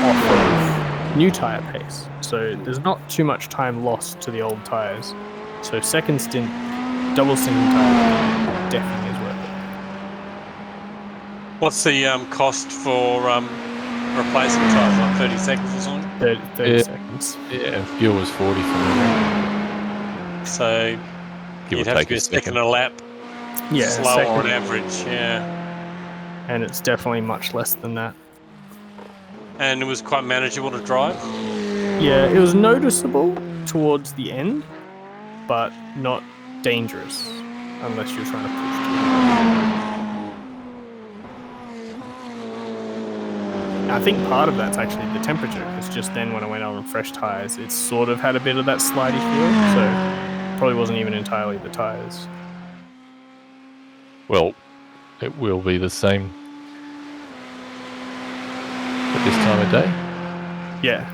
off of new tire pace. So there's not too much time lost to the old tires. So second stint, double stinting tire definitely is worth it. What's the cost for replacing tires? Like 30 seconds or something? 30 seconds. Yeah, fuel was 40 for me. So Give you'd or have to take be a a second second. a lap. Yeah, slower on average, yeah. And it's definitely much less than that. And it was quite manageable to drive? Yeah, it was noticeable towards the end, but not dangerous unless you're trying to push too hard. I think part of that's actually the temperature, because just then when I went on fresh tires, it sort of had a bit of that slidey feel, so probably wasn't even entirely the tires. Well, it will be the same at this time of day. Yeah.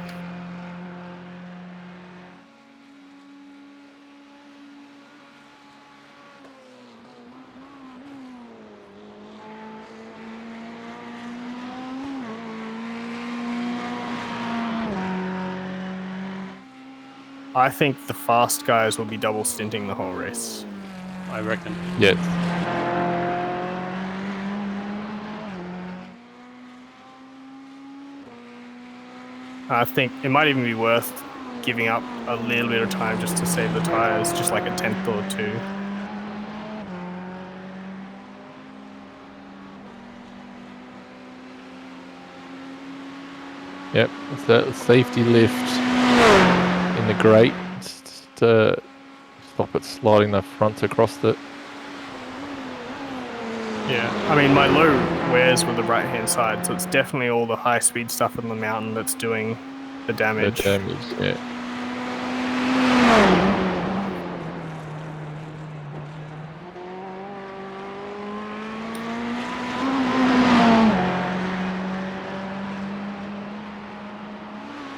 I think the fast guys will be double stinting the whole race. I reckon. Yeah. I think it might even be worth giving up a little bit of time just to save the tires, just like a tenth or two. Yep, it's that safety lift in the grate to stop it sliding the front across the... Yeah, I mean, my low wears were the right-hand side, so it's definitely all the high-speed stuff in the mountain that's doing the damage. The damage, yeah.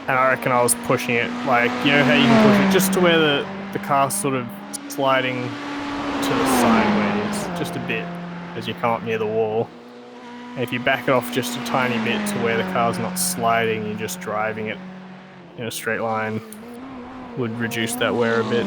And I reckon I was pushing it, like, you know how you can push it just to where the car's sort of sliding to the sideways, just a bit, as you come up near the wall. And if you back it off just a tiny bit to where the car's not sliding, you're just driving it in a straight line, would reduce that wear a bit.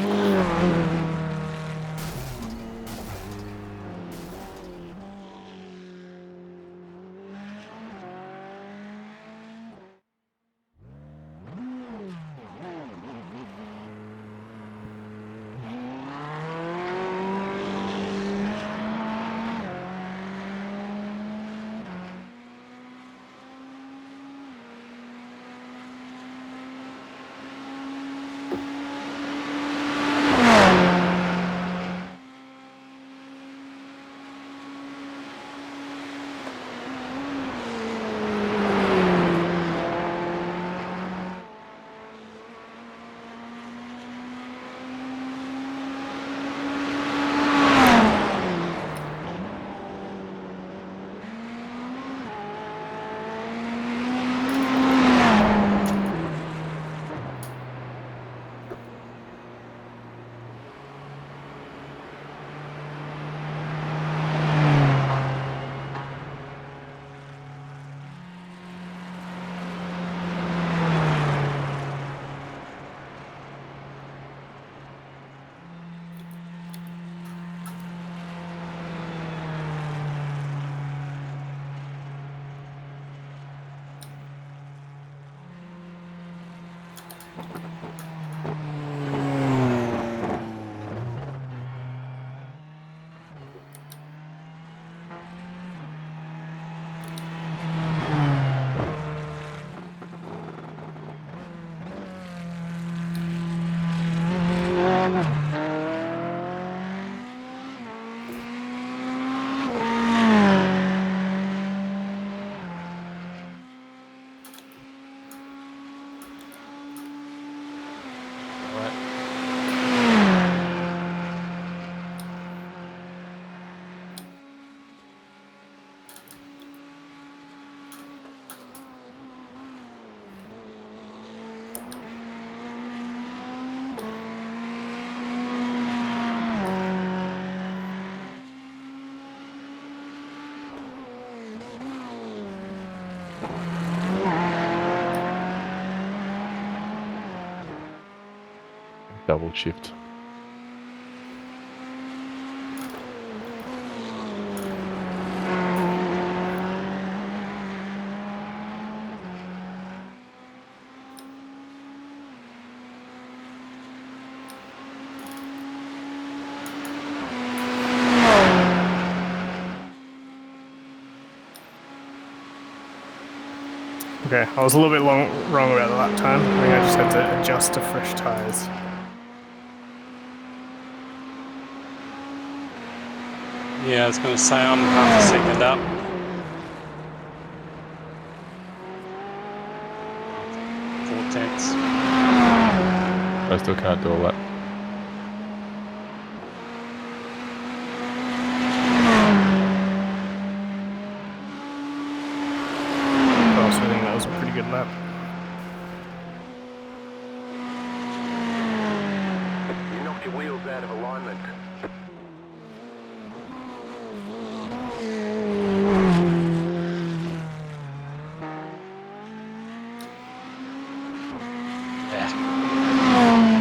double shift. Okay, I was a little bit wrong about the lap time. I think I just had to adjust to fresh tyres. Yeah, I was going to say I'm half a second up. Four-tenths. I still can't do all that. I also think that was a pretty good lap. You knocked your wheels out of alignment.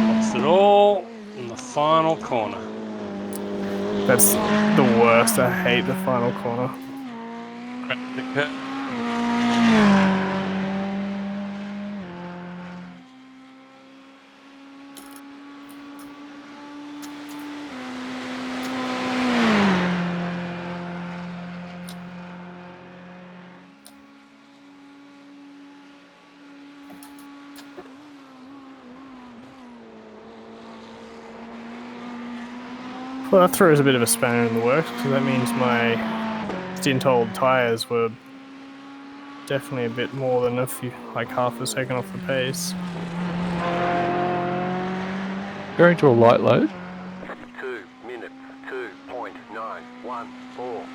Lost it all in the final corner. That's the worst. I hate the final corner. The curve. Well, that throws a bit of a spanner in the works, because that means my stint-old tyres were definitely a bit more than like half a second off the pace. Going to a light load. 2 minutes, 2.914.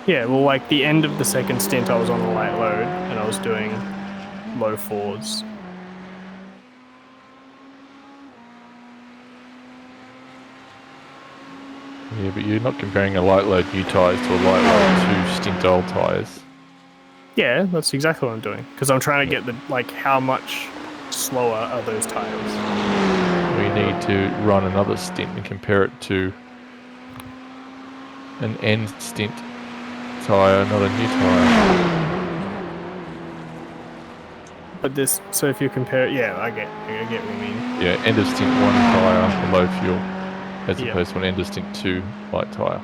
Yeah, well, like the end of the second stint, I was on a light load, and I was doing low fours. Yeah, but you're not comparing a light load new tyres to a light load to stint old tyres. Yeah, that's exactly what I'm doing, because I'm trying to get how much slower are those tyres. We need to run another stint and compare it to an end stint tyre, not a new tyre. But so if you compare, yeah, I get what you mean. Yeah, end of stint 1 tyre, low fuel, as Yep. opposed to an end of stint 2 light tyre.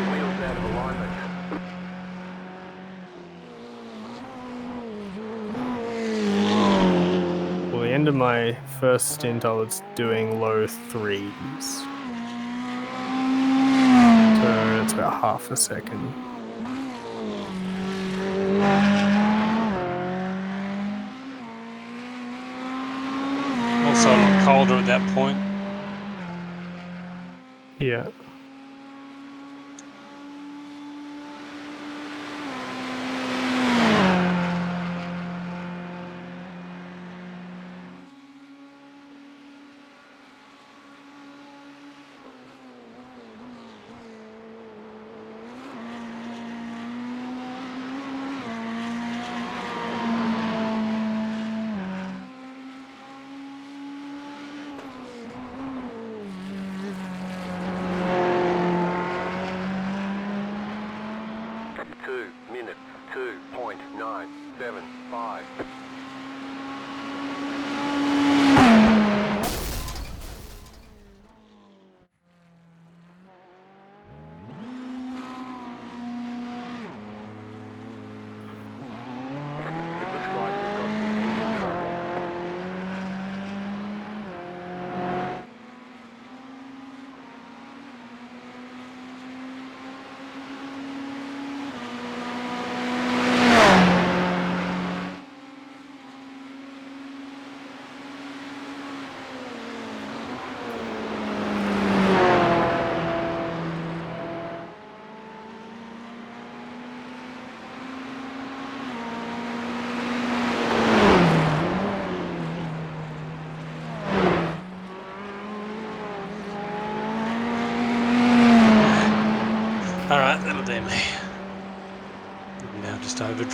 Wheels out of alignment. Well, the end of my first stint, I was doing low threes. So it's about half a second. Also a lot colder at that point. Yeah. Minutes, 2.975.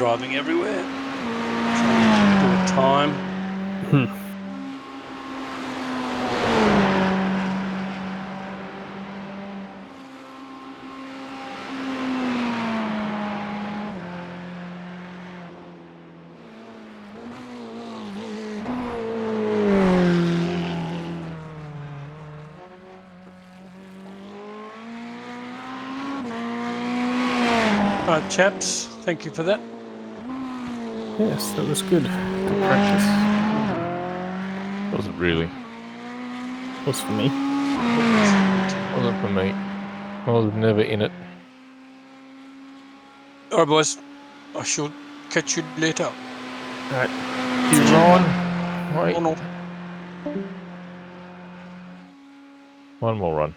driving everywhere. Trying to do a time. Right, chaps, thank you for that. Yes, that was good. Good practice. Wasn't really. Was for me. Wasn't for me. I was never in it. All right, boys. I shall catch you later. Alright. You Ron. Wait. Oh, no. One more run.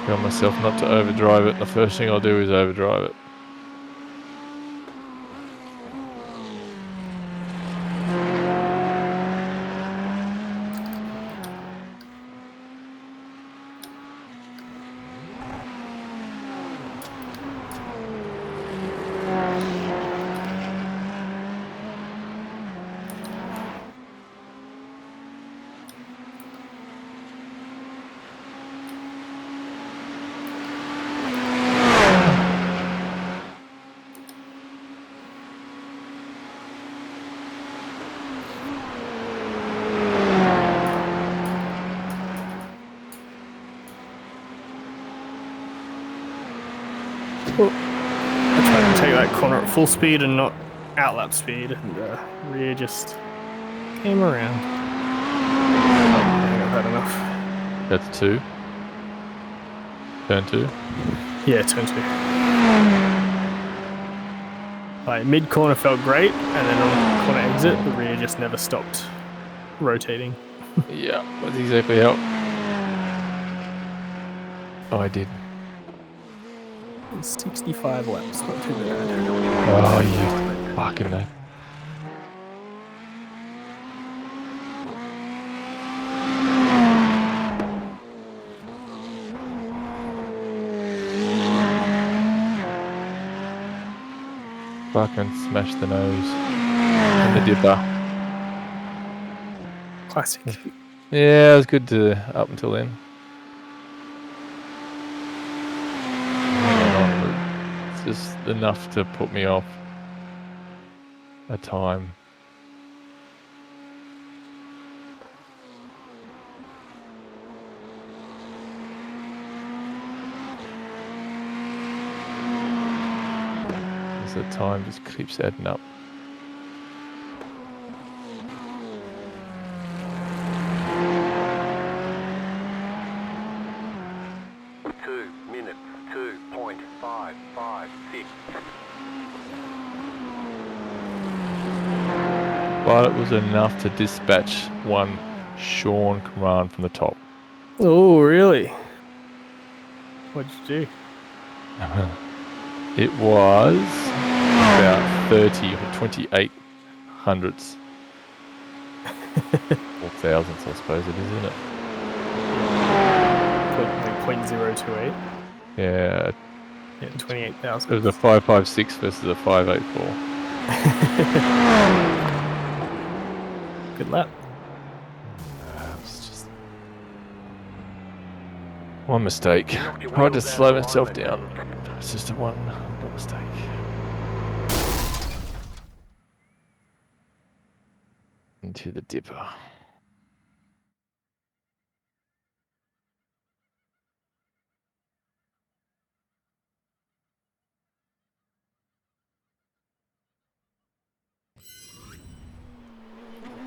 Tell myself not to overdrive it, and the first thing I'll do is overdrive it. I tried to take that corner at full speed and not outlap speed, and rear just came around. I think I've had enough. That's 2. Turn 2. Yeah, turn 2. Like, mid corner felt great, and then on corner exit, the rear just never stopped rotating. Yeah, that's exactly how. Oh, I did. 65 laps, not too bad. Oh, you fucking no. Fucking smash the nose. And the dipper. Classic. Yeah, it was good to up until then. It's just enough to put me off a time. The time just keeps adding up. Two minutes, 2.556. But it was enough to dispatch one Sean command from the top. Oh, really? What'd you do? It was about 30 or 28 hundredths. Or thousandths, I suppose it is, isn't it? 0.028. Yeah. Yeah, 28,000. It was a 556 versus a 584. Good lap. It's just one mistake. I had to slow myself down. It's just a one mistake. Into the dipper.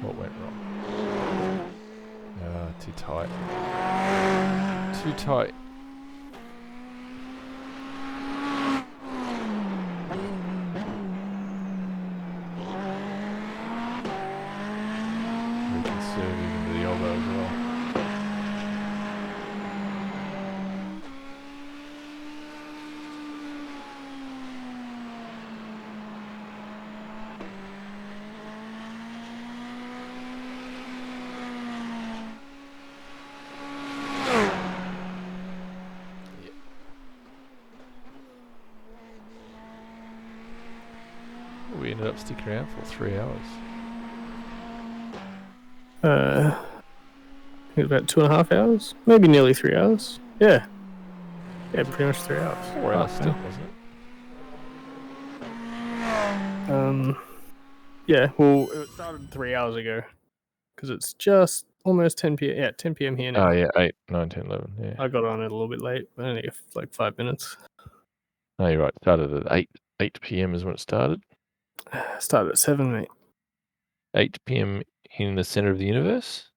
What went wrong? Too tight. Too tight. Very conservative into the elbow as well. Stick around for 3 hours. I think about 2.5 hours, maybe nearly 3 hours. Yeah, pretty much 3 hours. 4 hours still, wasn't it? Yeah. Well, it started 3 hours ago because it's just almost 10 p.m. Yeah, 10 p.m. here now. Oh yeah, 8, 9, 10, 11. Yeah. I got on it a little bit late, but only like 5 minutes. No, you're right. It started at 8 p.m. is when it started. Started at 7, mate. 8 p.m. in the center of the universe.